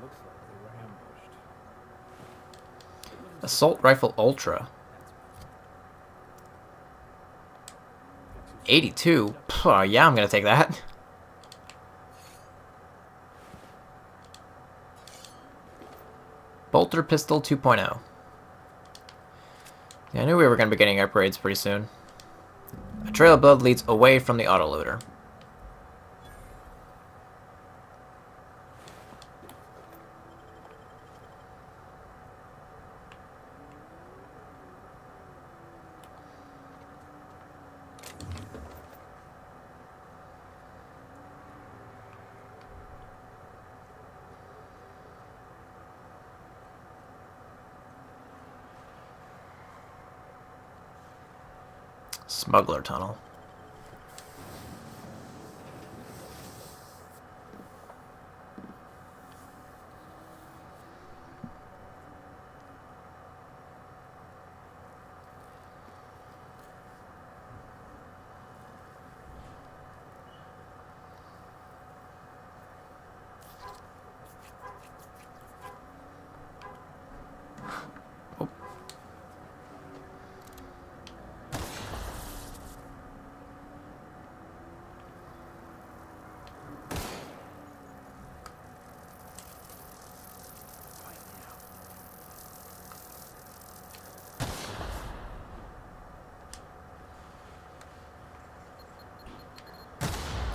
Looks like they were ambushed. Assault Rifle Ultra. 82? Yeah, I'm gonna take that. Bolter Pistol 2.0. Yeah, I knew we were gonna be getting upgrades pretty soon. A trail of blood leads away from the autoloader. Smuggler Tunnel.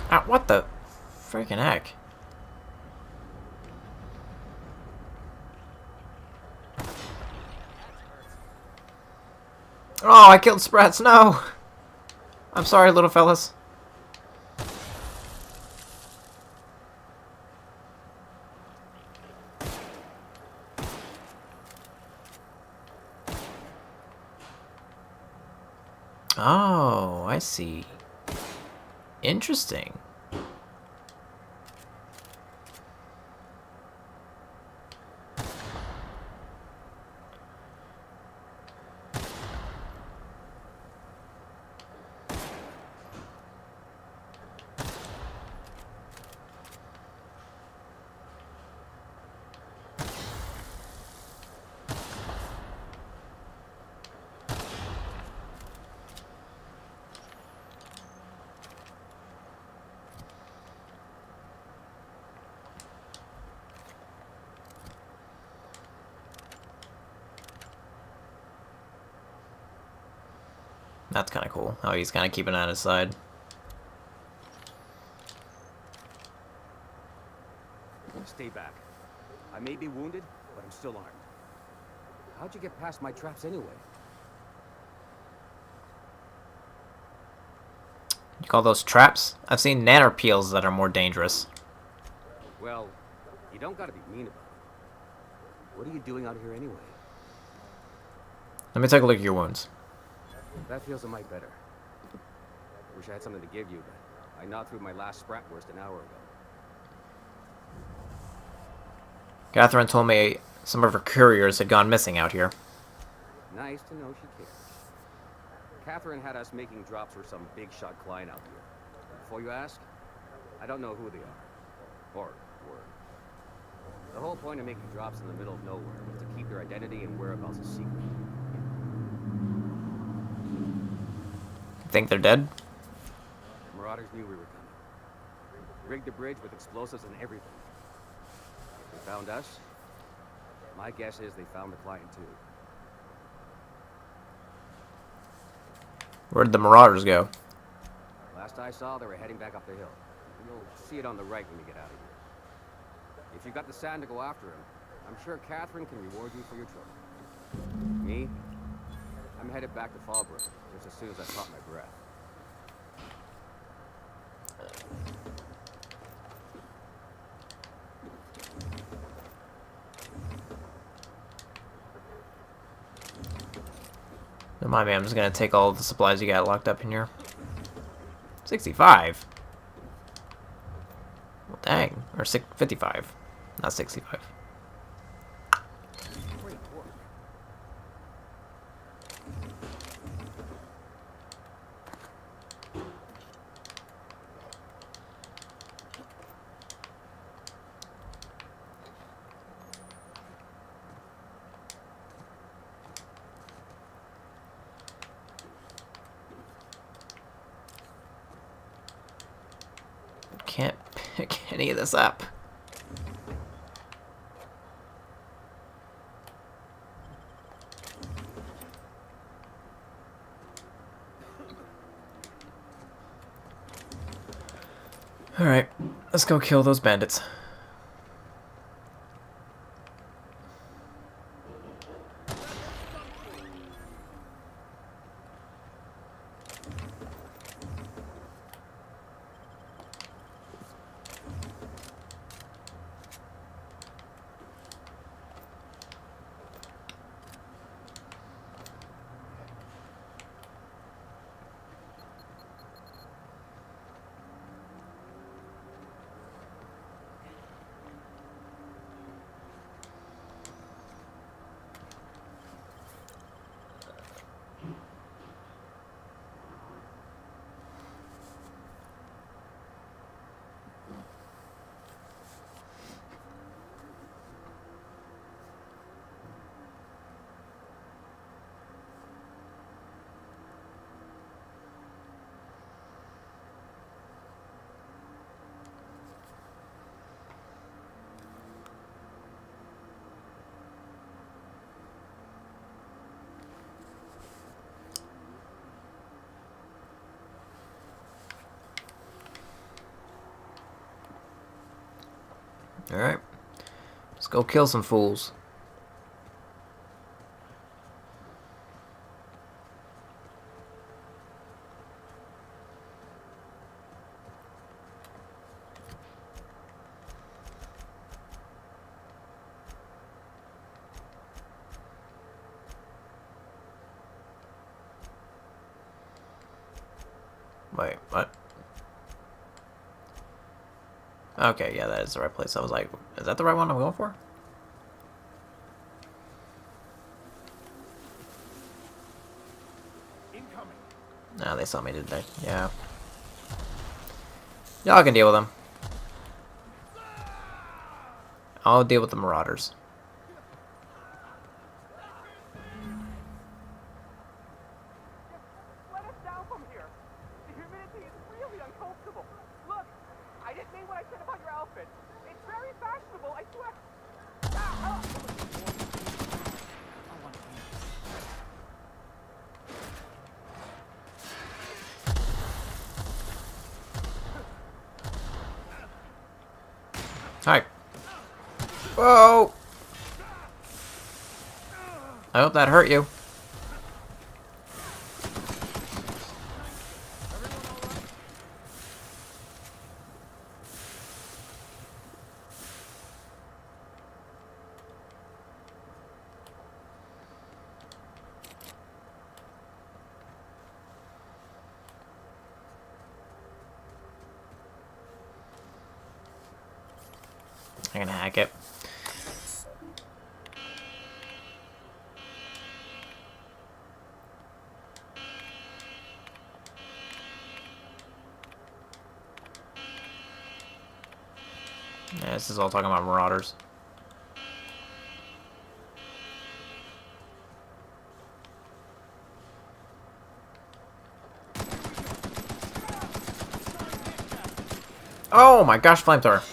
Ah, what the freaking heck? Oh, I killed Sprats. No! I'm sorry, little fellas. Oh, I see. Interesting. That's kind of cool. How he's kind of keeping on his side. Stay back. I may be wounded, but I'm still armed. How'd you get past my traps anyway? You call those traps? I've seen nanopeels that are more dangerous. Well, you don't gotta be mean about it. What are you doing out here anyway? Let me take a look at your wounds. That feels a mite better. Wish I had something to give you, but I gnawed through my last Spratwurst an hour ago. Catherine told me some of her couriers had gone missing out here. Nice to know she cares. Catherine had us making drops for some big-shot client out here. Before you ask, I don't know who they are. Or were. The whole point of making drops in the middle of nowhere was to keep their identity and whereabouts a secret. Think they're dead? The Marauders knew we were coming. Rigged the bridge with explosives and everything. If they found us, my guess is they found the client too. Where'd the Marauders go? Last I saw, they were heading back up the hill. You'll see it on the right when you get out of here. If you got the sand to go after him, I'm sure Catherine can reward you for your trouble. Me? I'm headed back to Fallbrook just as soon as I caught my breath. Don't mind me, I'm just gonna take all the supplies you got locked up in here. 65? Well, dang. Or 55. Not 65. Great work. Can't pick any of this up. Alright, let's go kill those bandits. Alright. Let's go kill some fools. Wait, what? Okay, yeah, that is the right place. I was like, is that the right one I'm going for? Incoming. Nah, they saw me, didn't they? Yeah. Y'all can deal with them. I'll deal with the marauders. Let us down from here. The humidity is really uncomfortable. Look, I didn't mean what I said about your outfit. It's very fashionable, I swear. Hi. Whoa! I hope that hurt you. I'm gonna hack it. Yeah, this is all talking about marauders. Oh my gosh, flamethrower.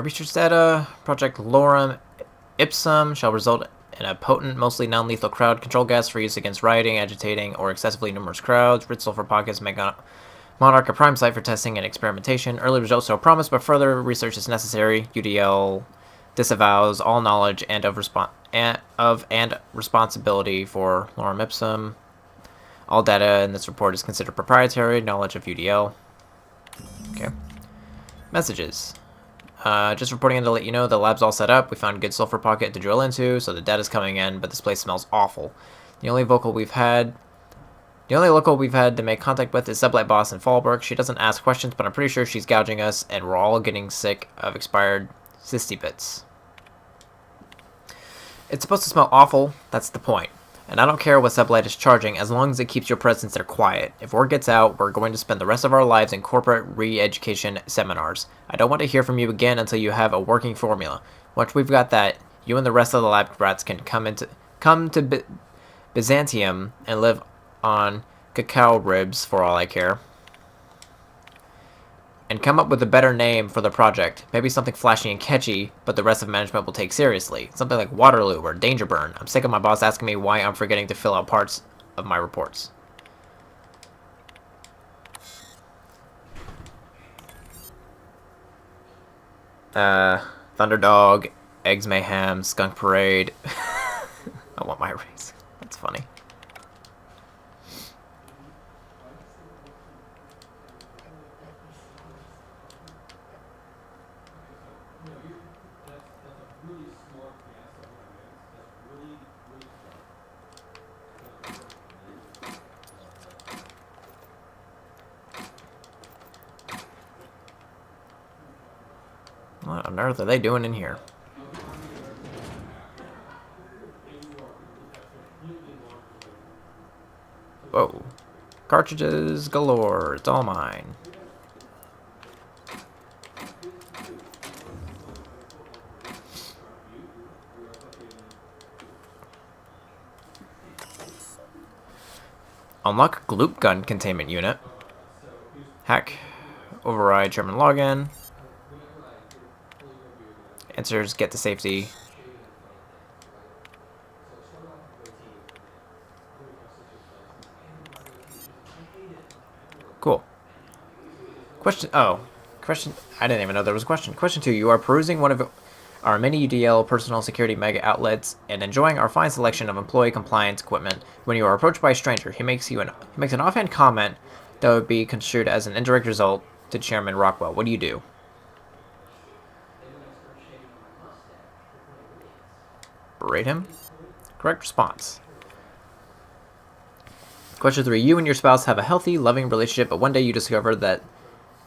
Research data, Project Lorem Ipsum shall result in a potent, mostly non-lethal crowd control gas for use against rioting, agitating, or excessively numerous crowds. Rich sulfur pockets make Monarch a prime site for testing and experimentation. Early results show promise, but further research is necessary. UDL disavows all knowledge and of responsibility for Lorem Ipsum. All data in this report is considered proprietary knowledge of UDL. Okay. Messages. Just reporting in to let you know the lab's all set up. We found a good sulfur pocket to drill into, so the data's coming in, but this place smells awful. The only local we've had to make contact with is Sublight Boss in Fallbrook. She doesn't ask questions, but I'm pretty sure she's gouging us, and we're all getting sick of expired cysty bits. It's supposed to smell awful, that's the point. And I don't care what Sublight is charging, as long as it keeps your presence there quiet. If word gets out, we're going to spend the rest of our lives in corporate re-education seminars. I don't want to hear from you again until you have a working formula. Once we've got that, you and the rest of the lab rats can come to Byzantium and live on cacao ribs for all I care. And come up with a better name for the project. Maybe something flashy and catchy, but the rest of management will take seriously. Something like Waterloo or Danger Burn. I'm sick of my boss asking me why I'm forgetting to fill out parts of my reports. Thunderdog, Eggs Mayhem, Skunk Parade. I want my race. That's funny. What on earth are they doing in here? Whoa. Cartridges galore. It's all mine. Unlock Gloop Gun Containment Unit. Hack. Override German login. Answers get to safety. Cool. Question. I didn't even know there was a question. Question 2. You are perusing one of our many UDL personal security mega outlets and enjoying our fine selection of employee compliance equipment when you are approached by a stranger. He makes an offhand comment that would be construed as an indirect result to Chairman Rockwell. What do you do? Berate him? Correct response. Question 3. You and your spouse have a healthy, loving relationship, but one day you discover that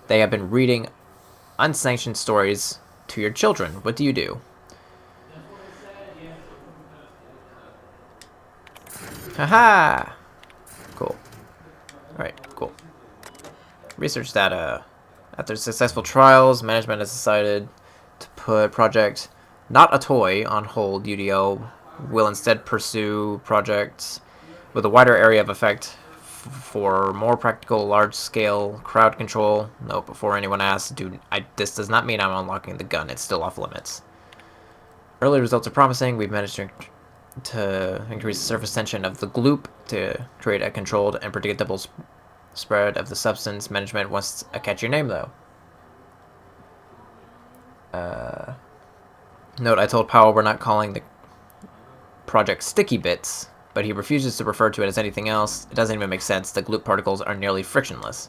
they have been reading unsanctioned stories to your children. What do you do? Haha! Cool. Alright, cool. Research data. After successful trials, management has decided to put Project Not a Toy on hold. UDL will instead pursue projects with a wider area of effect for more practical, large-scale crowd control. Note, before anyone asks, this does not mean I'm unlocking the gun. It's still off limits. Early results are promising. We've managed to increase the surface tension of the gloop to create a controlled and predictable spread of the substance. Management wants a catchier name, though. Note, I told Powell we're not calling the project Sticky Bits, but he refuses to refer to it as anything else. It doesn't even make sense. The gloop particles are nearly frictionless.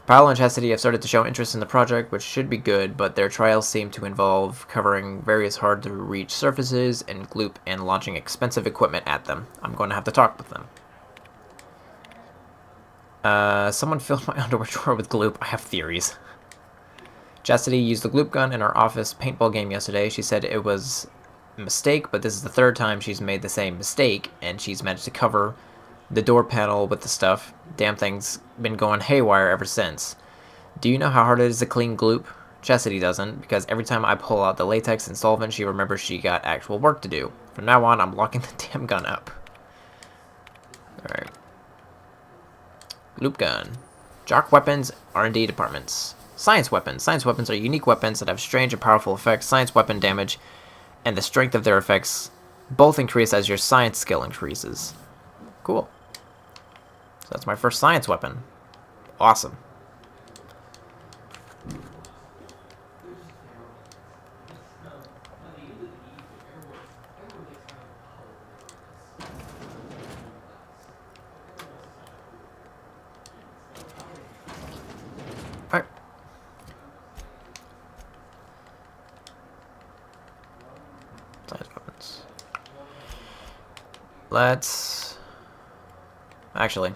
Powell and Chastity have started to show interest in the project, which should be good, but their trials seem to involve covering various hard-to-reach surfaces and gloop and launching expensive equipment at them. I'm going to have to talk with them. Someone filled my underwear drawer with gloop. I have theories. Chastity used the gloop gun in our office paintball game yesterday. She said it was a mistake, but this is the third time she's made the same mistake, and she's managed to cover the door panel with the stuff. Damn thing's been going haywire ever since. Do you know how hard it is to clean gloop? Chastity doesn't, because every time I pull out the latex and solvent, she remembers she got actual work to do. From now on, I'm locking the damn gun up. Alright. Gloop gun. Jock weapons, R&D departments. Science weapons. Science weapons are unique weapons that have strange and powerful effects. Science weapon damage and the strength of their effects both increase as your science skill increases. Cool. So that's my first science weapon. Awesome. Alright. Science weapons. Let's... Actually...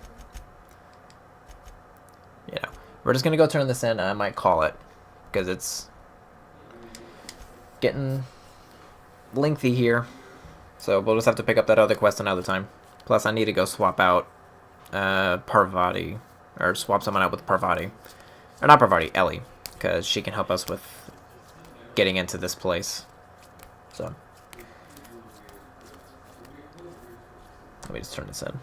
You know, we're just gonna go turn this in, and I might call it. Because it's... getting... lengthy here. So we'll just have to pick up that other quest another time. Plus, I need to go swap out... Parvati. Or swap someone out with Parvati. Or not Parvati, Ellie. Because she can help us with getting into this place. So let me just turn this in.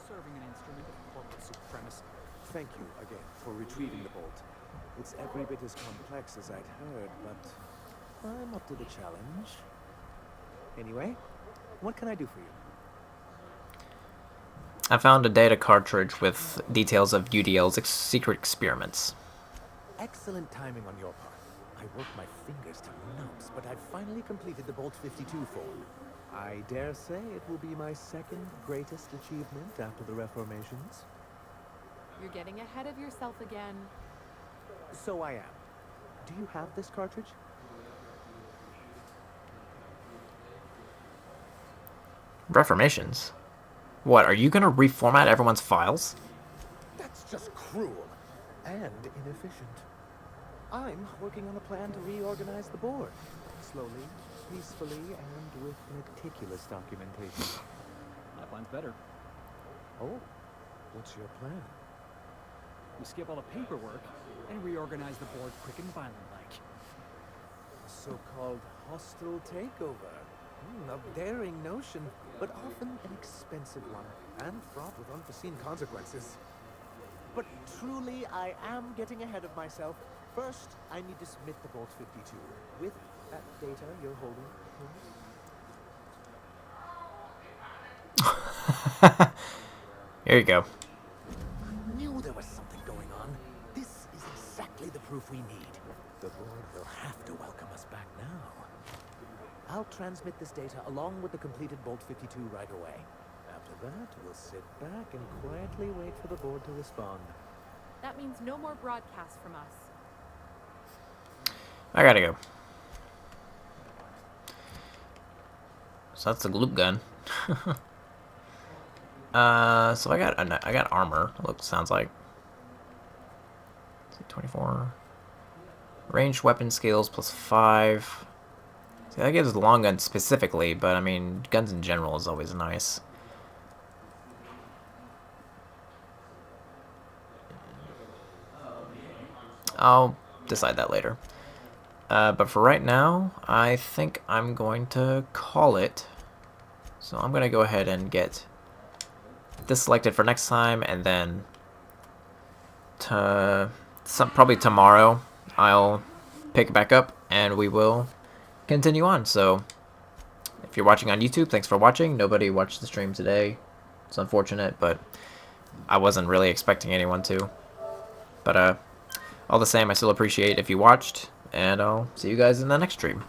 Serving an instrument of corporate supremacy. Thank you again for retrieving the bolt. It's every bit as complex as I'd heard, but I'm up to the challenge. Anyway, what can I do for you? I found a data cartridge with details of UDL's secret experiments. Excellent timing on your part. I worked my fingers to numbs, but I've finally completed the Bolt 52 form. I dare say it will be my second greatest achievement after the Reformations. You're getting ahead of yourself again. So I am. Do you have this cartridge? Reformations? What, are you gonna reformat everyone's files? That's just cruel and inefficient. I'm working on a plan to reorganize the board. Slowly, peacefully, and with meticulous documentation. My plan's better. Oh, what's your plan? We skip all the paperwork and reorganize the board quick and violent-like. A so-called hostile takeover. A daring notion, but often an expensive one, and fraught with unforeseen consequences. But truly, I am getting ahead of myself. First, I need to submit the Bolt 52 with that data you're holding. Here you go. Knew there was something going on. This is exactly the proof we need. The board will have to welcome us back now. I'll transmit this data along with the completed Bolt 52 right away. After that, we'll sit back and quietly wait for the board to respond. That means no more broadcasts from us. I gotta go. So that's the gloop gun. So I got armor. Sounds like 24 ranged weapon skills +5. See, that gives the long gun specifically, but I mean, guns in general is always nice. I'll decide that later. But for right now, I think I'm going to call it. So I'm going to go ahead and get this selected for next time, and then probably tomorrow I'll pick it back up and we will continue on. So if you're watching on YouTube, thanks for watching. Nobody watched the stream today. It's unfortunate, but I wasn't really expecting anyone to. But all the same, I still appreciate if you watched, and I'll see you guys in the next stream.